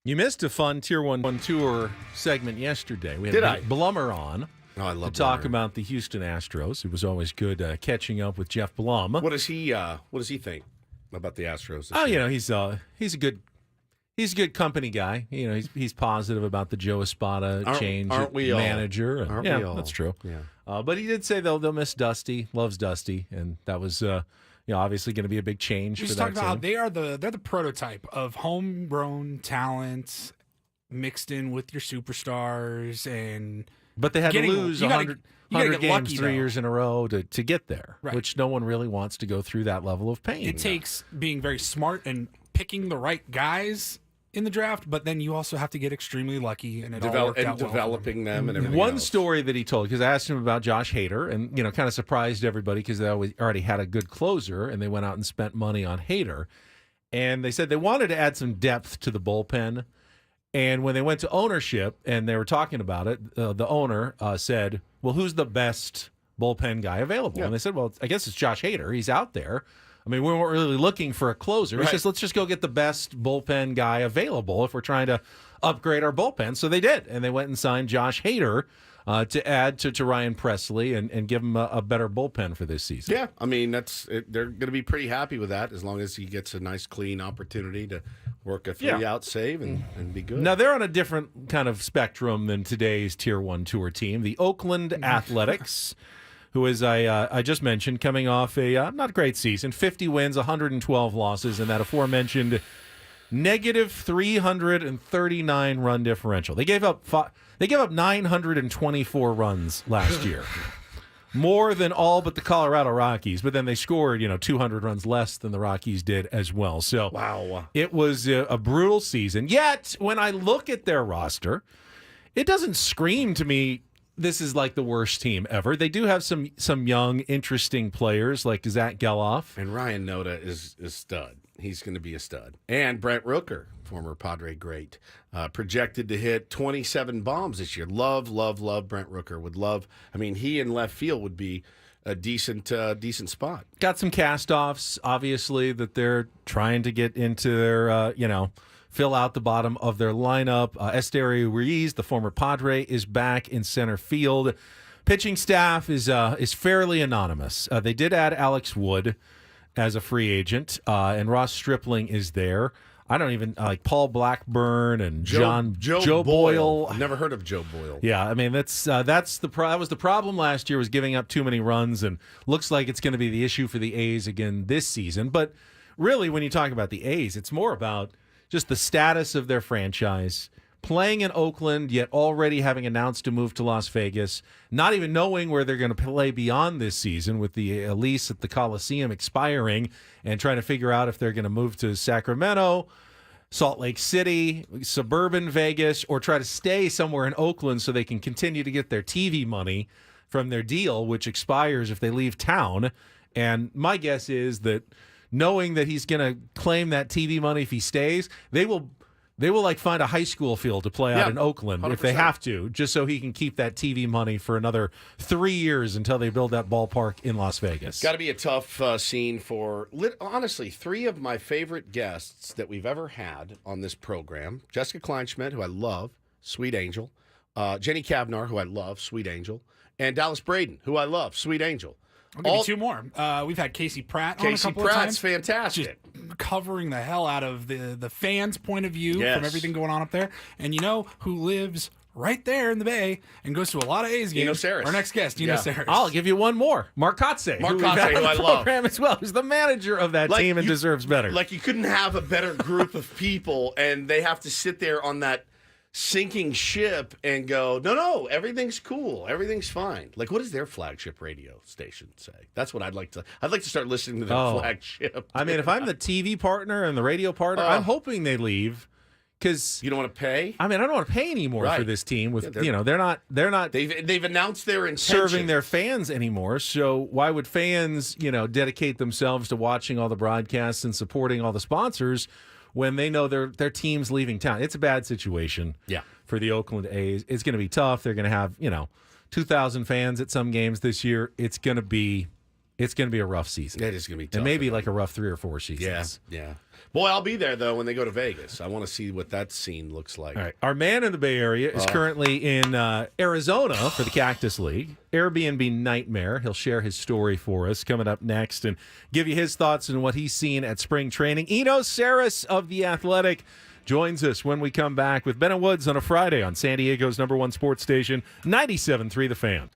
You missed a fun Tier 1 tour segment yesterday. We had Did I? Blummer on Oh, I love to talk Blummer. about the Houston Astros. It was always good catching up with Jeff Blum. What does he think about the Astros? Oh, you know, he's a good company guy. You know, he's positive about the Joe Espada change aren't we all? manager. And, Aren't yeah, we all? that's true. Yeah. But he did say they'll miss Dusty. Loves Dusty, and that was obviously going to be a big change We for just that talked about how team. they're the prototype of homegrown talent mixed in with your superstars, and But they had to getting- lose you gotta- 100 get games lucky, 3 though. years in a row to get there, Right. which no one really wants to go through that level of pain. it takes being very smart and picking the right guys in the draft, but then you also have to get extremely lucky, and it all worked out well for them. developing them and everything One else. story that he told, because I asked him about Josh Hader, and kind of surprised everybody because they already had a good closer, and they went out and spent money on Hader, and they said they wanted to add some depth to the bullpen, and when they went to ownership and they were talking about it, the owner said, "Well, who's the best bullpen guy available?" Yeah. And they said, "Well, I guess it's Josh Hader. He's out there." I mean, we weren't really looking for a closer. He Right. says, let's just go get the best bullpen guy available if we're trying to upgrade our bullpen. So they did, and they went and signed Josh Hader to add to Ryan Presley and give him a better bullpen for this season. Yeah, I mean they're going to be pretty happy with that as long as he gets a nice clean opportunity to work a 3-out save and be good. Now, they're on a different kind of spectrum than today's Tier 1 tour team. The Oakland Athletics, who, as I just mentioned, coming off a not great season, 50 wins, 112 losses, and that aforementioned negative 339 run differential. They gave up 924 runs last year. More than all but the Colorado Rockies, but then they scored, 200 runs less than the Rockies did as well. So Wow. it was a brutal season. Yet, when I look at their roster, it doesn't scream to me this is like the worst team ever. They do have some young, interesting players like Zach Geloff. And Ryan Noda is stud. He's going to be a stud. And Brent Rooker, former Padre great, projected to hit 27 bombs this year. Love Brent Rooker. Would love. I mean, he in left field would be a decent spot. Got some cast-offs, obviously, that they're trying to get into their, fill out the bottom of their lineup. Esteury Ruiz, the former Padre, is back in center field. Pitching staff is fairly anonymous. They did add Alex Wood as a free agent, and Ross Stripling is there. I don't even like Paul Blackburn and Joe Boyle. I've never heard of Joe Boyle. Yeah, I mean that was the problem last year, was giving up too many runs, and looks like it's going to be the issue for the A's again this season. But really, when you talk about the A's, it's more about just the status of their franchise, playing in Oakland, yet already having announced a move to Las Vegas, not even knowing where they're going to play beyond this season with the lease at the Coliseum expiring, and trying to figure out if they're going to move to Sacramento, Salt Lake City, suburban Vegas, or try to stay somewhere in Oakland so they can continue to get their TV money from their deal, which expires if they leave town. And my guess is that, knowing that he's going to claim that TV money if he stays, they will like find a high school field to play out in Oakland 100%. if they have to, just so he can keep that TV money for another 3 years until they build that ballpark in Las Vegas. Got to be a tough scene for, honestly, 3 of my favorite guests that we've ever had on this program. Jessica Kleinschmidt, who I love, sweet angel. Jenny Kavnar, who I love, sweet angel. And Dallas Braden, who I love, sweet angel. I'll give you 2 more. We've had Casey Pratt on a Casey couple of Pratt's times. fantastic. Just covering the hell out of the fans' point of view Yes. from everything going on up there. And who lives right there in the Bay and goes to a lot of A's games? Eno Sarris. Our next guest, Eno Sarris. I'll give you one more. Mark Kotze. Mark who we've had Kotze, on who I the love. program as well. Who's the manager of that team and deserves better. Like, you couldn't have a better group of people, and they have to sit there on that sinking ship and go, no, everything's cool, everything's fine. Like, what does their flagship radio station say? That's what I'd like to start listening to their flagship. I mean, if I'm the TV partner and the radio partner, I'm hoping they leave, because you don't want to pay. I mean, I don't want to pay anymore for this team. With they're not they've announced their intention, serving their fans anymore. So why would fans dedicate themselves to watching all the broadcasts and supporting all the sponsors when they know their team's leaving town? It's a bad situation. Yeah. For the Oakland A's, it's going to be tough. They're going to have 2,000 fans at some games this year. It's going to be It's going to be a rough season. It is going to be tough. And maybe like a rough 3 or 4 seasons. Yeah. Boy, I'll be there, though, when they go to Vegas. I want to see what that scene looks like. All right. Our man in the Bay Area is currently in Arizona for the Cactus League. Airbnb nightmare. He'll share his story for us coming up next and give you his thoughts on what he's seen at spring training. Eno Sarris of The Athletic joins us when we come back with Ben and Woods on a Friday on San Diego's #1 sports station, 97.3 The Fan.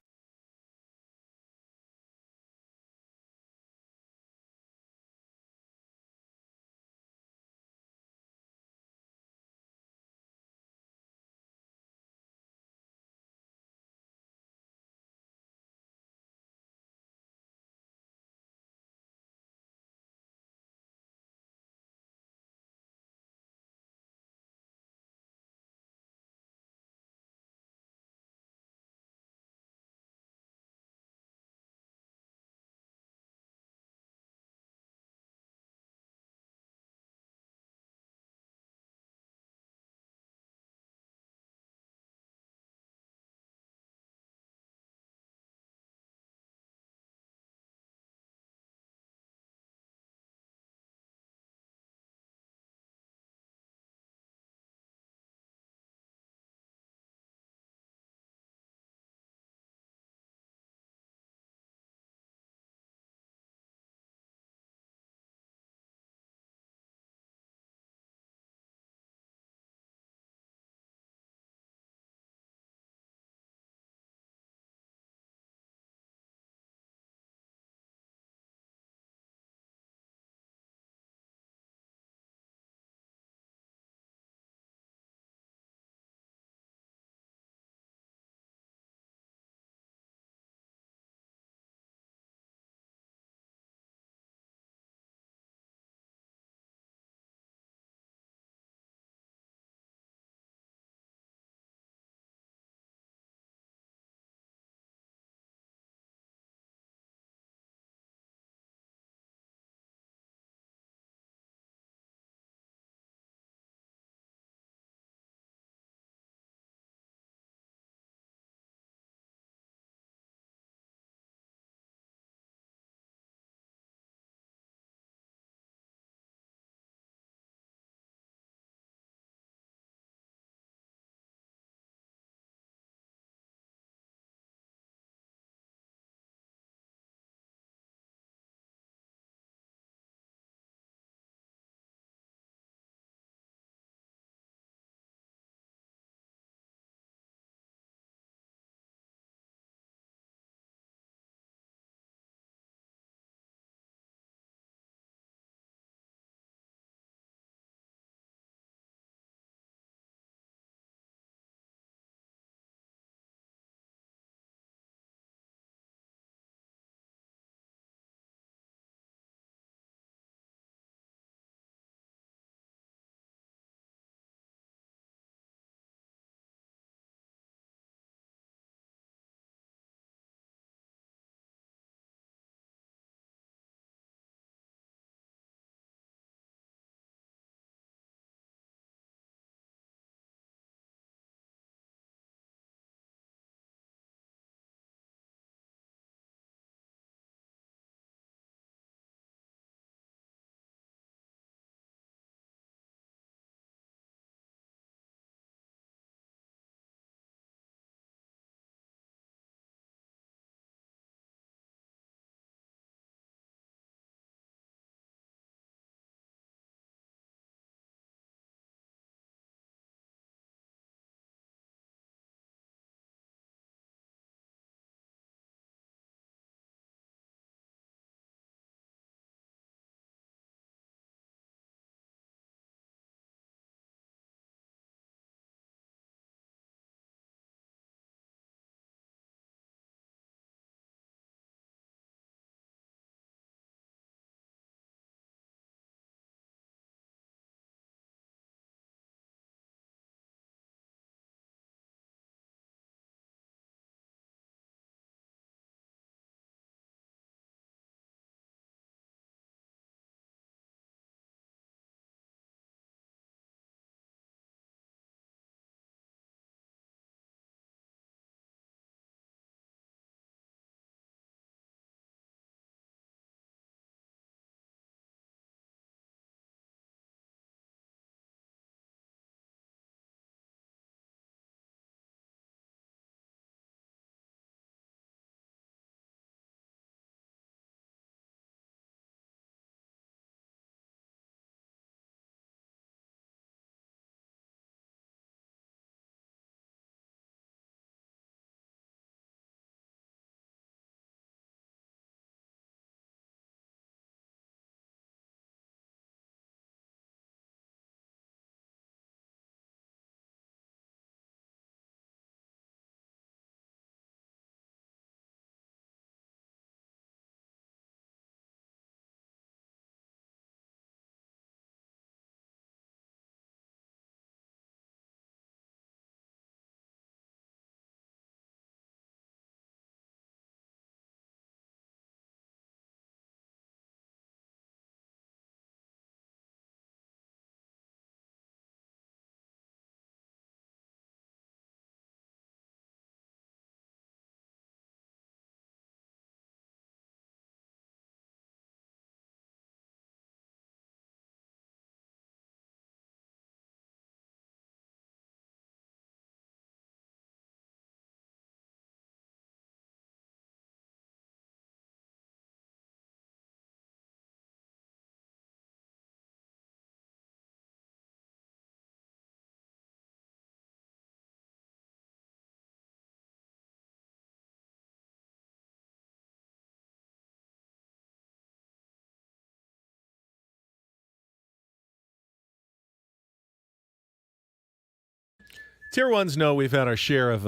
Tier 1s know we've had our share of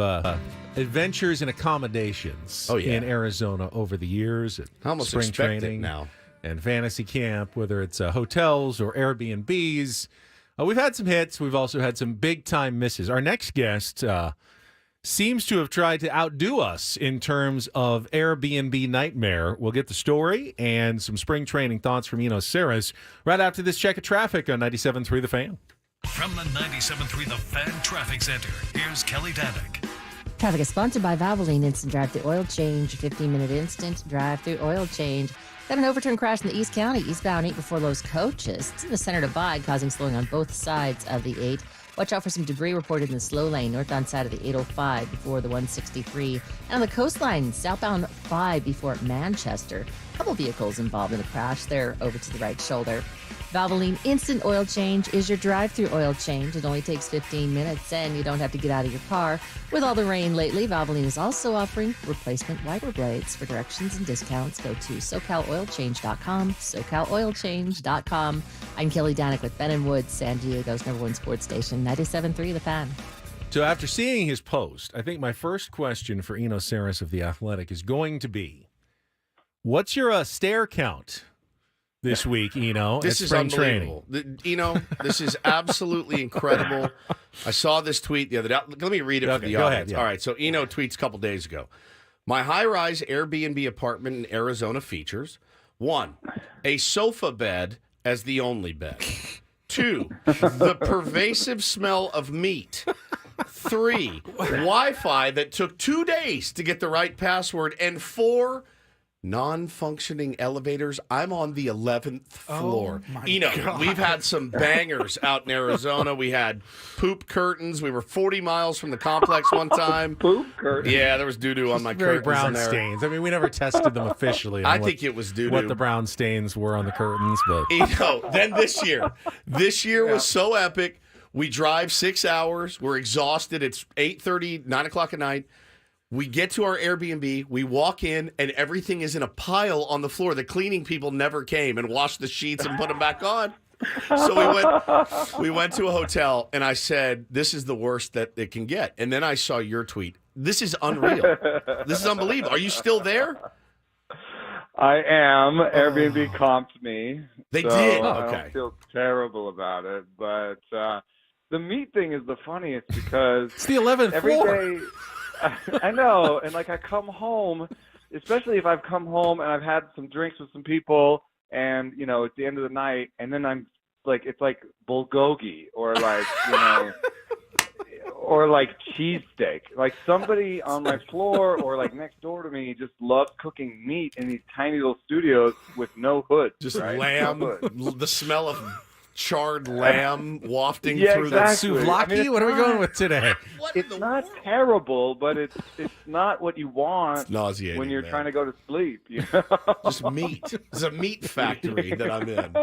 adventures and accommodations in Arizona over the years. I almost spring expect training it now. And fantasy camp, whether it's hotels or Airbnbs. We've had some hits. We've also had some big-time misses. Our next guest seems to have tried to outdo us in terms of Airbnb nightmare. We'll get the story and some spring training thoughts from Eno Sarris right after this check of traffic on 97.3 The Fan. From the 97.3 The Fan Traffic Center, here's Kelly Danick. Traffic is sponsored by Valvoline Instant Drive-Thru Oil Change. 15-minute instant drive-thru oil change. Got an overturned crash in the East County, eastbound 8 before Los Coaches. It's in the center divide, causing slowing on both sides of the 8. Watch out for some debris reported in the slow lane, northbound side of the 805 before the 163. And on the coastline, southbound 5 before Manchester. A couple vehicles involved in the crash there over to the right shoulder. Valvoline Instant Oil Change is your drive-thru oil change. It only takes 15 minutes, and you don't have to get out of your car. With all the rain lately, Valvoline is also offering replacement wiper blades. For directions and discounts, go to SoCalOilChange.com, SoCalOilChange.com. I'm Kelly Danick with Ben & Woods, San Diego's #1 sports station, 97.3 The Fan. So after seeing his post, I think my first question for Eno Sarris of The Athletic is going to be, what's your stair count this week, Eno? This is unbelievable. Eno, this is absolutely incredible. I saw this tweet the other day. Let me read it for the go audience. ahead, yeah. All right, so Eno tweets a couple days ago. My high-rise Airbnb apartment in Arizona features 1, a sofa bed as the only bed. 2, the pervasive smell of meat. 3, Wi-Fi that took 2 days to get the right password. And 4, non-functioning elevators. I'm on the 11th floor. Oh my Eno, God. we've had some bangers out in Arizona. We had poop curtains. We were 40 miles from the complex one time. Poop curtains? Yeah, there was doo-doo on my Very curtains. brown in there. stains. I mean, we never tested them officially. I think it was doo-doo. what the brown stains were on the curtains, but Then this year was so epic. We drive 6 hours. We're exhausted. It's 8:30, 9 o'clock at night. We get to our Airbnb, we walk in, and everything is in a pile on the floor. The cleaning people never came and washed the sheets and put them back on. So we went to a hotel, and I said, this is the worst that it can get. And then I saw your tweet. This is unreal. This is unbelievable. Are you still there? I am. Airbnb comped me. They so did? I Okay. don't feel terrible about it. But the meat thing is the funniest because it's the 11th every floor. day... I know, and like I come home, especially if I've come home and I've had some drinks with some people, and you know it's the end of the night, and then I'm like, it's like bulgogi or like or like cheesesteak. Like somebody on my floor or like next door to me just loves cooking meat in these tiny little studios with no hood. Just right? lamb, No hood. the smell of charred lamb wafting Yeah, through exactly. the souvlaki. I mean, what are we going with today? It's not terrible, but it's not what you want It's nauseating, when you're man. trying to go to sleep. You know? Just meat. It's a meat factory that I'm in.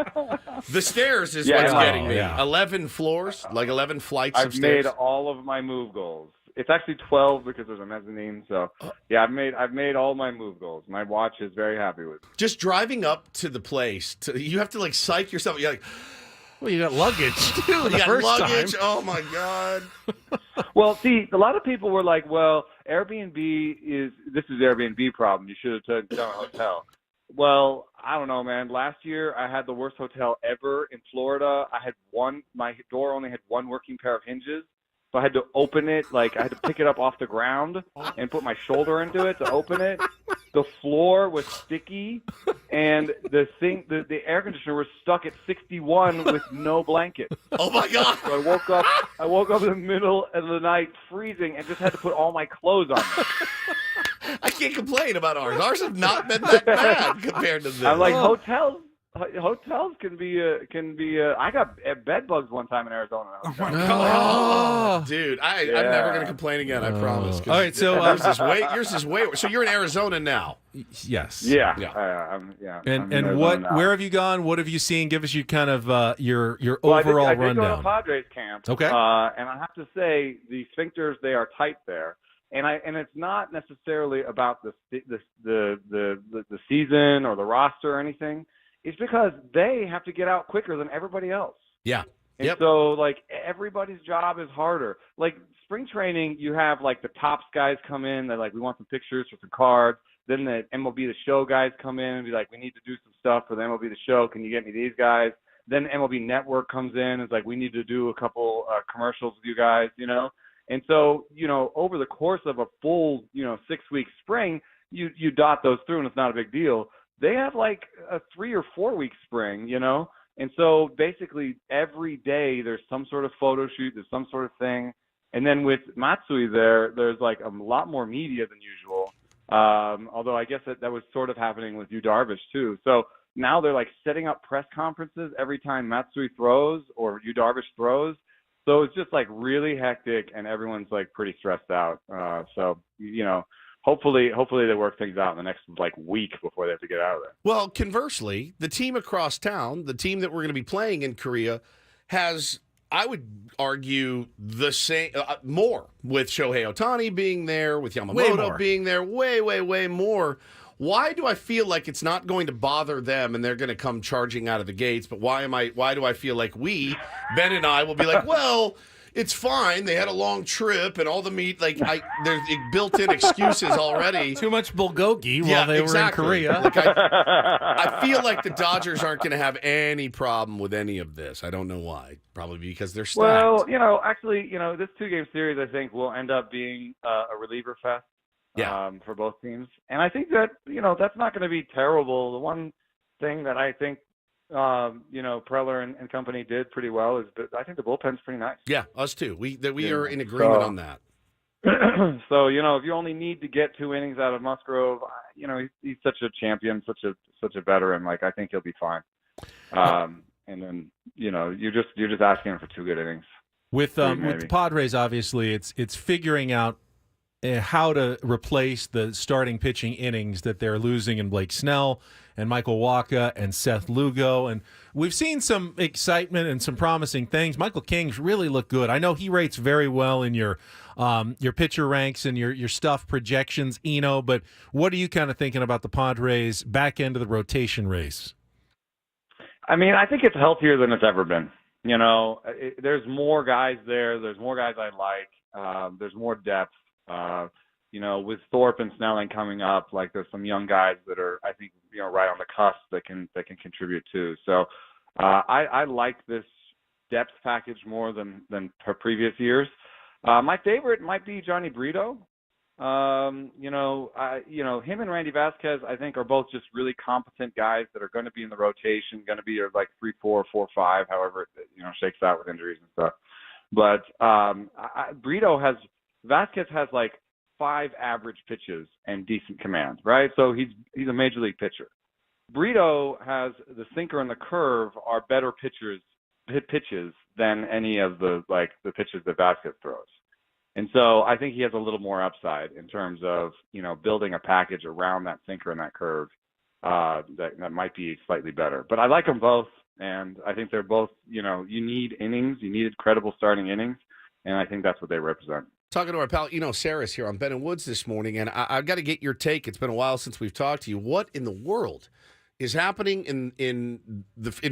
The stairs is Yeah, what's I know, getting me. yeah. 11 floors, like 11 flights of I've stairs. made all of my move goals. It's actually 12 because there's a mezzanine. So yeah, I've made all my move goals. My watch is very happy with me. Just driving up to the place, you have to like psych yourself. You're like, Well, you got luggage too. you the got first luggage. time. Oh my God. Well, see, a lot of people were like, well, this is Airbnb problem. You should have taken down a hotel. Well, I don't know, man. Last year I had the worst hotel ever in Florida. My door only had one working pair of hinges. So I had to open it, like I had to pick it up off the ground and put my shoulder into it to open it. The floor was sticky, and the air conditioner was stuck at 61 with no blanket. Oh my God. So I woke up in the middle of the night freezing and just had to put all my clothes on. I can't complain about ours. Ours have not been that bad compared to this. I'm like, hotels can be I got bed bugs one time in Arizona. Oh, dude, I'm never going to complain again, I promise. 'Cause All right, so yours is way worse. So you're in Arizona now. Yes. Yeah. And I'm in Arizona what? now. Where have you gone? What have you seen? Give us your kind of your Well, overall I did go rundown. to Padres camp. Okay. And I have to say, the sphincters, they are tight there. And it's not necessarily about the season or the roster or anything. It's because they have to get out quicker than everybody else. Yeah. And Yep. so, like, everybody's job is harder. Like, spring training, you have, like, the Tops guys come in. They're like, we want some pictures for some cards. Then the MLB The Show guys come in and be like, we need to do some stuff for the MLB The Show. Can you get me these guys? Then MLB Network comes in and is like, we need to do a couple commercials with you guys, you know? And so, you know, over the course of a full, 6-week spring, you dot those through and it's not a big deal. They have like a 3 or 4 week spring, you know? And so basically every day there's some sort of photo shoot, there's some sort of thing. And then with Matsui there's like a lot more media than usual. Although I guess that was sort of happening with Yu Darvish too. So now they're like setting up press conferences every time Matsui throws or Yu Darvish throws. So it's just like really hectic and everyone's like pretty stressed out. So, hopefully they work things out in the next like week before they have to get out of there. Well, conversely, the team across town, the team that we're going to be playing in Korea, has, I would argue, the same more with Shohei Ohtani being there, with Yamamoto being there, way more. Why do I feel like it's not going to bother them and they're going to come charging out of the gates? But why do I feel like Ben and I will be like, well, it's fine. They had a long trip and all the meat. Like there's built-in excuses already. Too much bulgogi while they were in Korea. Like I feel like the Dodgers aren't going to have any problem with any of this. I don't know why. Probably because they're stacked. Well, actually, this 2-game series I think will end up being a reliever fest. For both teams. And I think that, that's not going to be terrible. The one thing that I think, Preller and company did pretty well is that I think the bullpen's pretty nice. Yeah, us too. We are in agreement on that. So, if you only need to get 2 innings out of Musgrove, he's such a champion, such a veteran. Like, I think he'll be fine. And then, you're just asking him for 2 good innings. With the Padres, obviously, it's figuring out how to replace the starting pitching innings that they're losing in Blake Snell and Michael Wacha and Seth Lugo. And we've seen some excitement and some promising things. Michael King's really looked good. I know he rates very well in your pitcher ranks and your stuff projections, Eno, but what are you kind of thinking about the Padres back end of the rotation race? I mean, I think it's healthier than it's ever been. There's more guys there. There's more guys I like. There's more depth. With Thorpe and Snelling coming up, like there's some young guys that are, I think, right on the cusp that can contribute too. So I like this depth package more than previous years. My favorite might be Johnny Brito. Him and Randy Vasquez, I think, are both just really competent guys that are going to be in the rotation, going to be like 3-4, 4-5, however it shakes out with injuries and stuff. But Vasquez has like 5 average pitches and decent command, right? So he's a major league pitcher. Brito has the sinker and the curve are better pitches than any of the pitches that Vasquez throws. And so I think he has a little more upside in terms of, building a package around that sinker and that curve that might be slightly better. But I like them both, and I think they're both, you need innings. You need credible starting innings, and I think that's what they represent. Talking to our pal Eno Sarris here on Ben and Woods this morning, and I've got to get your take. It's been a while since we've talked to you. What in the world is happening in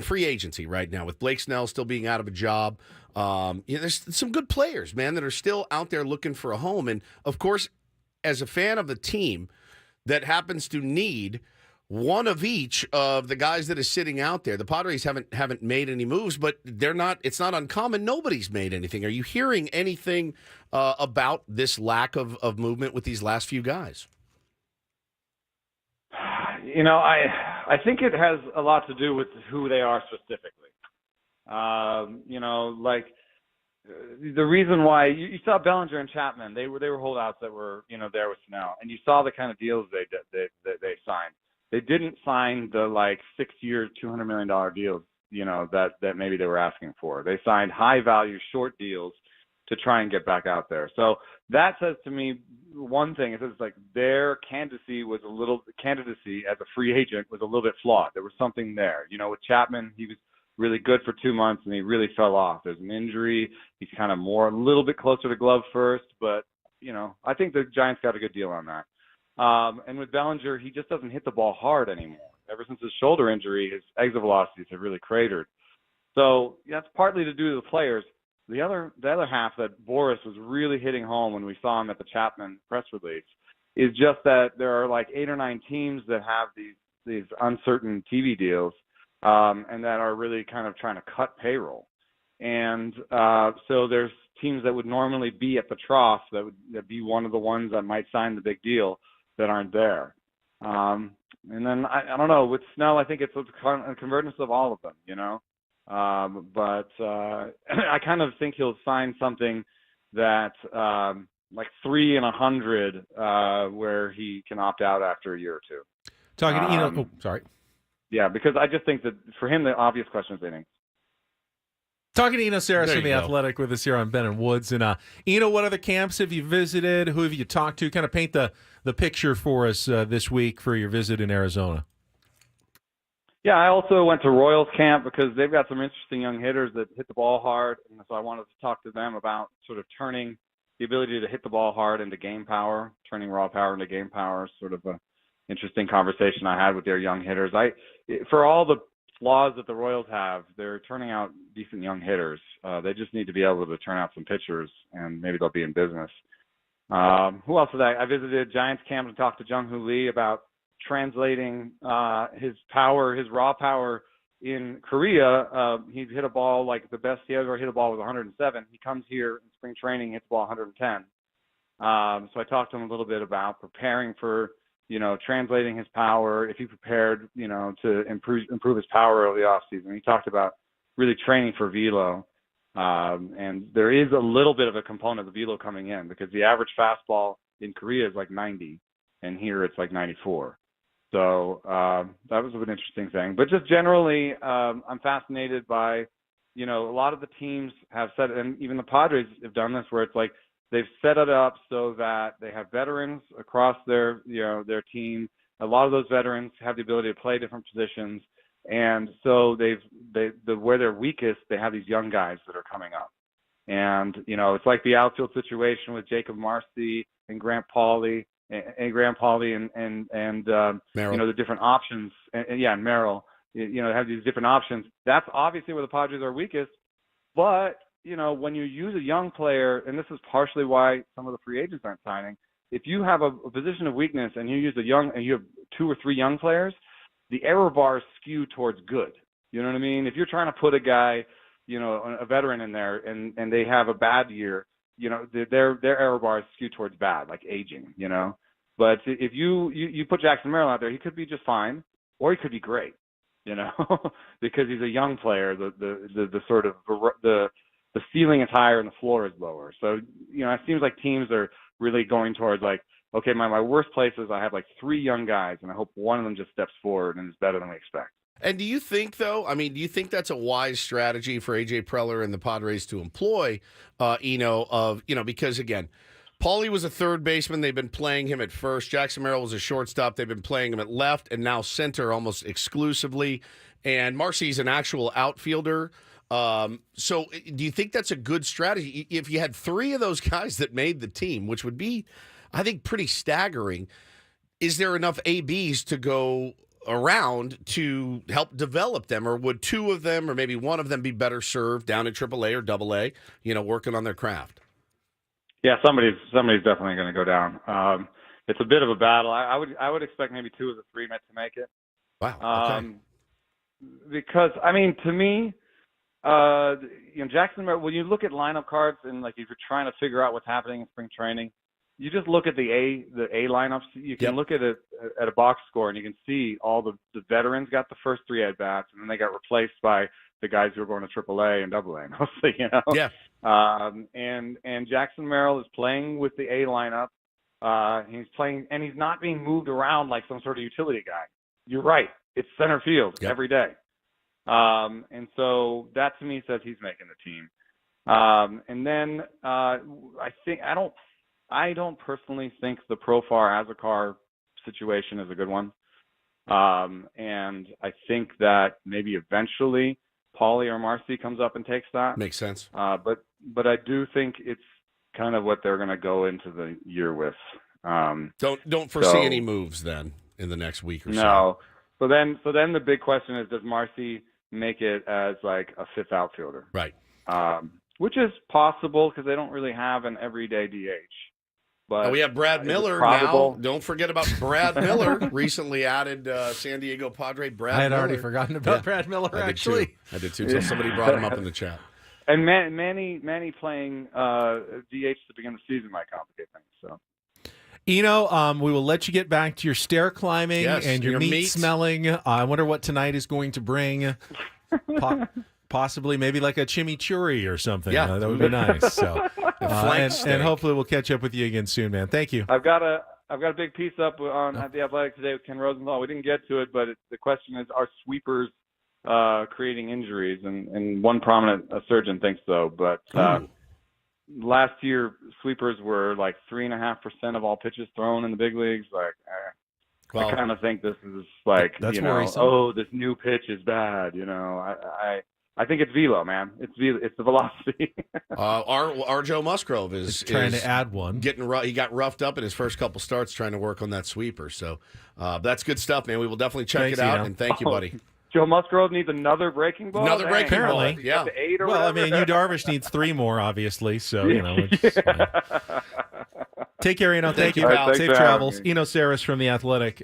free agency right now with Blake Snell still being out of a job? There's some good players, man, that are still out there looking for a home. And, of course, as a fan of a team that happens to need one of each of the guys that is sitting out there. The Padres haven't made any moves, but it's not uncommon. Nobody's made anything. Are you hearing anything about this lack of movement with these last few guys? I think it has a lot to do with who they are specifically. The reason why you saw Bellinger and Chapman, they were holdouts that were there with Snell, and you saw the kind of deals they signed. They didn't sign the 6-year, $200 million deals, that maybe they were asking for. They signed high value short deals to try and get back out there. So that says to me one thing. It says their candidacy as a free agent was a little bit flawed. There was something there. With Chapman, he was really good for 2 months and he really fell off. There's an injury. He's kind of a little bit closer to glove first, but I think the Giants got a good deal on that. And with Bellinger, he just doesn't hit the ball hard anymore. Ever since his shoulder injury, his exit velocities have really cratered. So that's partly to do with the players. The other half that Boris was really hitting home when we saw him at the Chapman press release is just that there are like 8 or 9 teams that have these uncertain TV deals, and that are really kind of trying to cut payroll. And so there's teams that would normally be at the trough that be one of the ones that might sign the big deal that aren't there. And then I don't know, with Snell, I think it's a convergence of all of them, you know. But I kind of think he'll sign something that like 3 and 100, where he can opt out after a year or two. Talking to Eno. Sorry. Yeah, because I just think that for him, the obvious question is innings. Talking to Eno Sarris from The Athletic with us here on Ben and Woods. And Eno, what other camps have you visited? Who have you talked to? Kind of paint the picture for us this week for your visit in Arizona. Yeah, I also went to Royals camp because they've got some interesting young hitters that hit the ball hard. And so I wanted to talk to them about sort of turning the ability to hit the ball hard into game power, turning raw power into game power, sort of a interesting conversation I had with their young hitters. For all the flaws that the Royals have, they're turning out decent young hitters. They just need to be able to turn out some pitchers, and maybe they'll be in business. Who else did I visited Giants camp and talked to Jung-Hoo Lee about translating his power, his raw power in Korea. He hit a ball like the best he ever hit a ball was 107. He comes here in spring training, hits the ball 110. So I talked to him a little bit about preparing for, translating his power, if he prepared, to improve his power over the offseason. He talked about really training for velo. And there is a little bit of a component of velo coming in because the average fastball in Korea is like 90, and here it's like 94. So that was an interesting thing. But just generally, I'm fascinated by, a lot of the teams have said, and even the Padres have done this, where it's like they've set it up so that they have veterans across their team. A lot of those veterans have the ability to play different positions. And so where they're weakest, they have these young guys that are coming up. And, it's like the outfield situation with Jacob Marcy and Grant Pauley and the different options. And Merrill, have these different options. That's obviously where the Padres are weakest. But, when you use a young player, and this is partially why some of the free agents aren't signing, if you have a position of weakness and you use and you have 2 or 3 young players, the error bars skew towards good. You know what I mean? If you're trying to put a guy, a veteran in there and they have a bad year, their error bars skew towards bad, like aging, But if you put Jackson Merrill out there, he could be just fine, or he could be great, because he's a young player. The sort of the ceiling is higher and the floor is lower. So, it seems like teams are really going towards like, okay, my worst place is I have like 3 young guys, and I hope one of them just steps forward and is better than we expect. And do you think, though, do you think that's a wise strategy for A.J. Preller and the Padres to employ, because, again, Paulie was a third baseman. They've been playing him at first. Jackson Merrill was a shortstop. They've been playing him at left and now center almost exclusively. And Marcy's an actual outfielder. So do you think that's a good strategy? If you had 3 of those guys that made the team, which would be, I think, pretty staggering, is there enough ABs to go around to help develop them, or would 2 of them or maybe 1 of them be better served down at AAA or AA, working on their craft? Yeah, somebody's definitely going to go down. It's a bit of a battle. I would expect maybe 2 of the 3 to make it. Wow. Okay. Because to me, Jackson, when you look at lineup cards and like if you're trying to figure out what's happening in spring training, you just look at the A lineups. You can look at it at a box score, and you can see all the veterans got the first 3 at bats, and then they got replaced by the guys who are going to AAA and AA mostly, Yeah. And Jackson Merrill is playing with the A lineup. He's playing, and he's not being moved around like some sort of utility guy. You're right. It's center field every day. And so that to me says he's making the team. And then I don't personally think the Profar Azocar situation is a good one. And I think that maybe eventually Paulie or Marcy comes up and takes that. Makes sense. But I do think it's kind of what they're going to go into the year with. Don't foresee any moves then in the next week or so. No. So then the big question is, does Marcy make it as like a fifth outfielder. Right. Which is possible because they don't really have an everyday DH. But we have Brad Miller now. Don't forget about Brad Miller, recently added San Diego Padre Brad Miller. I had already forgotten about Brad Miller, actually. I did too, until somebody brought him up in the chat. And Manny playing DH to begin the season might complicate things. So, Eno, we will let you get back to your stair climbing and your meat smelling. I wonder what tonight is going to bring. Possibly maybe like a chimichurri or something. Yeah, that would be nice. So, and hopefully we'll catch up with you again soon, man. Thank you. I've got a big piece up at the Athletic today with Ken Rosenthal. We didn't get to it, but the question is: are sweepers creating injuries? And one prominent surgeon thinks so. But last year, sweepers were like 3.5% of all pitches thrown in the big leagues. Like, I kind of think this is like, this new pitch is bad. I think it's velo, man. It's the velocity. Our Joe Musgrove is trying to add one. He got roughed up in his first couple starts trying to work on that sweeper. So that's good stuff, man. We will definitely check it out. And thank you, buddy. Joe Musgrove needs another breaking ball. Another breaking ball. Apparently, yeah. Well, I mean, Yu Darvish needs 3 more, obviously. So take care, Eno. Thank you, pal. Safe travels. Eno Sarris from the Athletic.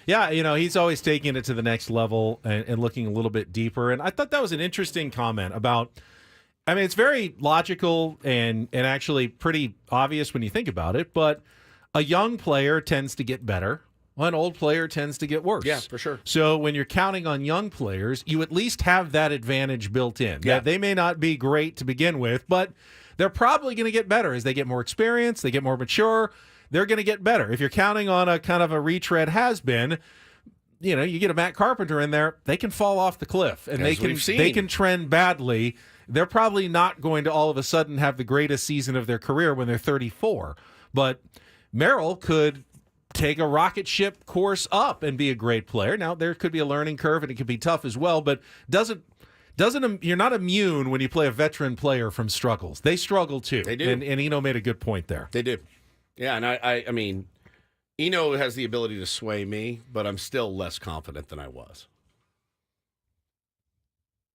He's always taking it to the next level and looking a little bit deeper. And I thought that was an interesting comment about. I mean, it's very logical and actually pretty obvious when you think about it. But a young player tends to get better. An old player tends to get worse. Yeah, for sure. So when you're counting on young players, you at least have that advantage built in. Yeah. They may not be great to begin with, but they're probably going to get better as they get more experience, they get more mature. They're going to get better. If you're counting on a kind of a retread has-been, you get a Matt Carpenter in there, they can fall off the cliff, and they can trend badly. They're probably not going to all of a sudden have the greatest season of their career when they're 34. But Merrill could take a rocket ship course up and be a great player. Now, there could be a learning curve, and it could be tough as well, but you're not immune when you play a veteran player from struggles. They struggle too. They do. And Eno made a good point there. They do. Yeah, and I mean, Eno has the ability to sway me, but I'm still less confident than I was.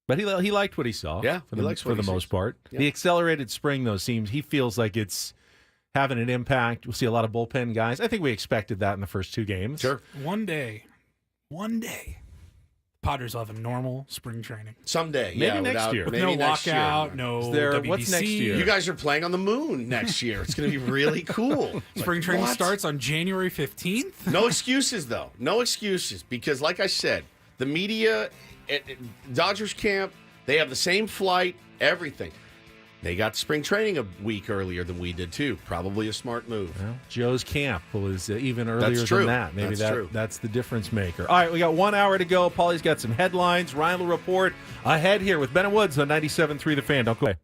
But he liked what he saw. Yeah, for the most part. Yeah. The accelerated spring, though, he feels like it's having an impact. We'll see a lot of bullpen guys. I think we expected that in the first 2 games. Sure. One day, Padres will have a normal spring training. Someday. Maybe next year. With Maybe no next lockout, year. no WBC. What's next year? You guys are playing on the moon next year. It's going to be really cool. Spring training starts on January 15th. No excuses, though. No excuses. Because, like I said, the media at Dodgers camp, they have the same flight, everything. They got spring training a week earlier than we did, too. Probably a smart move. Well, Joe's camp was even earlier than that. Maybe that's the difference maker. All right, we got 1 hour to go. Paulie's got some headlines. Ryan will report ahead here with Ben and Woods on 97.3 The Fan. Don't go away.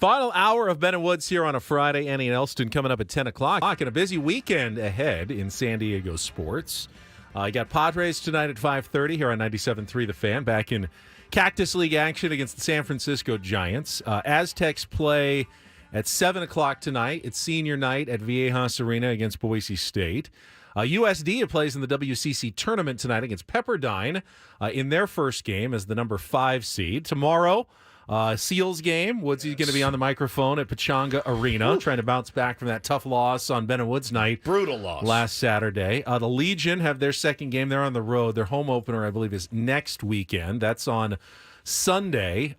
Final hour of Ben and Woods here on a Friday. Annie and Elston coming up at 10 o'clock. And a busy weekend ahead in San Diego sports. You got Padres tonight at 5:30 here on 97.3 The Fan. Back in Cactus League action against the San Francisco Giants. Aztecs play at 7 o'clock tonight. It's senior night at Viejas Arena against Boise State. USD plays in the WCC tournament tonight against Pepperdine in their first game as the number 5 seed. Tomorrow, Seals game. Woodsy's going to be on the microphone at Pechanga Arena, trying to bounce back from that tough loss on Ben and Woods night. Brutal loss. Last Saturday. The Legion have their second game. They're on the road. Their home opener, I believe, is next weekend. That's on Sunday.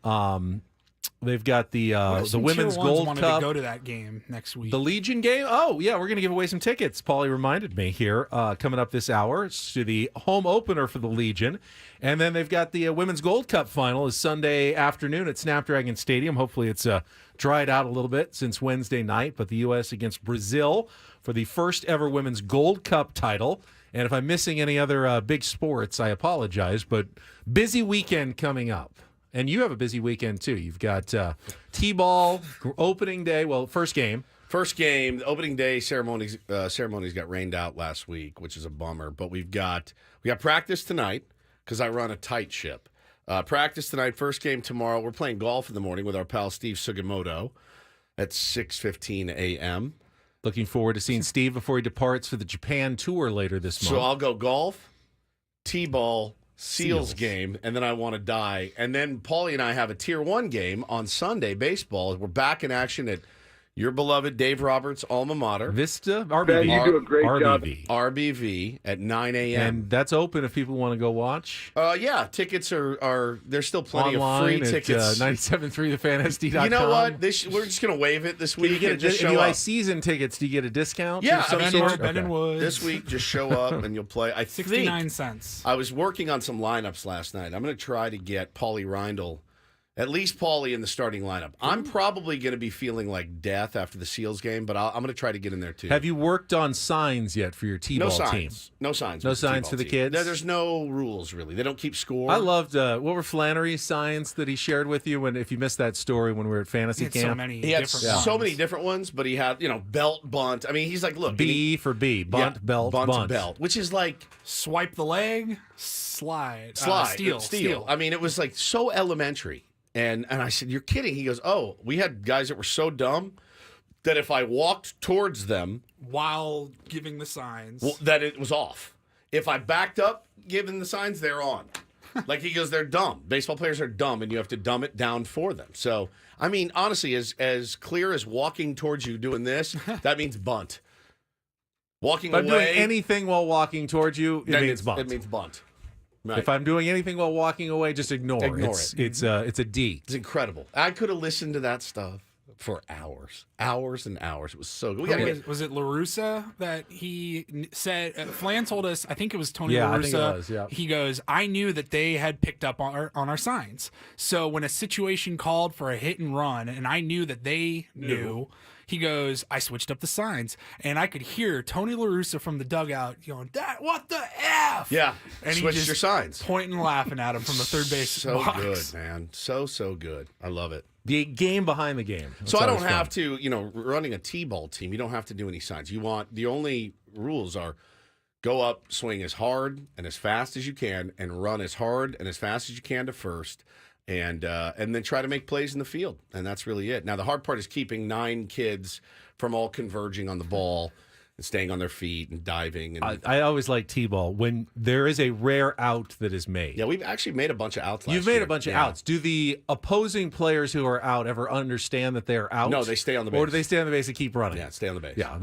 They've got the Women's Gold wanted Cup. to go to that game next week. The Legion game? Oh, yeah, we're going to give away some tickets. Paulie reminded me here coming up this hour. It's to the home opener for the Legion. And then they've got the Women's Gold Cup final is Sunday afternoon at Snapdragon Stadium. Hopefully it's dried out a little bit since Wednesday night. But the U.S. against Brazil for the first ever Women's Gold Cup title. And if I'm missing any other big sports, I apologize. But busy weekend coming up. And you have a busy weekend, too. You've got T-ball, opening day. Well, first game. First game, the opening day ceremonies got rained out last week, which is a bummer. But we got practice tonight because I run a tight ship. Practice tonight, first game tomorrow. We're playing golf in the morning with our pal Steve Sugimoto at 6:15 a.m. Looking forward to seeing Steve before he departs for the Japan tour later this month. So I'll go golf, T-ball, Seals game, and then I want to die. And then Paulie and I have a Tier 1 game on Sunday, baseball. We're back in action at your beloved Dave Roberts' alma mater. Vista? RBV. Ben, you do a great job. RBV at 9 a.m. And that's open if people want to go watch? Yeah, tickets are there's still plenty online of free tickets. 97.3thefansd.com. You know what? We're just going to waive it this week. If you buy season tickets, do you get a discount? Yeah, Ben and Woods. This week, just show up and you'll play. 69 cents. I was working on some lineups last night. I'm going to try to get Paulie Reindl, at least Paulie in the starting lineup. I'm probably going to be feeling like death after the Seals game, but I'm going to try to get in there too. Have you worked on signs yet for your T-ball team? No signs. No signs for the kids? There's no rules, really. They don't keep score. I loved, what were Flannery's signs that he shared with you if you missed that story when we were at fantasy camp? He had so many different ones, but he had, belt, bunt. I mean, he's like, look. B for B. Bunt, belt, bunt. Belt, which is like. Swipe the leg, slide. Steal. I mean, it was like so elementary. And I said, you're kidding. He goes, oh, we had guys that were so dumb that if I walked towards them while giving the signs, that it was off. If I backed up giving the signs, they're on. Like he goes, they're dumb. Baseball players are dumb, and you have to dumb it down for them. So, I mean, honestly, as clear as walking towards you doing this, that means bunt. Walking away. If I'm doing anything while walking towards you, it means bunt. It means bunt. Right. If I'm doing anything while walking away, just ignore it. It's a D. It's incredible. I could have listened to that stuff for hours and hours. It was so good. Was it LaRussa that he said? Flan told us. I think it was Tony LaRussa. I think it was, yeah. He goes, I knew that they had picked up on our signs. So when a situation called for a hit and run, and I knew that they knew. He goes, I switched up the signs, and I could hear Tony LaRussa from the dugout going, what the F? Yeah, and switched he just your signs. Pointing and laughing at him from the third base So box. good, man. So good. I love it. The game behind the game. So I don't have to, running a T-ball team, you don't have to do any signs. The only rules are go up, swing as hard and as fast as you can, and run as hard and as fast as you can to first. And then try to make plays in the field. And that's really it. Now, the hard part is keeping 9 kids from all converging on the ball and staying on their feet and diving. And I always like T-ball when there is a rare out that is made. Yeah, we've actually made a bunch of outs last You've made year. a bunch of outs. Do the opposing players who are out ever understand that they're out? No, they stay on the base. Or do they stay on the base and keep running? Yeah, stay on the base. Yeah.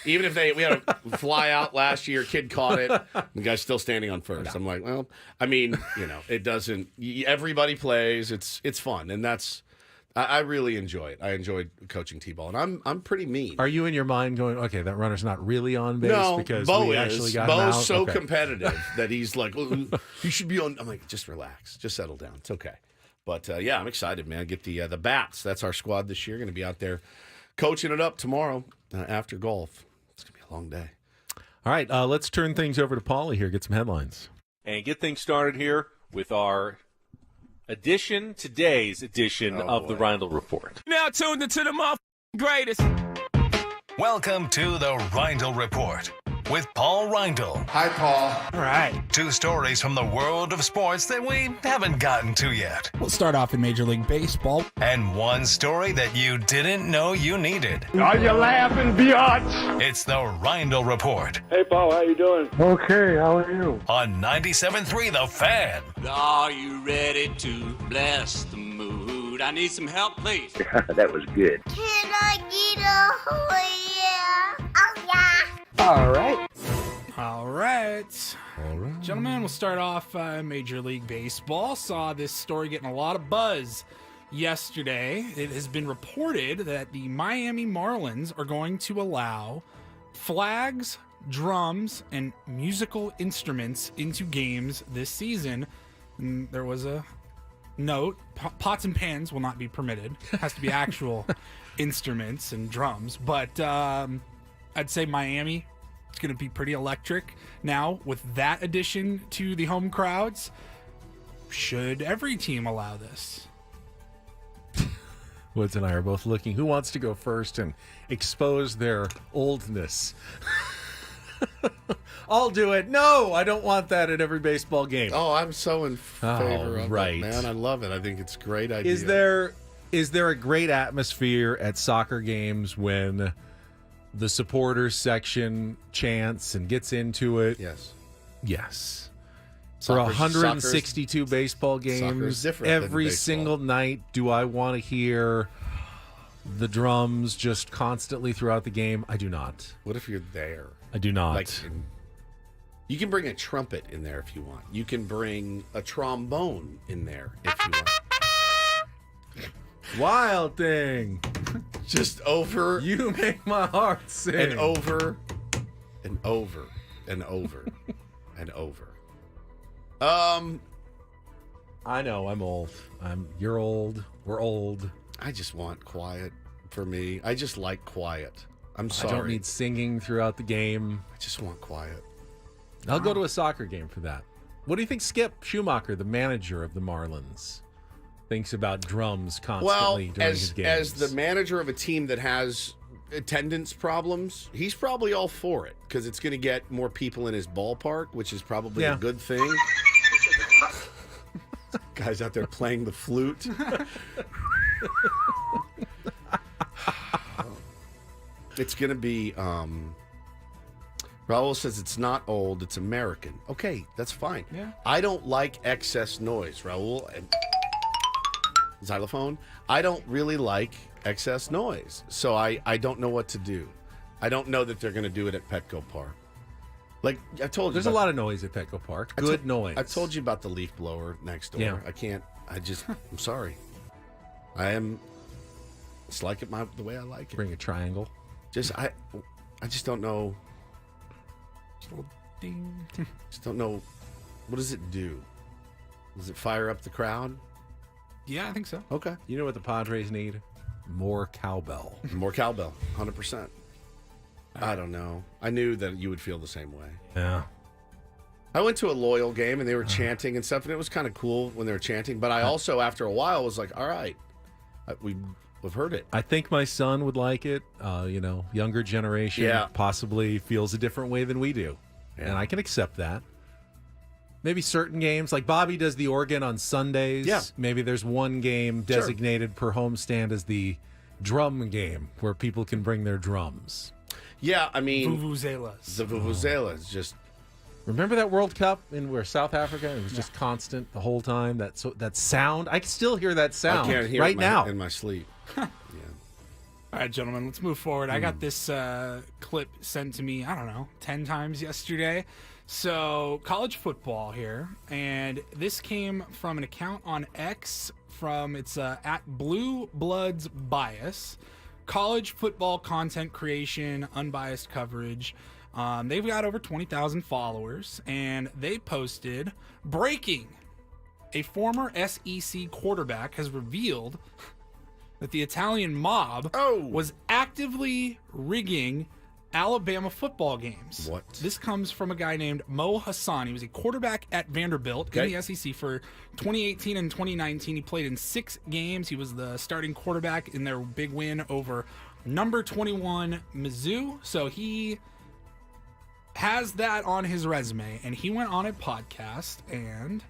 Even if we had a fly out last year, kid caught it, the guy's still standing on first. Yeah. I'm like, well, I mean, it doesn't, everybody plays. It's fun. And I really enjoy it. I enjoyed coaching T-ball, and I'm pretty mean. Are you in your mind going, okay, that runner's not really on base because Bo we is. actually got him out? Bo's so competitive that he's like, you should be on. I'm like, just relax, just settle down. It's okay. But yeah, I'm excited, man. Get the bats. That's our squad this year. Going to be out there coaching it up tomorrow after golf. It's going to be a long day. All right, let's turn things over to Paulie here. Get some headlines and get things started here with our Today's edition of the Reindl Report. Now tuned into the greatest. Welcome to the Reindl Report with Paul Reindl. Hi, Paul. All right. 2 stories from the world of sports that we haven't gotten to yet. We'll start off in Major League Baseball. And 1 story that you didn't know you needed. Are you laughing, biatch? It's the Reindl Report Hey, Paul, how you doing? Okay, how are you? on 97.3 The Fan. Are you ready to bless the mood? I need some help, please. That was good. Can I get a yeah? Oh, yeah. All right. All right. Gentlemen, we'll start off Major League Baseball. Saw this story getting a lot of buzz yesterday. It has been reported that the Miami Marlins are going to allow flags, drums, and musical instruments into games this season. And there was a note, pots and pans will not be permitted. It has to be actual instruments and drums. But I'd say Miami, it's going to be pretty electric. Now, with that addition to the home crowds, should every team allow this? Woods and I are both looking. Who wants to go first and expose their oldness? I'll do it. No, I don't want that at every baseball game. Oh, I'm so in favor of right. it, man. I love it. I think it's a great idea. Is there a great atmosphere at soccer games when the supporters section chants and gets into it? Yes. Yes. For 162 baseball games, every single night, do I want to hear the drums just constantly throughout the game? I do not. What if you're there? I do not. You can bring a trumpet in there if you want. You can bring a trombone in there if you want. Wild Thing. Just over. You make my heart sing. And over. And over. And over. And over. I know, I'm old. You're old. We're old. I just want quiet for me. I just like quiet. I'm sorry. I don't need singing throughout the game. I just want quiet. I'll go to a soccer game for that. What do you think Skip Schumacher, the manager of the Marlins, thinks about drums constantly during his games? As the manager of a team that has attendance problems, he's probably all for it because it's going to get more people in his ballpark, which is probably a good thing. Guys out there playing the flute. It's going to be, Raul says it's not old, it's American. Okay, that's fine. Yeah. I don't like excess noise, Raul. And xylophone. I don't really like excess noise. So I don't know what to do. I don't know that they're going to do it at Petco Park. Like I told you, there's a lot of noise at Petco Park. Good noise. I told you about the leaf blower next door. Yeah. I'm sorry. It's like it the way I like it. Bring a triangle. I just don't know. Ding. Just don't know. What does it do? Does it fire up the crowd? Yeah, I think so. Okay. You know what the Padres need? More cowbell. More cowbell. 100%. I don't know. I knew that you would feel the same way. Yeah. I went to a Loyal game and they were chanting and stuff, and it was kind of cool when they were chanting. But I also, after a while, was like, all right, we've heard it. I think my son would like it. Younger generation possibly feels a different way than we do. Yeah. And I can accept that. Maybe certain games, like Bobby does the organ on Sundays. Yeah. Maybe there's one game designated per homestand as the drum game where people can bring their drums. Yeah, I mean... Vuvuzelas. The Vuvuzelas just... Remember that World Cup in South Africa? It was just constant the whole time. That sound. I can still hear that sound I can't hear right it now in my sleep. Yeah. All right, gentlemen, let's move forward. I got this clip sent to me, 10 times yesterday. So, college football here, and this came from an account on X it's at Blue Bloods Bias. College football content creation, unbiased coverage. They've got over 20,000 followers, and they posted, breaking, a former SEC quarterback has revealed that the Italian mob was actively rigging Alabama football games. What? This comes from a guy named Mo Hassan. He was a quarterback at Vanderbilt in the SEC for 2018 and 2019. He played in 6 games. He was the starting quarterback in their big win over number 21 Mizzou. So he has that on his resume, and he went on a podcast, and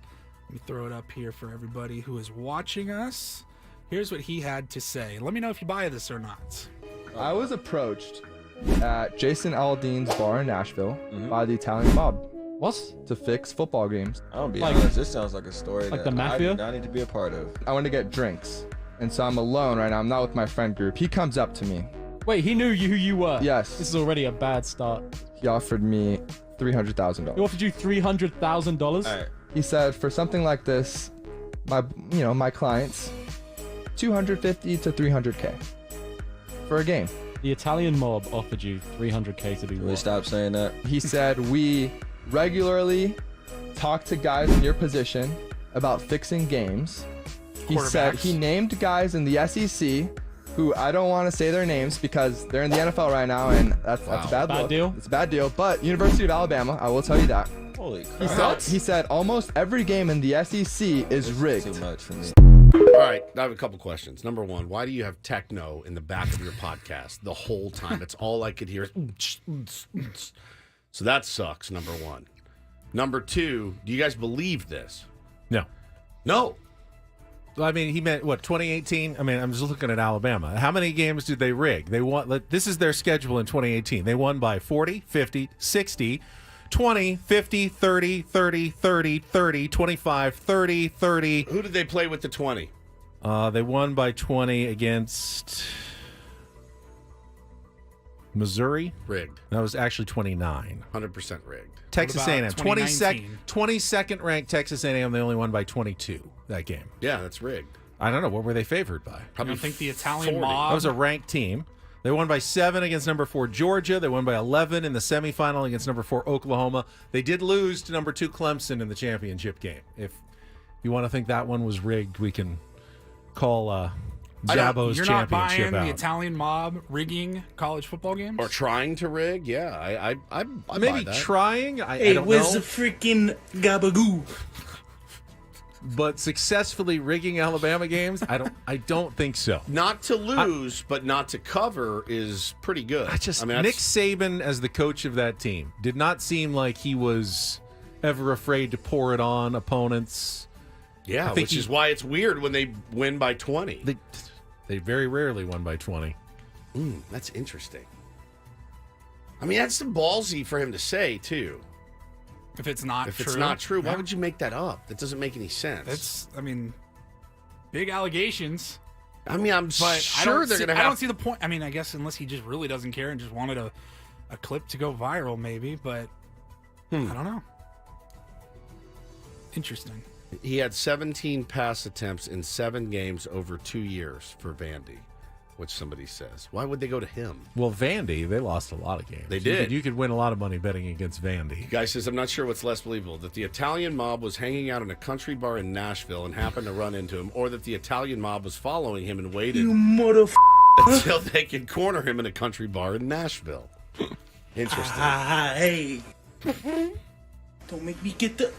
let me throw it up here for everybody who is watching us. Here's what he had to say. Let me know if you buy this or not. I was approached at Jason Aldean's bar in Nashville by the Italian mob. What? To fix football games. I'll be honest, this sounds like a story like that the mafia? I do not need to be a part of. I went to get drinks, and so I'm alone right now. I'm not with my friend group. He comes up to me. Wait, he knew who you were? Yes. This is already a bad start. He offered me $300,000. He offered you $300,000? Right. He said, for something like this, my clients, $250 to $300K for a game. The Italian mob offered you $300K to do what? Will you stop saying that? He said, we regularly talk to guys in your position about fixing games. He said he named guys in the SEC who I don't want to say their names because they're in the NFL right now, and that's a bad look. Deal? It's a bad deal. But University of Alabama, I will tell you that. Holy crap. He said almost every game in the SEC is rigged. Too much for me. All right, I have a couple questions. Number one, why do you have techno in the back of your podcast the whole time? That's all I could hear. So that sucks, number one. Number two, do you guys believe this? No. No. Well, I mean, he meant, what, 2018? I mean, I'm just looking at Alabama. How many games did they rig? They won. This is their schedule in 2018. They won by 40, 50, 60, 20, 50, 30, 30, 30, 30, 25, 30, 30. Who did they play with the 20? They won by 20 against Missouri. Rigged. That was actually 29. 100% rigged. Texas What A&M. about 22nd ranked Texas A&M. They only won by 22 that game. Yeah, that's rigged. I don't know. What were they favored by? I don't think the Italian 40. mob. That was a ranked team. They won by 7 against number 4 Georgia. They won by 11 in the semifinal against number 4 Oklahoma. They did lose to number 2 Clemson in the championship game. If you want to think that one was rigged, we can call Jabo's You're not championship buying out. the Italian mob rigging college football games? Or trying to rig? Yeah, I Maybe buy that. trying. I don't where's know. the freaking gabagoo? But successfully rigging Alabama games, I don't think so. Not to lose, but not to cover is pretty good. Nick Saban as the coach of that team did not seem like he was ever afraid to pour it on opponents. Yeah, which is why it's weird when they win by 20. They very rarely won by 20. That's interesting. I mean, that's some ballsy for him to say, too. If it's not If true. it's not true, why would you make that up? That doesn't make any sense. Big allegations. I mean, I'm sure they're going to have... I don't see the point. I mean, I guess unless he just really doesn't care and just wanted a clip to go viral, maybe, but I don't know. Interesting. He had 17 pass attempts in 7 games over 2 years for Vandy, which somebody says. Why would they go to him? Well, Vandy, they lost a lot of games. They did. You could win a lot of money betting against Vandy. Guy says, I'm not sure what's less believable, that the Italian mob was hanging out in a country bar in Nashville and happened to run into him, or that the Italian mob was following him and waited until they could corner him in a country bar in Nashville. Interesting. Hey. Don't make me get the...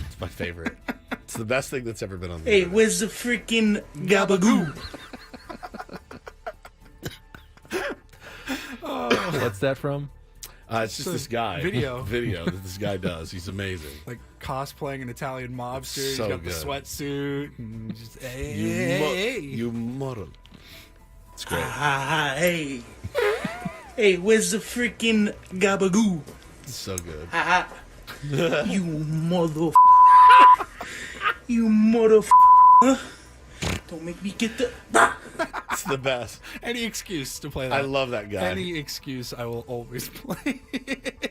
It's my favorite. It's the best thing that's ever been on the Hey, internet. where's the freaking gabagoo? What's that from? It's just this guy. Video that this guy does. He's amazing. Like cosplaying an Italian mobster. He's So got good. the sweatsuit. And just, You model. It's great. Hey. Hey, where's the freaking gabagoo? It's so good. You mother. You mother. Don't make me get the. It's the best. Any excuse to play that. I love that guy. Any excuse, I will always play.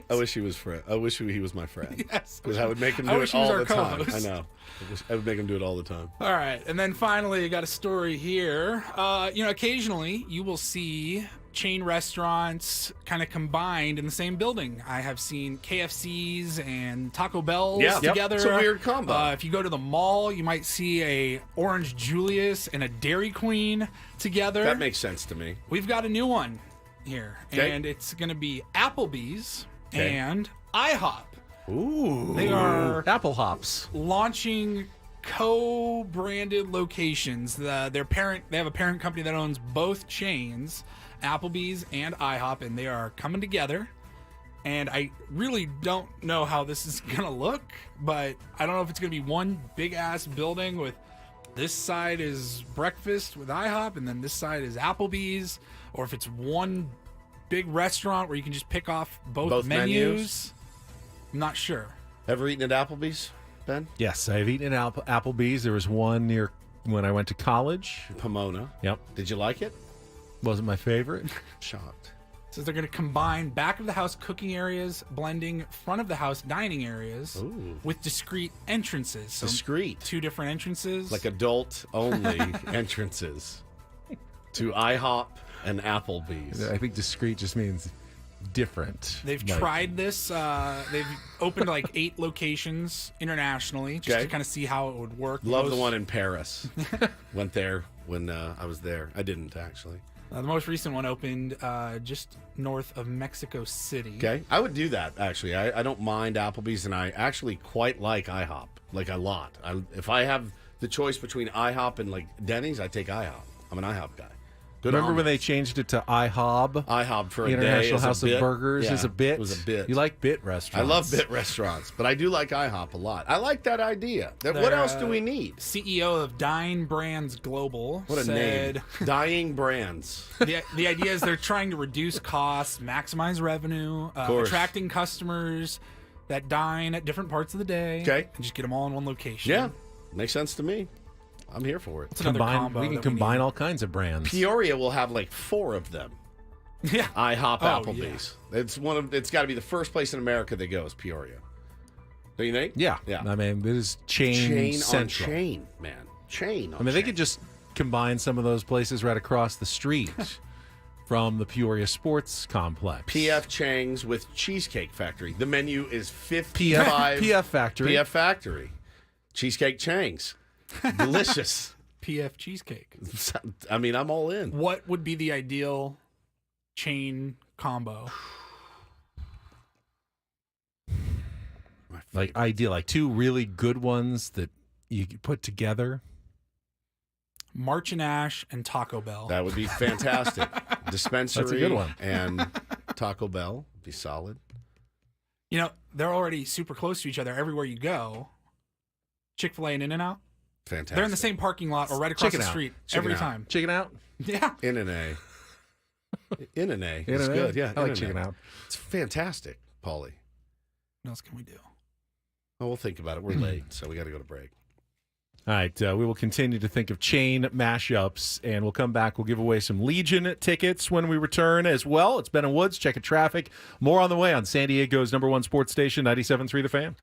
I wish he was friend. I wish he was my friend. Yes. Because I would make him I do wish it he was all our the time. co-host. I know. I would make him do it all the time. All right, and then finally, you got a story here. Occasionally you will see chain restaurants kind of combined in the same building. I have seen KFCs and Taco Bells together. It's a weird combo. If you go to the mall, you might see a Orange Julius and a Dairy Queen together. That makes sense to me. We've got a new one. here, Okay. and it's going to be Applebee's Okay. and IHOP. Ooh. They are Apple Hops launching co-branded locations. They have a parent company that owns both chains, Applebee's and IHOP, and they are coming together. And I really don't know how this is gonna look, but I don't know if it's gonna be one big ass building with this side is breakfast with IHOP and then this side is Applebee's, or if it's one big restaurant where you can just pick off both menus. I'm not sure. Ever eaten at Applebee's, Ben? Yes, I've eaten at Applebee's. There was one near when I went to college. Pomona. Yep. Did you like it? Wasn't my favorite. Shocked. So they're going to combine back of the house cooking areas, blending front of the house dining areas with discrete entrances. So Discrete. 2 different entrances. Like adult only entrances to IHOP and Applebee's. I think discreet just means different. They've Like, tried this. They've opened like 8 locations internationally just to kind of see how it would work. Love the one in Paris. Went there when I was there. I didn't, actually. The most recent one opened just north of Mexico City. Okay. I would do that, actually. I don't mind Applebee's, and I actually quite like IHOP, like a lot. If I have the choice between IHOP and like Denny's, I take IHOP. I'm an IHOP guy. Good Remember when they omelets. changed it to IHOB? IHOP for a day International as a House bit. of Burgers Yeah, is a bit. It was a bit. You like bit I restaurants. love bit restaurants, but I do like IHOP a lot. I like that idea. What else do we need? CEO of Dine Brands Global What a said, name. Dying Brands. the idea is they're trying to reduce costs, maximize revenue, course. attracting customers that dine at different parts of the day. Okay. And just get them all in one location. Yeah, makes sense to me. I'm here for it. It's another combo We can that combine all kinds of brands. Peoria will have like 4 of them. Yeah. IHOP Oh, Applebee's. It's got to be the first place in America that goes Peoria. Don't you think? Yeah. Yeah. I mean, it is chain central. on chain, man. Chain on They chain. could just combine some of those places right across the street from the Peoria Sports Complex. PF Chang's with Cheesecake Factory. The menu is 55. PF Factory. PF Factory. Cheesecake Chang's. Delicious. PF Cheesecake. I mean, I'm all in. What would be the ideal chain combo? Like ideal, like 2 really good ones that you could put together. March and Ash and Taco Bell. That would be fantastic. Dispensary That's a good one. and Taco Bell would be solid. You know, they're already super close to each other everywhere you go. Chick-fil-A and In-N-Out. Fantastic. They're in the same parking lot or right across Chicken the Out. street Chicken every Out. time. Chicken Out. Yeah. In-N-A. In-N-A. It's In-N-A? good. Yeah. I like In-N-A. Chicken Out. It's fantastic, Paulie. What else can we do? Well, we'll think about it. We're late, so we got to go to break. All right, we will continue to think of chain mashups, and we'll come back. We'll give away some Legion tickets when we return as well. It's Ben and Woods. Checking traffic. More on the way on San Diego's #1 sports station, 97.3 The Fan.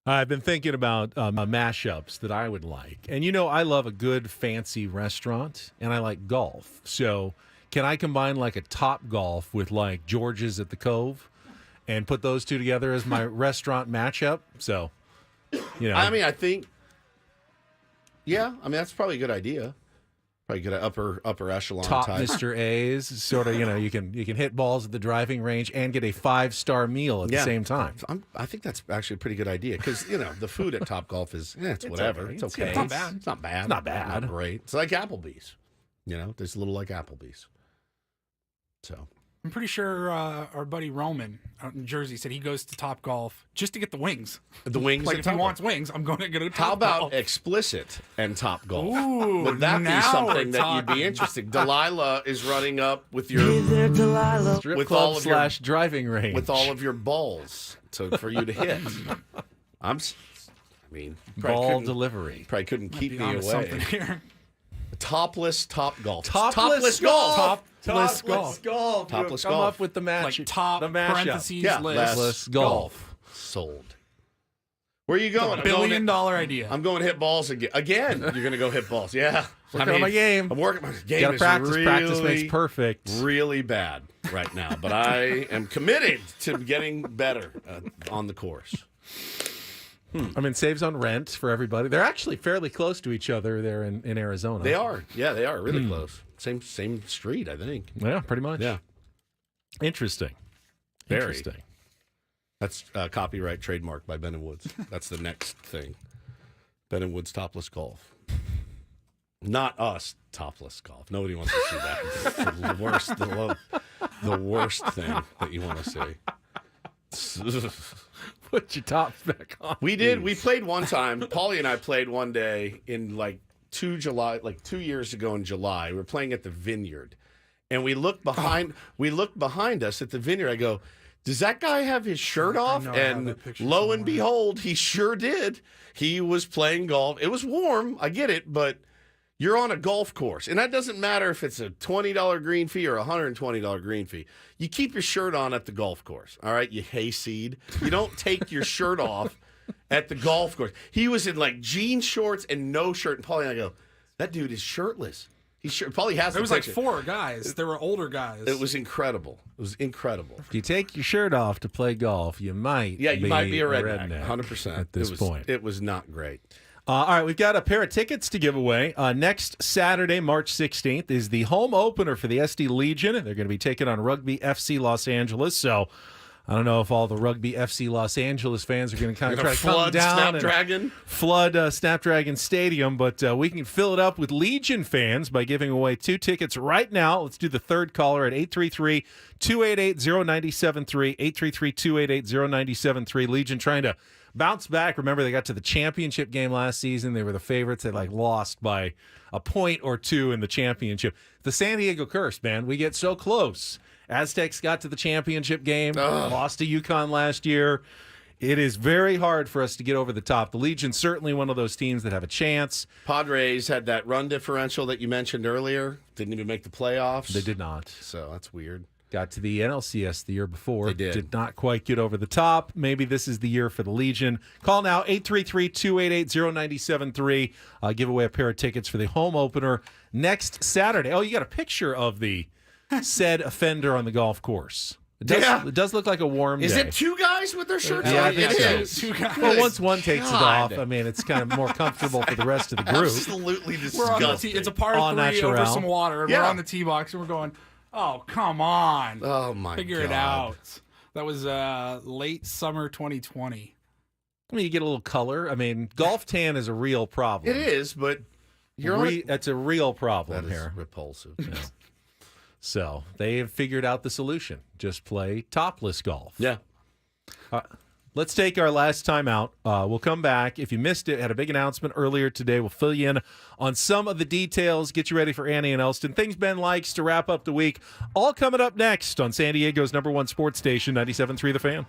I've been thinking about mashups that I would like. And, I love a good fancy restaurant, and I like golf. So can I combine like a Top Golf with like George's at the Cove and put those two together as my restaurant matchup? So, I mean, I think, that's probably a good idea. Probably good upper echelon top type. Mr. A's, sort of, you can hit balls at the driving range and get a 5-star meal at the same time. I think that's actually a pretty good idea because the food at Top Golf is it's whatever. Okay. It's okay. It's not bad. It's not bad. It's not bad. Not great. It's like Applebee's. It's a little like Applebee's. So I'm pretty sure our buddy Roman out in Jersey said he goes to Top Golf just to get the wings. The wings. Like at if he Top wants Golf. wings, I'm going to go to Top How about Golf. explicit and Top Golf? Ooh, Would that be now something we're that you'd be talking. interested? Delilah is running up with your Strip with club all of your / driving range. with all of your balls for you to hit. Probably Ball couldn't- delivery. Probably couldn't Might keep be me onto away. something here. Topless Top Golf. Topless golf. Topless golf. Topless Come golf. up with the match. Like top the mashup. parentheses Yeah, list. less golf. Sold. Where are you going? $1 billion idea. I'm going to hit balls again. Again, you're going to go hit balls. Yeah. Working on my game. I'm working. My game Gotta is practice. really, Practice makes perfect. really bad right now, but I am committed to getting better on the course. I mean, saves on rent for everybody. They're actually fairly close to each other there in Arizona. They are. Yeah, they are really close. Same street, I think. Yeah, pretty much. Yeah. Interesting. Very. Interesting. That's copyright trademark by Ben and Woods. That's the next thing. Ben and Woods topless golf. Not us topless golf. Nobody wants to see that. It's the worst. The worst thing that you want to see. Put your top back on. We did. We played one time. Paulie and I played one day in 2 years ago in July. We were playing at the Vineyard, and we looked behind. We looked behind us at the Vineyard. I go, does that guy have his shirt off? know I have And that picture lo and somewhere. behold, he sure did. He was playing golf. It was warm. I get it, but you're on a golf course, and that doesn't matter if it's a $20 green fee or a $120 green fee. You keep your shirt on at the golf course, all right? You hayseed. You don't take your shirt off at the golf course. He was in jean shorts and no shirt, and Paulie and I go, that dude is shirtless. Paulie has There the was like picture. 4 guys. There were older guys. It was incredible. It was incredible. If you take your shirt off to play golf, you might might be a redneck. 100% at this point. It was not great. All right, we've got a pair of tickets to give away. Next Saturday, March 16th, is the home opener for the SD Legion. They're going to be taking on Rugby FC Los Angeles. So I don't know if all the Rugby FC Los Angeles fans are going to kind of try to come down Snapdragon. and flood Snapdragon Stadium, but we can fill it up with Legion fans by giving away 2 tickets right now. Let's do the third caller at 833-288-0973, 833-288-0973. Legion trying to bounce back. Remember, they got to the championship game last season. They were the favorites. They lost by a point or 2 in the championship. The San Diego curse, man. We get so close. Aztecs got to the championship game, lost to UConn last year. It is very hard for us to get over the top. The Legion's certainly one of those teams that have a chance. Padres had that run differential that you mentioned earlier. Didn't even make the playoffs. They did not. So that's weird. Got to the NLCS the year before. They did. Did not quite get over the top. Maybe this is the year for the Legion. Call now, 833-288-0973. Give away a pair of tickets for the home opener next Saturday. Oh, you got a picture of the said offender on the golf course. It does look like a warm day. Is it 2 guys with their shirts Yeah, on? I think It so. is. 2 guys. Well, once one takes it God. off, I mean, it's kind of more comfortable for the rest of the group. Absolutely We're on the disgusting. tee. It's a par Au 3 naturel. over some water. And Yeah. We're on the tee box and we're going, oh, come on. Oh, my Figure God. it out. That was late summer 2020. I mean, you get a little color. I mean, golf tan is a real problem. It is, but you're on That's a real problem That is here. repulsive. So they have figured out the solution. Just play topless golf. Yeah. Let's take our last time out. We'll come back. If you missed it, had a big announcement earlier today. We'll fill you in on some of the details, get you ready for Annie and Elston. Things Ben likes to wrap up the week. All coming up next on San Diego's #1 sports station, 97.3 The Fan.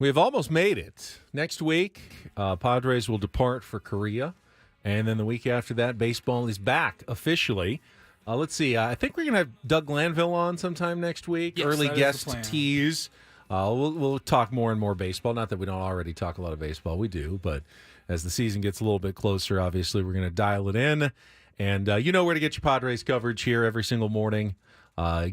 We have almost made it. Next week, Padres will depart for Korea. And then the week after that, baseball is back officially. Let's see. I think we're going to have Doug Glanville on sometime next week. Yes, Early that is guest the plan. tease. We'll talk more and more baseball. Not that we don't already talk a lot of baseball. We do. But as the season gets a little bit closer, obviously, we're going to dial it in. And you know where to get your Padres coverage here every single morning.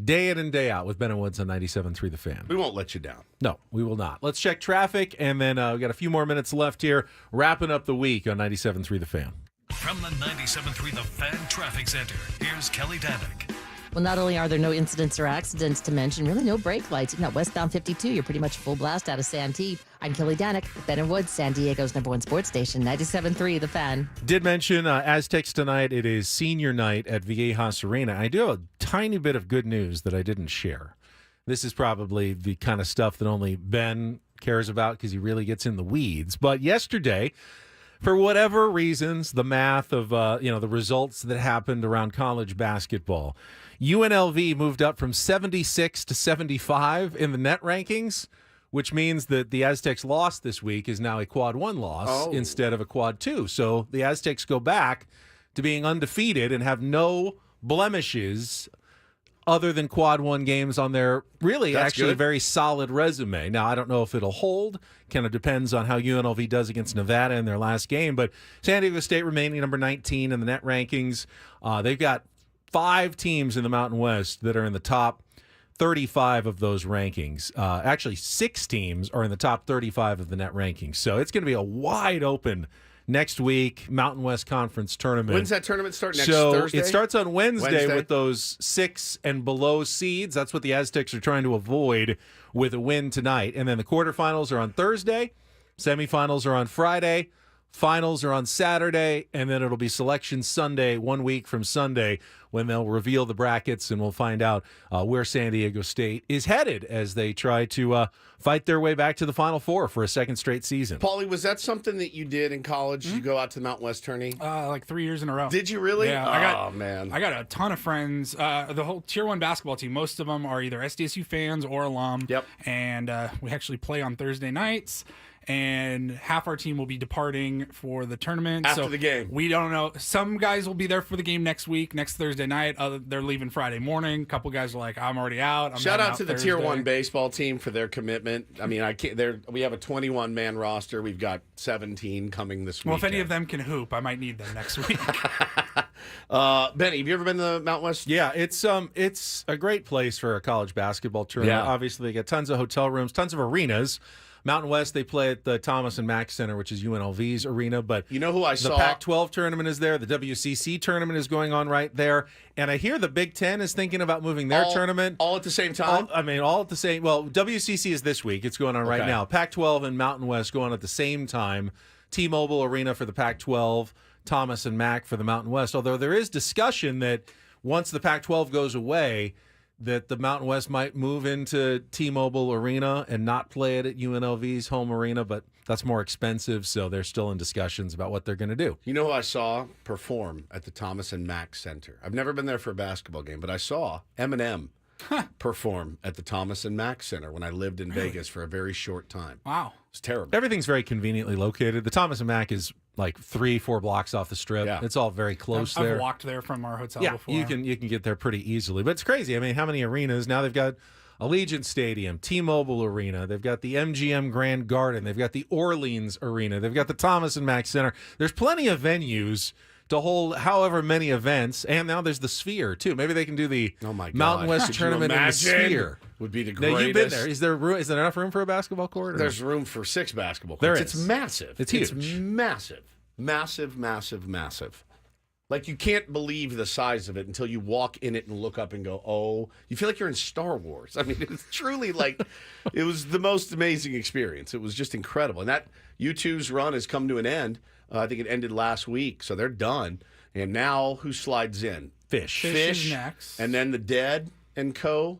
Day in and day out with Ben and Woods on 97.3 The Fan. We won't let you down. No, we will not. Let's check traffic, and then we got a few more minutes left here, wrapping up the week on 97.3 The Fan. From the 97.3 The Fan Traffic Center, here's Kelly Danick. Well, not only are there no incidents or accidents to mention, really no brake lights. Now, westbound 52, you're pretty much full blast out of Santee. I'm Kelly Danick, Ben and Woods, San Diego's #1 sports station, 97.3 The Fan. Did mention Aztecs tonight. It is senior night at Viejas Arena. I do have a tiny bit of good news that I didn't share. This is probably the kind of stuff that only Ben cares about because he really gets in the weeds. But yesterday, for whatever reasons, the math of the results that happened around college basketball, UNLV moved up from 76 to 75 in the net rankings, which means that the Aztecs' loss this week is now a quad 1 loss instead of a quad 2. So the Aztecs go back to being undefeated and have no blemishes other than quad 1 games on their actually very solid resume. Now, I don't know if it'll hold. Kind of depends on how UNLV does against Nevada in their last game. But San Diego State remaining number 19 in the net rankings. They've got 5 teams in the Mountain West that are in the top 35 of those rankings. Actually, 6 teams are in the top 35 of the net rankings. So it's going to be a wide open next week Mountain West Conference tournament. When's that tournament start? Next Thursday? It starts on Wednesday with those 6 and below seeds. That's what the Aztecs are trying to avoid with a win tonight. And then the quarterfinals are on Thursday. Semifinals are on Friday. Finals are on Saturday, and then it'll be Selection Sunday, 1 week from Sunday, when they'll reveal the brackets, and we'll find out where San Diego State is headed as they try to fight their way back to the Final Four for a second straight season. Paulie, was that something that you did in college? Did you go out to the Mountain West tourney? Like 3 years in a row. Did you really? Yeah. Man. I got a ton of friends. The whole Tier 1 basketball team, most of them are either SDSU fans or alum. Yep. And we actually play on Thursday nights. And half our team will be departing for the tournament. After the game. We don't know. Some guys will be there for the game next week, next Thursday night. They're leaving Friday morning. A couple guys are like, I'm already out. Shout out to the Thursday. Tier 1 baseball team for their commitment. I mean, we have a 21-man roster. We've got 17 coming this week. Well, if any of them can hoop, I might need them next week. Benny, have you ever been to the Mountain West? Yeah, it's a great place for a college basketball tournament. Yeah. Obviously, they get tons of hotel rooms, tons of arenas. Mountain West, they play at the Thomas and Mack Center, which is UNLV's arena. But you know who I saw? The Pac-12 tournament is there. The WCC tournament is going on right there. And I hear the Big Ten is thinking about moving their tournament. All at the same time? All at the same. Well, WCC is this week. It's going on right now. Pac-12 and Mountain West going on at the same time. T-Mobile Arena for the Pac-12, Thomas and Mack for the Mountain West. Although there is discussion that once the Pac-12 goes away, that the Mountain West might move into T-Mobile Arena and not play it at UNLV's home arena, but that's more expensive, so they're still in discussions about what they're going to do. You know who I saw perform at the Thomas and Mack Center? I've never been there for a basketball game, but I saw Eminem perform at the Thomas and Mack Center when I lived in Vegas for a very short time. Wow. It's terrible. Everything's very conveniently located. The Thomas and Mack is like 3-4 blocks off the strip. Yeah. It's all very close there. I've walked there from our hotel before. You can get there pretty easily. But it's crazy. I mean, how many arenas? Now they've got Allegiant Stadium, T-Mobile Arena. They've got the MGM Grand Garden. They've got the Orleans Arena. They've got the Thomas and Mack Center. There's plenty of venues to hold however many events. And now there's the Sphere, too. Maybe they can do the Mountain West tournament in the Sphere. Would be the greatest. Now, you've been there. Is there enough room for a basketball court? There's room for 6 basketball courts. There is. It's massive. It's huge. It's massive. Massive, massive, massive. Like, you can't believe the size of it until you walk in it and look up and go, oh, you feel like you're in Star Wars. I mean, it's truly like, it was the most amazing experience. It was just incredible. And that U2's run has come to an end. I think it ended last week, so they're done. And now, who slides in? Fish is next. And then the Dead and Co.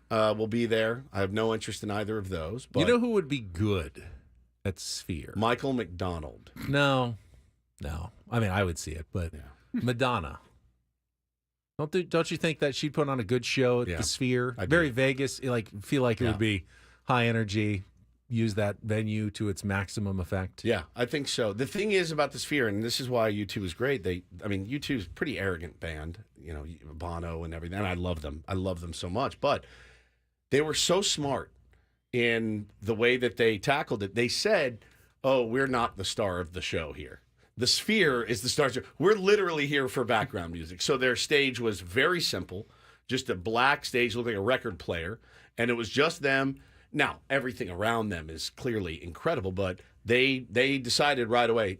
Will be there. I have no interest in either of those. But you know who would be good at Sphere? Michael McDonald. No. I mean, I would see it, but Madonna. Don't you think that she'd put on a good show at the Sphere? Very Vegas. Feel like it would be high energy. use that venue to its maximum effect? Yeah, I think so. The thing is about the Sphere, and this is why U2 is great. U2 is a pretty arrogant band, Bono and everything. And I love them. I love them so much. But they were so smart in the way that they tackled it. They said, "Oh, we're not the star of the show here. The Sphere is the star. We're literally here for background music." So their stage was very simple, just a black stage, looked like a record player, and it was just them. Now, everything around them is clearly incredible, but they decided right away,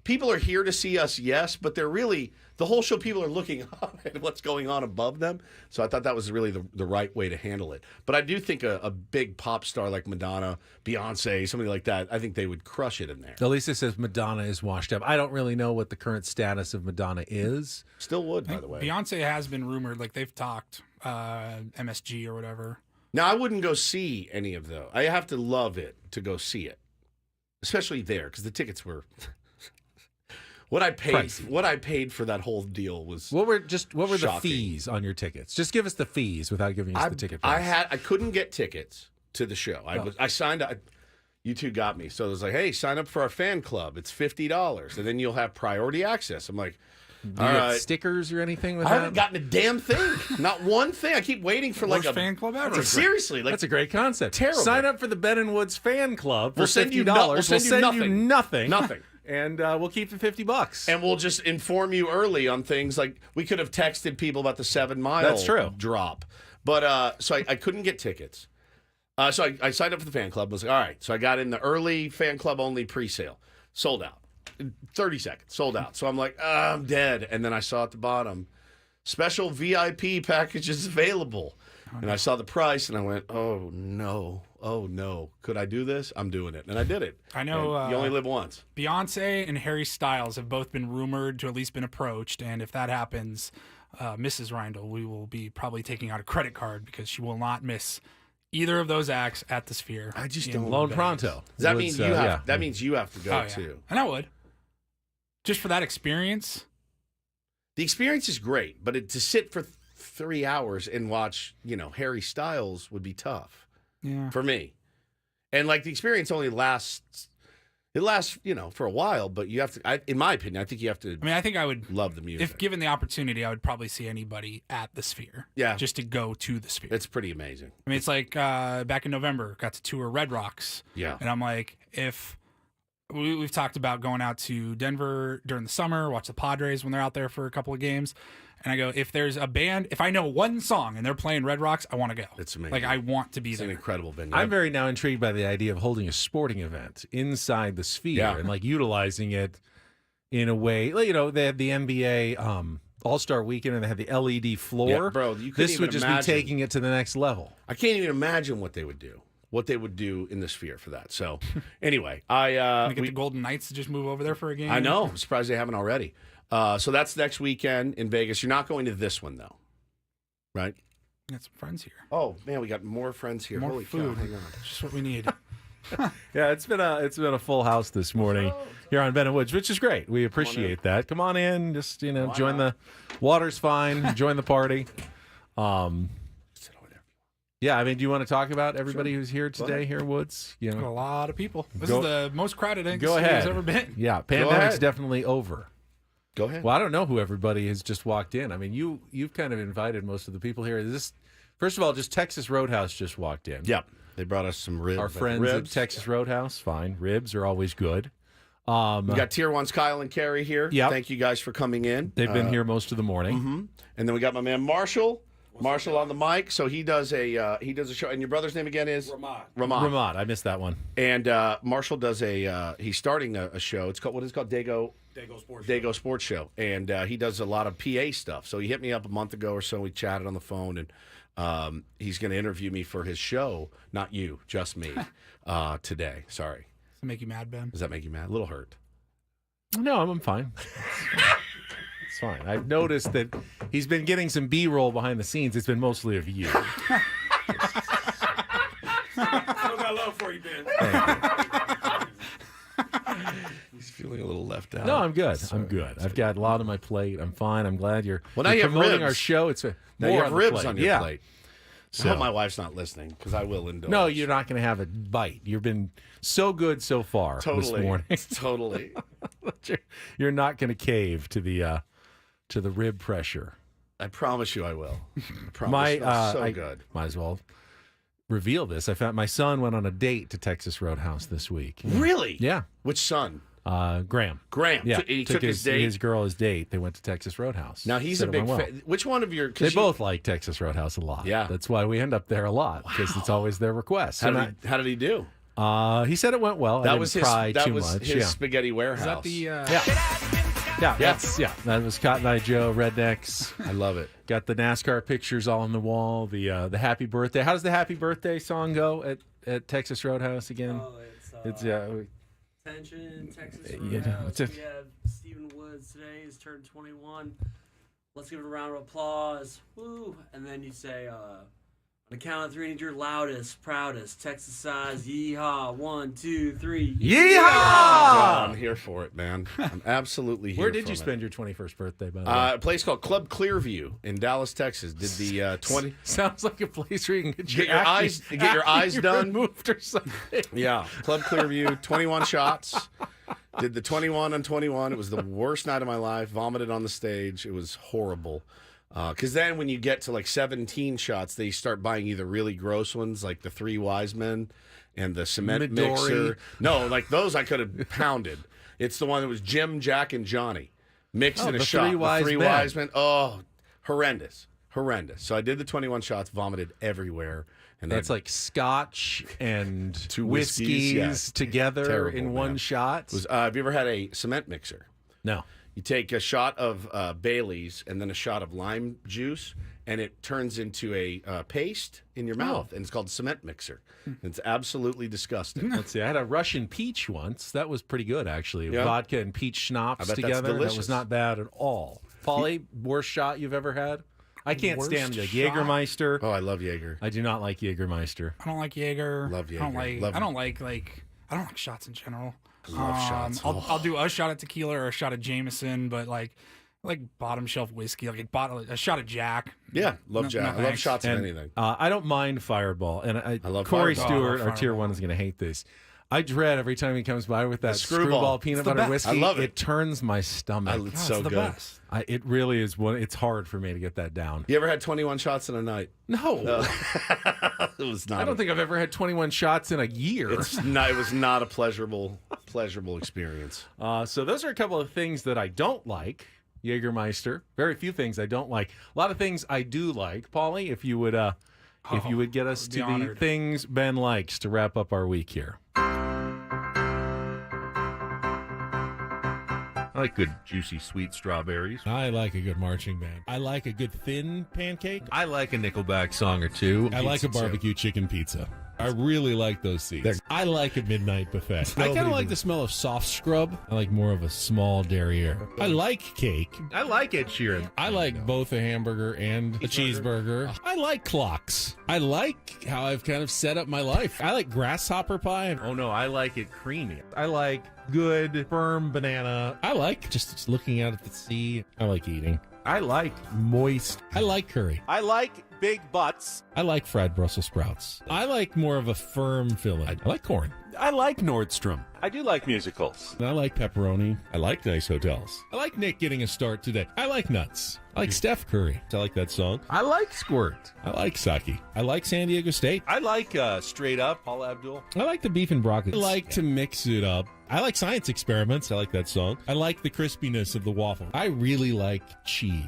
people are here to see us, yes, but they're really, the whole show, people are looking up at what's going on above them. So I thought that was really the right way to handle it. But I do think a big pop star like Madonna, Beyonce, somebody like that, I think they would crush it in there. Elisa says Madonna is washed up. I don't really know what the current status of Madonna is. Still would, by the way. Beyonce has been rumored, like they've talked, MSG or whatever. Now, I wouldn't go see any of those. I have to love it to go see it, especially there, because the tickets were what I paid. Pricey. What I paid for that whole deal was what were the shocking. fees on your tickets? Just give us the fees without giving us the ticket price. I couldn't get tickets to the show. I signed up. You two got me, so it was like, hey, sign up for our fan club. It's $50, and then you'll have priority access. I'm like. Do you get stickers or anything with I that? haven't gotten a damn thing. Not one thing. I keep waiting for Worst like a fan club ever. Seriously, That's a great concept. Terrible. Sign up for the Ben and Woods fan club for We'll send you $50. we'll send you nothing. Nothing. And we'll keep the $50. And we'll just inform you early on things like we could have texted people about the 7 Mile That's true. drop. But so I couldn't get tickets. So I signed up for the fan club. I was like, all right. So I got in the early fan club only pre-sale. Sold out. 30 seconds. Sold out. So I'm like, I'm dead. And then I saw at the bottom, special VIP packages available. And I saw the price and I went, oh no. Could I do this? I'm doing it. And I did it. I know. And you only live once. Beyonce and Harry Styles have both been rumored to at least been approached. And if that happens, Mrs. Reindl, we will be probably taking out a credit card because she will not miss either of those acts at the Sphere. I just in don't Loan Vegas. pronto. Does that Woods, mean you have? yeah. That means you have to go Oh, yeah. too. And I would. Just for that experience. The experience is great, but to sit for 3 hours and watch, Harry Styles would be tough. Yeah. For me. And like the experience only lasts. It lasts, for a while, but you have to. In my opinion, I think you have to. I think I would love the music. If given the opportunity, I would probably see anybody at the Sphere. Yeah. Just to go to the Sphere. It's pretty amazing. It's like back in November, got to tour Red Rocks. Yeah. And I'm like, if we've talked about going out to Denver during the summer, watch the Padres when they're out there for a couple of games. And I go, if there's a band, if I know one song and they're playing Red Rocks, I want to go. It's amazing. Like, I want to be It's there. an incredible venue. I'm very now intrigued by the idea of holding a sporting event inside the Sphere and like utilizing it in a way. They had the NBA All-Star Weekend and they had the LED floor. Yeah, bro, you couldn't this even would just imagine. be taking it to the next level. I can't even imagine what they would do. What they would do in the Sphere for that. So, anyway, I get the Golden Knights to just move over there for a game. I know. I'm surprised they haven't already. So that's next weekend in Vegas. You're not going to this one though, right? Got some friends here. Oh man, we got more friends here. More Holy food. cow! Hang on. Just what we need. Yeah, it's been a full house this morning here on Ben and Woods, which is great. We appreciate that. Come on in, just join the water's fine. Join the party. Yeah, do you want to talk about everybody who's here today here, Woods? Got a lot of people. This Go- is the most crowded I think Go the ahead. has ever been. Yeah, Go pandemic's ahead. definitely over. Go ahead. Well, I don't know who everybody has just walked in. You've kind of invited most of the people here. First of all, just Texas Roadhouse just walked in. Yep. They brought us some ribs. Our friends at Texas Roadhouse, fine. Ribs are always good. We got Tier 1's Kyle and Carrie here. Yep. Thank you guys for coming in. They've been here most of the morning. Mm-hmm. And then we got my man Marshall. Marshall on the mic. So he does a show. And your brother's name again is Ramad. I missed that one. And Marshall does he's starting a show. It's called, what is it called? Dago Sports Show. And he does a lot of PA stuff. So he hit me up a month ago or so. We chatted on the phone, and he's going to interview me for his show. Not you, just me today. Sorry. Does that make you mad, Ben? Does that make you mad? A little hurt. No, I'm fine. It's fine. I've noticed that he's been getting some B-roll behind the scenes. It's been mostly of you. Still got love for you, Ben. He's feeling a little left out. No, I'm good. I'm good. I've got a lot on my plate. I'm fine. I'm glad you're, Well, now you're you have promoting ribs. our show. It's Now you more have on the ribs plate. on your Yeah. plate. I hope my wife's not listening because I will indulge. No, you're not going to have a bite. You've been so good so far this morning. Totally. You're not going to cave to the rib pressure. I promise you I will. I promise you. So good. Might as well reveal this. I found my son went on a date to Texas Roadhouse this week. Really? Yeah. Which son? Graham. Graham. Yeah. He took his date? His girl his date. They went to Texas Roadhouse. Now, he's Said a it big went well. fan. Which one of your... They both like Texas Roadhouse a lot. Yeah. That's why we end up there a lot, because it's always their request. How did he do? He said it went well. That I was didn't cry too his much. spaghetti warehouse. Is that the? Yeah. That was Cotton Eye Joe, Rednecks. I love it. Got the NASCAR pictures all on the wall. The happy birthday. How does the happy birthday song go at Texas Roadhouse again? Oh, it's Attention, Texas you know, Roadhouse. it's We have Stephen Woods today. He's turned 21. Let's give it a round of applause. Woo! And then you say, on the count of three, I need your loudest, proudest, Texas size yeehaw. 1, 2, 3. Yeehaw! I'm here for it, man. I'm absolutely here. Where did for you it. spend your 21st birthday, by the way? A place called Club Clearview in Dallas, Texas. Did the 20? Sounds like a place where you can Get your eyes done. Removed or something. Yeah, Club Clearview, 21 shots. Did the 21 on 21. It was the worst night of my life. Vomited on the stage. It was horrible. Because then when you get to like 17 shots, they start buying either really gross ones like the Three Wise Men and the cement Midori. mixer. No, like those I could have pounded. It's the one that was Jim, Jack, and Johnny mixed in a the shot. Three Wise Three Men. Wise Men. Oh, horrendous. So I did the 21 shots, vomited everywhere. And That's then like scotch and two whiskeys yes. together Terrible, in man. one shot. Have you ever had a cement mixer? No. You take a shot of Bailey's and then a shot of lime juice, and it turns into a paste in your mouth, and it's called cement mixer. It's absolutely disgusting. Let's see. I had a Russian peach once. That was pretty good, actually. Yeah. Vodka and peach I schnapps bet that's together. That delicious. was not bad at all. Paulie, worst shot you've ever had? I can't Worst stand like shot? Jägermeister. Oh, I love Jaeger. I do not like Jägermeister. I don't like Jaeger. Love I don't Jaeger. like. Love I don't like I don't like shots in general. Love shots. I'll do a shot of tequila or a shot of Jameson, but like bottom shelf whiskey, like a shot of Jack. Yeah, love No- Jack. no I love thanks. shots of And, anything. I don't mind Fireball. And I love Corey Fireball. Stewart, I love our tier Fireball. one, is going to hate this. I dread every time he comes by with that Screwball. screwball peanut It's the butter best. whiskey. I love it. It turns my stomach. It's Oh, so it's the good. best. It really is one. It's hard for me to get that down. You ever had 21 shots in a night? No. It was not. I don't think I've ever had 21 shots in a year. It was not a pleasurable experience. So those are a couple of things that I don't like. Jägermeister. Very few things I don't like. A lot of things I do like. Paulie, if you would get us I'd to be the honored. things Ben likes to wrap up our week here. I like good, juicy, sweet strawberries. I like a good marching band. I like a good thin pancake. I like a Nickelback song or two. I like a barbecue chicken pizza. I really like those seeds. I like a midnight buffet. I kind of like the smell of soft scrub. I like more of a small derriere. I like cake. I like Ed Sheeran. I like both a hamburger and a cheeseburger. I like clocks. I like how I've kind of set up my life. I like grasshopper pie. Oh no, I like it creamy. I like good, firm banana. I like just looking out at the sea. I like eating. I like moist. I like curry. I like big butts. I like fried Brussels sprouts. I like more of a firm filling. I like corn. I like Nordstrom. I do like musicals. I like pepperoni. I like nice hotels. I like Nick getting a start today. I like nuts. I like Steph Curry. I like that song. I like Squirt. I like Saki. I like San Diego State. I like Straight Up, Paul Abdul. I like the beef and broccoli. I like to mix it up. I like Science Experiments. I like that song. I like the crispiness of the waffle. I really like cheese.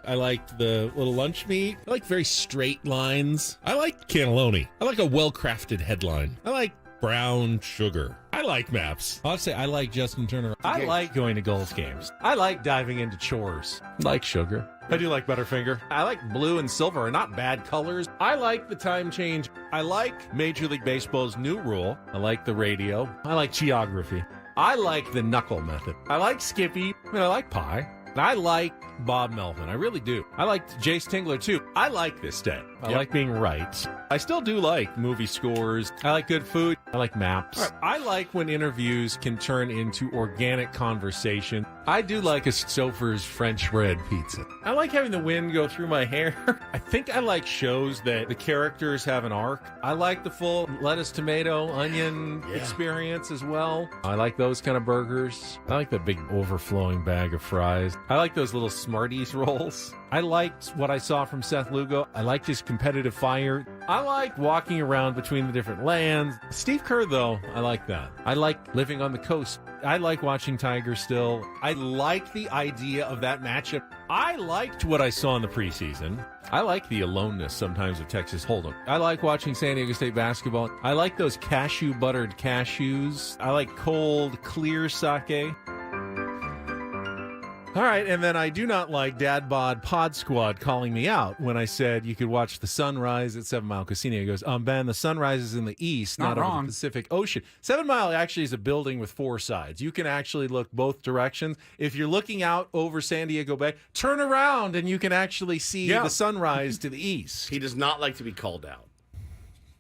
I like the little lunch meat. I like very straight lines. I like cannelloni. I like a well-crafted headline. I like brown sugar. I like maps. I'll say I like Justin Turner. I like going to golf games. I like diving into chores. I like sugar. I do like Butterfinger. I like blue and silver are not bad colors. I like the time change. I like Major League Baseball's new rule. I like the radio. I like geography. I like the knuckle method. I like Skippy. And I like pie. I like Bob Melvin. I really do. I like Jace Tingler, too. I like this day. I like being right. I still do like movie scores. I like good food. I like maps. Right. I like when interviews can turn into organic conversation. I do like a Stouffer's French bread pizza. I like having the wind go through my hair. I think I like shows that the characters have an arc. I like the full lettuce, tomato, onion experience as well. I like those kind of burgers. I like the big overflowing bag of fries. I like those little Smarties rolls. I liked what I saw from Seth Lugo. I liked his competitive fire. I like walking around between the different lands. Steve Kerr, though, I like that. I like living on the coast. I like watching Tigers still. I like the idea of that matchup. I liked what I saw in the preseason. I like the aloneness sometimes of Texas Hold'em. I like watching San Diego State basketball. I like those cashew-buttered cashews. I like cold, clear sake. All right, and then I do not like Dad Bod Pod Squad calling me out when I said you could watch the sunrise at 7 Mile Casino. He goes, Ben, the sunrise is in the east, not over the Pacific Ocean. 7 Mile actually is a building with 4 sides. You can actually look both directions. If you're looking out over San Diego Bay, turn around and you can actually see the sunrise to the east. He does not like to be called out.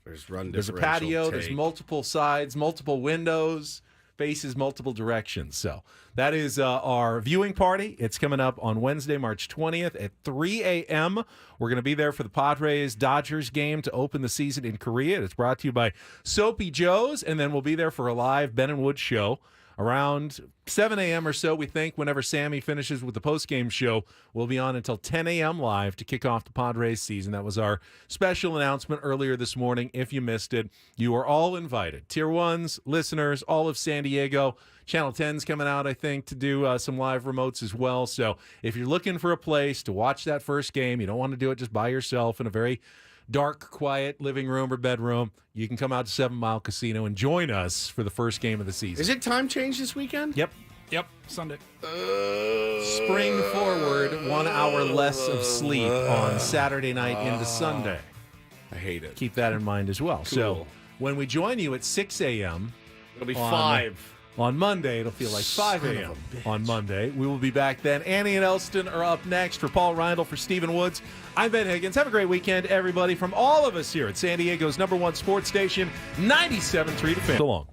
There's a patio, there's multiple sides, multiple windows, faces multiple directions. So that is our viewing party. It's coming up on Wednesday, March 20th at 3 a.m. We're going to be there for the Padres-Dodgers game to open the season in Korea. It's brought to you by Soapy Joe's, and then we'll be there for a live Ben and Wood show around 7 a.m. or so, we think, whenever Sammy finishes with the postgame show. We'll be on until 10 a.m. live to kick off the Padres season. That was our special announcement earlier this morning. If you missed it, you are all invited. Tier 1s, listeners, all of San Diego. Channel 10's coming out, I think, to do some live remotes as well. So if you're looking for a place to watch that first game, you don't want to do it just by yourself in a very dark, quiet living room or bedroom, you can come out to 7 Mile Casino and join us for the first game of the season. Is it time change this weekend? Yep. Sunday. Spring forward 1 hour less of sleep on Saturday night into Sunday. I hate it. Keep that in mind as well. Cool. So when we join you at 6 a.m. It'll be 5. On Monday, it'll feel like 5 a.m. on Monday. We will be back then. Annie and Elston are up next. For Paul Reindl, for Stephen Woods, I'm Ben Higgins. Have a great weekend, everybody, from all of us here at San Diego's #1 sports station, 97.3 The Fan. So long.